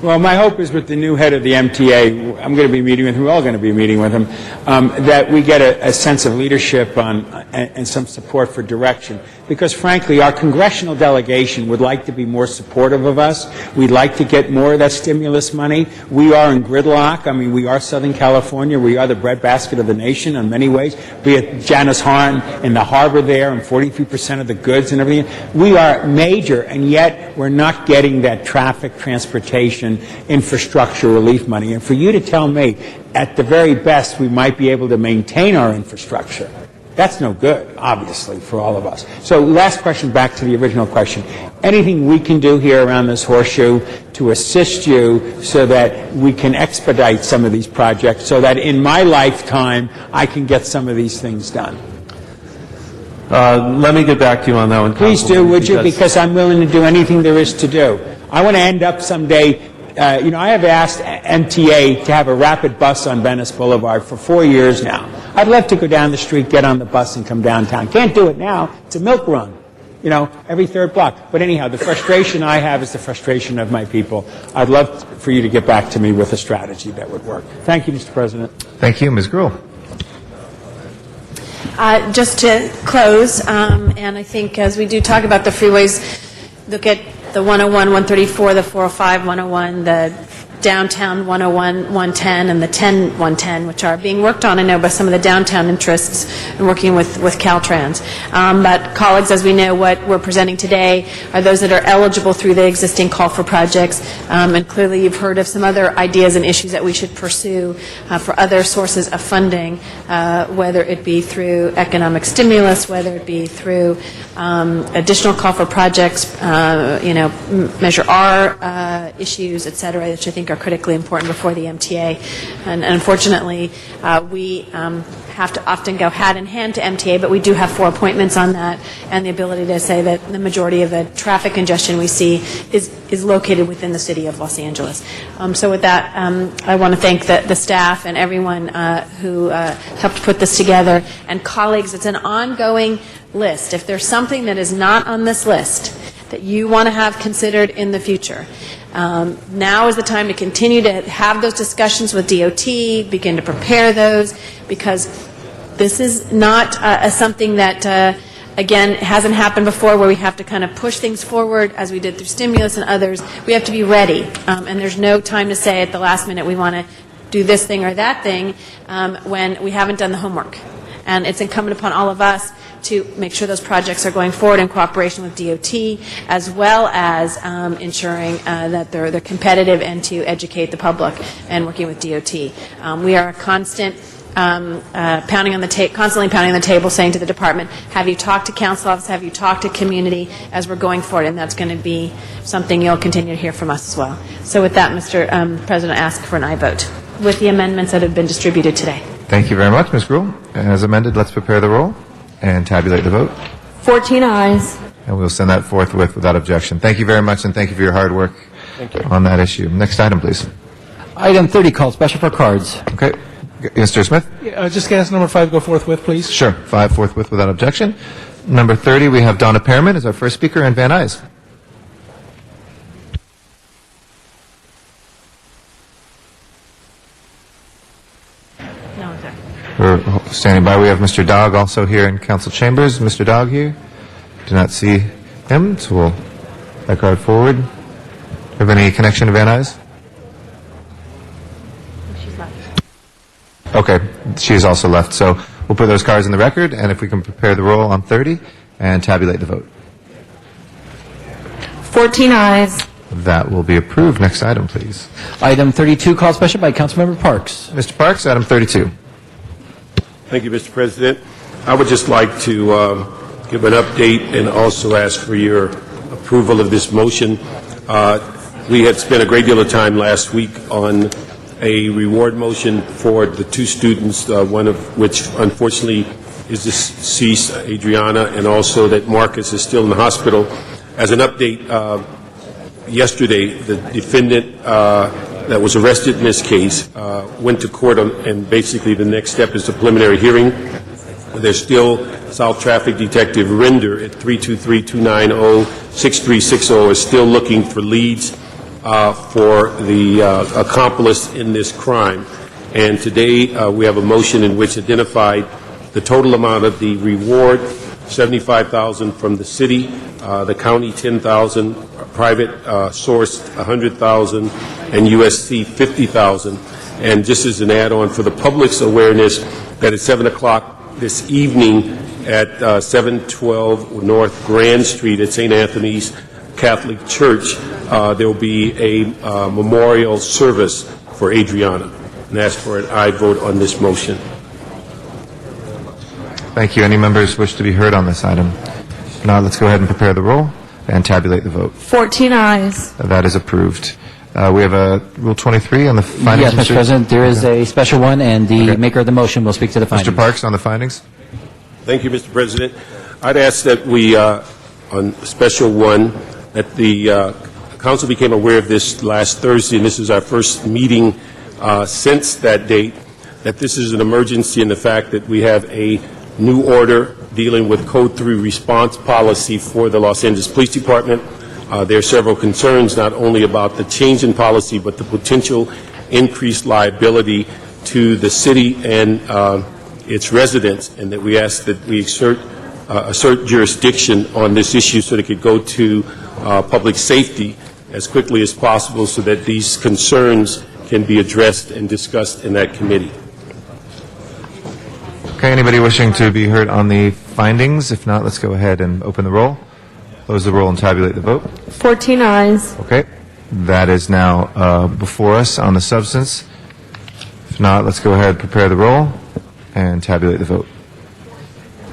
Well, my hope is with the new head of the MTA, I'm going to be meeting with him, we're all going to be meeting with him, that we get a sense of leadership and some support for direction. Because frankly, our congressional delegation would like to be more supportive of us. We'd like to get more of that stimulus money. We are in gridlock. I mean, we are Southern California. We are the breadbasket of the nation in many ways. Be it Janice Hahn in the harbor there and 43% of the goods and everything. We are major, and yet we're not getting that traffic, transportation, infrastructure relief money. And for you to tell me, at the very best, we might be able to maintain our infrastructure, that's no good, obviously, for all of us. So last question, back to the original question. Anything we can do here around this horseshoe to assist you so that we can expedite some of these projects so that in my lifetime I can get some of these things done? Let me get back to you on that one. Please do, would you? Because I'm willing to do anything there is to do. I want to end up someday. I have asked MTA to have a rapid bus on Venice Boulevard for 4 years now. I'd love to go down the street, get on the bus, and come downtown. Can't do it now. It's a milk run, every third block. But anyhow, the frustration I have is the frustration of my people. I'd love for you to get back to me with a strategy that would work. Thank you, Mr. President. Thank you. Ms. Gruhl. Just to close, and I think as we do talk about the freeways, look at the 101, 134, the 405, 101, the downtown 101, 110, and the 10, 110, which are being worked on, I know, by some of the downtown interests and working with Caltrans. But colleagues, as we know, what we're presenting today are those that are eligible through the existing call for projects. And clearly you've heard of some other ideas and issues that we should pursue for other sources of funding, whether it be through economic stimulus, whether it be through additional call for projects, Measure R issues, et cetera, which I think are critically important before the MTA. And unfortunately, we have to often go hand in hand to MTA, but we do have 4 appointments on that, and the ability to say that the majority of the traffic congestion we see is located within the city of Los Angeles. So with that, I want to thank the staff and everyone who helped put this together. And colleagues, it's an ongoing list. If there's something that is not on this list that you want to have considered in the future, now is the time to continue to have those discussions with DOT, begin to prepare those, because this is not something that, again, hasn't happened before, where we have to kind of push things forward as we did through stimulus and others. We have to be ready, and there's no time to say at the last minute we want to do this thing or that thing when we haven't done the homework. And it's incumbent upon all of us to make sure those projects are going forward in cooperation with DOT, as well as ensuring that they're competitive and to educate the public and working with DOT. We are a constant constantly pounding on the table, saying to the department, have you talked to council office, have you talked to community as we're going forward, and that's going to be something you'll continue to hear from us as well. So with that, Mr. President, I ask for an aye vote with the amendments that have been distributed today. Thank you very much, Ms. Gruhl. As amended, let's prepare the roll and tabulate the vote. 14 ayes. And we'll send that forthwith without objection. Thank you very much, and thank you for your hard work on that issue. Next item, please. Item 30, called special for cards. Okay. Mr. Smith? Just ask number 5 go forthwith, please. Sure. 5 forthwith without objection. Number 30, we have Donna Pearman as our first speaker, and Van Nuys. We're standing by. We have Mr. Dog also here in council chambers. Mr. Dog here? Do not see him, so we'll back card forward. Have any connection to Van Nuys? She's left. Okay, she is also left. So we'll put those cards in the record, and if we can prepare the roll on 30 and tabulate the vote. 14 ayes. That will be approved. Next item, please. Item 32, called special by Councilmember Parks. Mr. Parks, item 32. Thank you, Mr. President. I would just like to give an update and also ask for your approval of this motion. We had spent a great deal of time last week on a reward motion for the two students, one of which unfortunately is deceased, Adriana, and also that Marcus is still in the hospital. As an update, yesterday the defendant that was arrested in this case went to court and basically the next step is the preliminary hearing. There's still South Traffic Detective Render at 323-290-6360 is still looking for leads for the accomplice in this crime. And today we have a motion in which identified the total amount of the reward, $75,000 from the city, the county $10,000, private source $100,000, and USC $50,000. And just as an add-on for the public's awareness, that at 7 o'clock this evening at 712 North Grand Street at St. Anthony's Catholic Church, there will be a memorial service for Adriana. And ask for an aye vote on this motion. Thank you. Any members wish to be heard on this item? If not, let's go ahead and prepare the roll and tabulate the vote. 14 ayes. That is approved. We have a Rule 23 on the findings. Yes, Mr. President, there is a special one, and the maker of the motion will speak to the findings. Mr. Parks, on the findings. Thank you, Mr. President. I'd ask that we, on special one, that the council became aware of this last Thursday, and this is our first meeting since that date, that this is an emergency in the fact that we have a new order dealing with Code 3 response policy for the Los Angeles Police Department. There are several concerns, not only about the change in policy, but the potential increased liability to the city and its residents, and that we ask that we assert jurisdiction on this issue so that it could go to public safety as quickly as possible so that these concerns can be addressed and discussed in that committee. Okay, anybody wishing to be heard on the findings? If not, let's go ahead and open the roll, close the roll, and tabulate the vote. 14 ayes. Okay, that is now before us on the substance. If not, let's go ahead, prepare the roll, and tabulate the vote.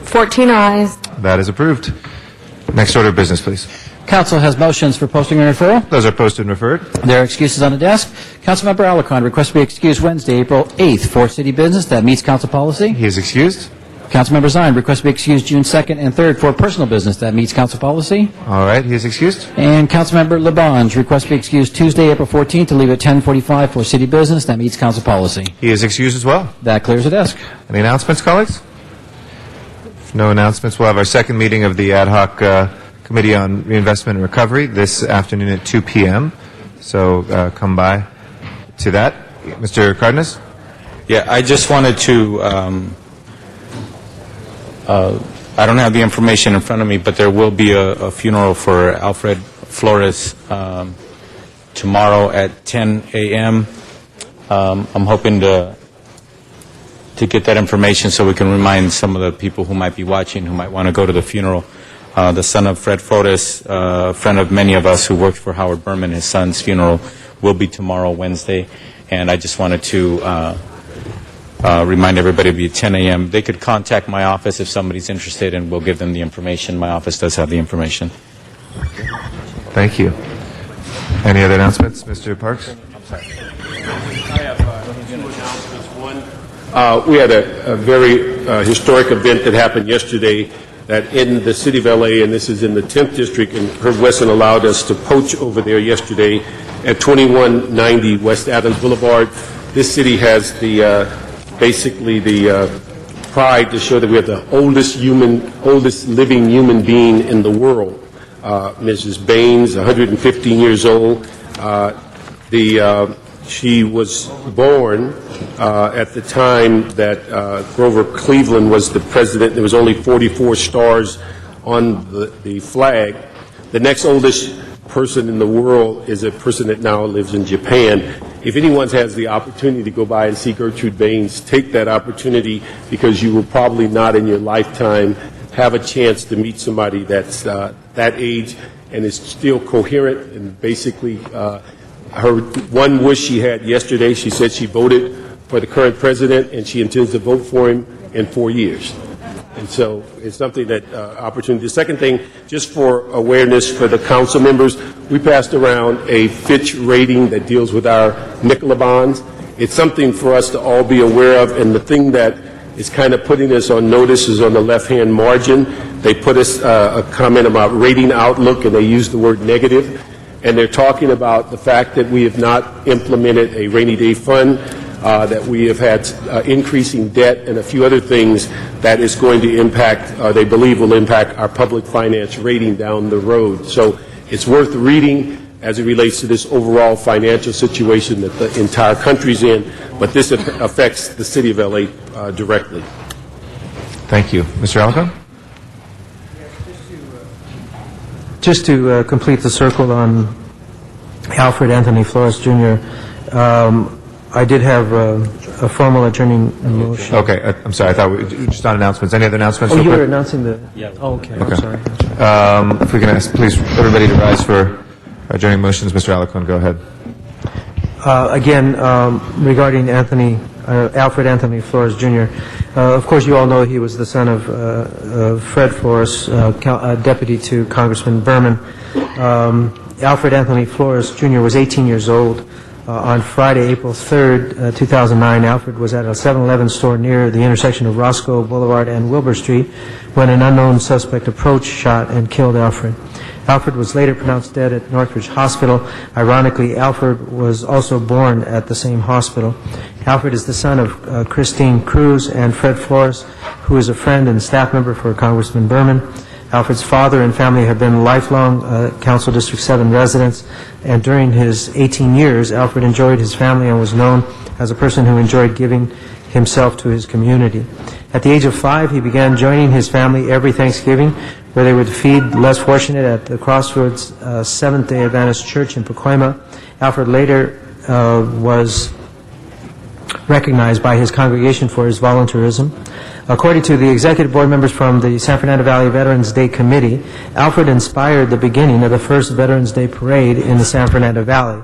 14 ayes. That is approved. Next order of business, please. Council has motions for posting and referral. Those are posted and referred. There are excuses on the desk. Councilmember Alarcon requests to be excused Wednesday, April 8th for city business. That meets council policy. He is excused. Councilmember Zine requests to be excused June 2nd and 3rd for personal business. That meets council policy. All right, he is excused. And Councilmember Labange requests to be excused Tuesday, April 14th to leave at 10:45 for city business. That meets council policy. He is excused as well. That clears the desk. Any announcements, colleagues? If no announcements, we'll have our second meeting of the ad hoc Committee on Reinvestment and Recovery this afternoon at 2 p.m. So come by to that. Mr. Cardenas? Yeah, I just wanted to, I don't have the information in front of me, but there will be a funeral for Alfred Flores tomorrow at 10 a.m. I'm hoping to get that information so we can remind some of the people who might be watching who might want to go to the funeral. The son of Fred Flores, a friend of many of us who worked for Howard Berman, his son's funeral will be tomorrow, Wednesday, and I just wanted to remind everybody to be at 10 a.m. They could contact my office if somebody's interested, and we'll give them the information. My office does have the information. Thank you. Any other announcements, Mr. Parks? I'm sorry. I have two announcements. One, we had a very historic event that happened yesterday that in the city of L.A., and this is in the 10th District, and Herb Wesson allowed us to poach over there yesterday at 2190 West Adams Boulevard. This city has the basically the pride to show that we have the oldest living human being in the world. Mrs. Baines, 115 years old. She was born at the time that Grover Cleveland was the president. There was only 44 stars on the flag. The next oldest person in the world is a person that now lives in Japan. If anyone has the opportunity to go by and see Gertrude Baines, take that opportunity, because you will probably not in your lifetime have a chance to meet somebody that's that age and is still coherent. And basically, her one wish she had yesterday, she said she voted for the current president and she intends to vote for him in 4 years. And so it's something that, opportunity. The second thing, just for awareness for the council members, we passed around a Fitch rating that deals with our Nicola bonds. It's something for us to all be aware of, and the thing that is kind of putting us on notice is on the left-hand margin. They put us a comment about rating outlook, and they use the word negative. And they're talking about the fact that we have not implemented a rainy day fund, that we have had increasing debt and a few other things that is going to impact, they believe will impact our public finance rating down the road. So it's worth reading as it relates to this overall financial situation that the entire country's in, but this affects the city of LA directly. Thank you. Mr. Alarcon? Just to complete the circle on Alfred Anthony Flores Jr., I did have a formal adjourning motion. Okay, I'm sorry. I thought we just on announcements. Any other announcements? Oh, real you were quick? announcing the... Yeah. Oh, okay. Okay. I'm sorry. If we can ask, please, everybody to rise for adjourning motions. Mr. Alarcon, go ahead. Again, regarding Alfred Anthony Flores Jr., of course, you all know he was the son of Fred Flores, deputy to Congressman Berman. Alfred Anthony Flores Jr. was 18 years old. On Friday, April 3rd, 2009, Alfred was at a 7-Eleven store near the intersection of Roscoe Boulevard and Wilbur Street when an unknown suspect approached, shot, and killed Alfred. Alfred was later pronounced dead at Northridge Hospital. Ironically, Alfred was also born at the same hospital. Alfred is the son of Christine Cruz and Fred Flores, who is a friend and staff member for Congressman Berman. Alfred's father and family have been lifelong Council District 7 residents, and during his 18 years, Alfred enjoyed his family and was known as a person who enjoyed giving himself to his community. At the age of 5, he began joining his family every Thanksgiving, where they would feed less fortunate at the Crossroads Seventh-day Adventist Church in Pacoima. Alfred later was recognized by his congregation for his volunteerism. According to the executive board members from the San Fernando Valley Veterans Day Committee, Alfred inspired the beginning of the first Veterans Day Parade in the San Fernando Valley.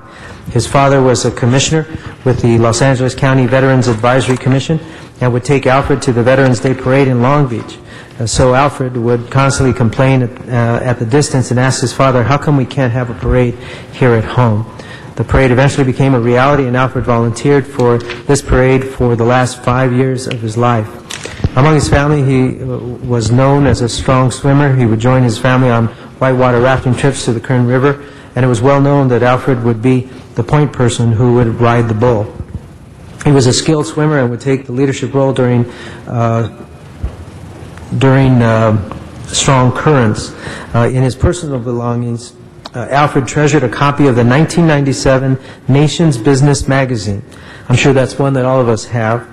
His father was a commissioner with the Los Angeles County Veterans Advisory Commission and would take Alfred to the Veterans Day Parade in Long Beach. So Alfred would constantly complain at the distance and ask his father, how come we can't have a parade here at home? The parade eventually became a reality, and Alfred volunteered for this parade for the last 5 years of his life. Among his family, he was known as a strong swimmer. He would join his family on whitewater rafting trips to the Kern River, and it was well known that Alfred would be the point person who would ride the bull. He was a skilled swimmer and would take the leadership role during strong currents. In his personal belongings, Alfred treasured a copy of the 1997 Nation's Business magazine. I'm sure that's one that all of us have.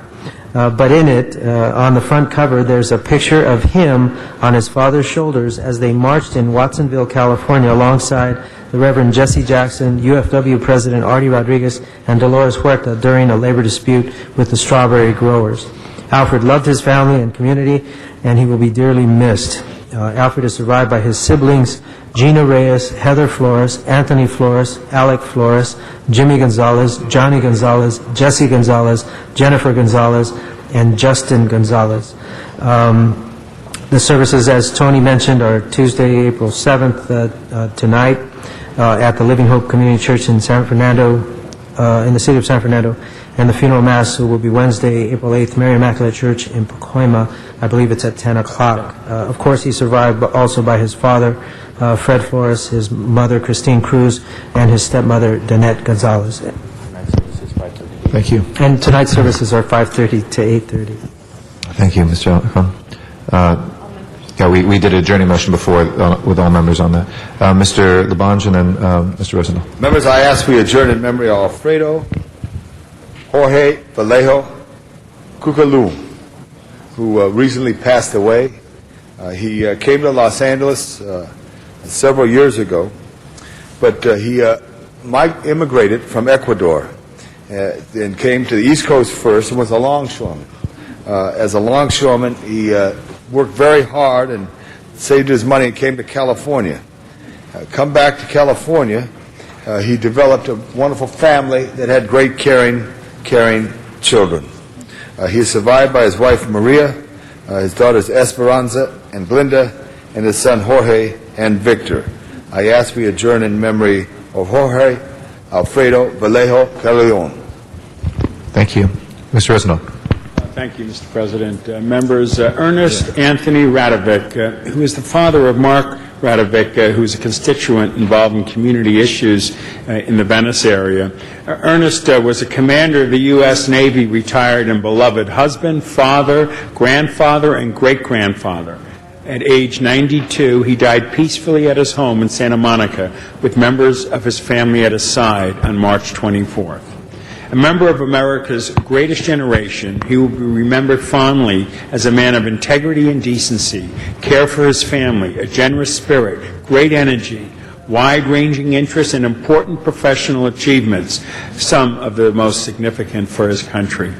But in it, on the front cover, there's a picture of him on his father's shoulders as they marched in Watsonville, California, alongside the Reverend Jesse Jackson, UFW President Artie Rodriguez, and Dolores Huerta during a labor dispute with the strawberry growers. Alfred loved his family and community, and he will be dearly missed. Alfred is survived by his siblings, Gina Reyes, Heather Flores, Anthony Flores, Alec Flores, Jimmy Gonzalez, Johnny Gonzalez, Jesse Gonzalez, Jennifer Gonzalez, and Justin Gonzalez. The services, as Tony mentioned, are Tuesday, April 7th, tonight, at the Living Hope Community Church in San Fernando, in the city of San Fernando. And the funeral mass will be Wednesday, April 8th, Mary Immaculate Church in Pacoima. I believe it's at 10 o'clock. Of course, he's survived also by his father, Fred Flores, his mother, Christine Cruz, and his stepmother, Danette Gonzalez. Thank you. And tonight's services are 5:30 to 8:30. Thank you, Mr. Alarcon. Yeah, we did a adjourning motion before with all members on that. Mr. Labange and then Mr. Rosendahl. Members, I ask we adjourn in memory of Alfredo Jorge Vallejo Cucalu, who recently passed away. He came to Los Angeles several years ago, but he immigrated from Ecuador and came to the East Coast first and was a longshoreman. As a longshoreman, he worked very hard and saved his money and came to California. Come back to California, he developed a wonderful family that had great caring children. He is survived by his wife Maria, his daughters Esperanza and Glinda, and his son Jorge and Victor. I ask we adjourn in memory of Jorge Alfredo Vallejo Carleon. Thank you. Mr. Rosendahl. Thank you, Mr. President. Members, Ernest Anthony Radovic, who is the father of Mark Radovic, who is a constituent involved in community issues in the Venice area. Ernest was a commander of the U.S. Navy, retired and beloved husband, father, grandfather, and great-grandfather. At age 92, he died peacefully at his home in Santa Monica with members of his family at his side on March 24th. A member of America's greatest generation, he will be remembered fondly as a man of integrity and decency, care for his family, a generous spirit, great energy, wide-ranging interests, and important professional achievements, some of the most significant for his country.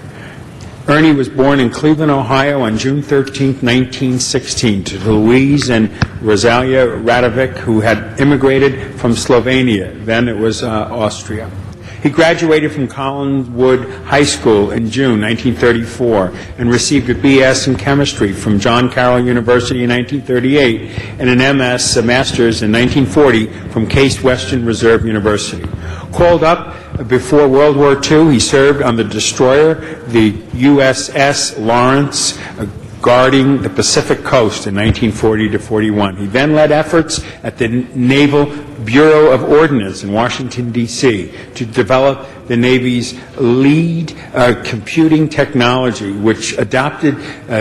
Ernie was born in Cleveland, Ohio on June 13, 1916, to Louise and Rosalia Radovic, who had immigrated from Slovenia. Then it was Austria. He graduated from Collinwood High School in June 1934 and received a B.S. in chemistry from John Carroll University in 1938 and an M.S., a master's in 1940 from Case Western Reserve University. Called up before World War II, he served on the destroyer, the USS Lawrence, guarding the Pacific coast in 1940 to 41. He then led efforts at the Naval Bureau of Ordnance in Washington, D.C. to develop the Navy's lead computing technology, which adopted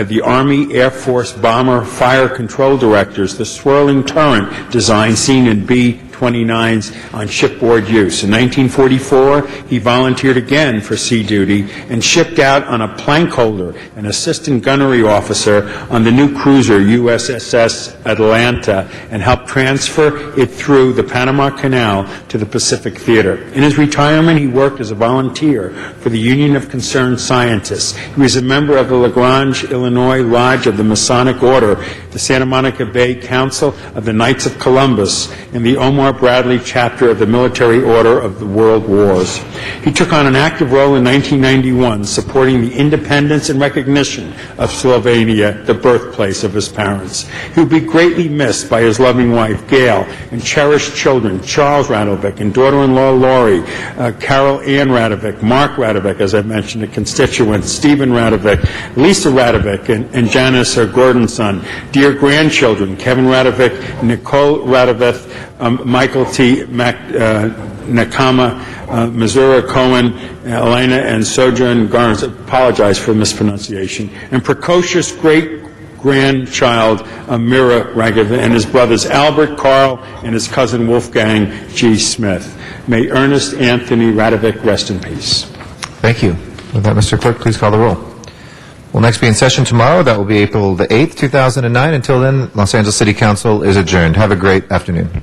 the Army Air Force Bomber Fire Control Directors, the swirling turret design seen in B-29s on shipboard use. In 1944, he volunteered again for sea duty and shipped out on a plank holder, an assistant gunnery officer on the new cruiser USS Atlanta, and helped transfer it through the Panama Canal to the Pacific Theater. In his retirement, he worked as a volunteer for the Union of Concerned Scientists. He was a member of the LaGrange, Illinois Lodge of the Masonic Order, the Santa Monica Bay Council of the Knights of Columbus, and the Omar Bradley chapter of the Military Order of the World Wars. He took on an active role in 1991, supporting the independence and recognition of Slovenia, the birthplace of his parents. He will be greatly missed by his loving wife, Gail, and cherished children, Charles Radovic, and daughter-in-law, Lori, Carol Ann Radovic, Mark Radovic, as I mentioned, a constituent, Stephen Radovic, Lisa Radovic, and Janice, her Gordonson, dear grandchildren, Kevin Radovic, Nicole Radovic, Michael T. Nakama, Missouri Cohen, Elena, and Sojourn Garnes, apologize for mispronunciation, and precocious great-grandchild Mira Radovic, and his brothers Albert, Carl, and his cousin Wolfgang G. Smith. May Ernest Anthony Radovic rest in peace. Thank you. With that, Mr. Clerk, please call the roll. We'll next be in session tomorrow. That will be April the 8th, 2009. Until then, Los Angeles City Council is adjourned. Have a great afternoon.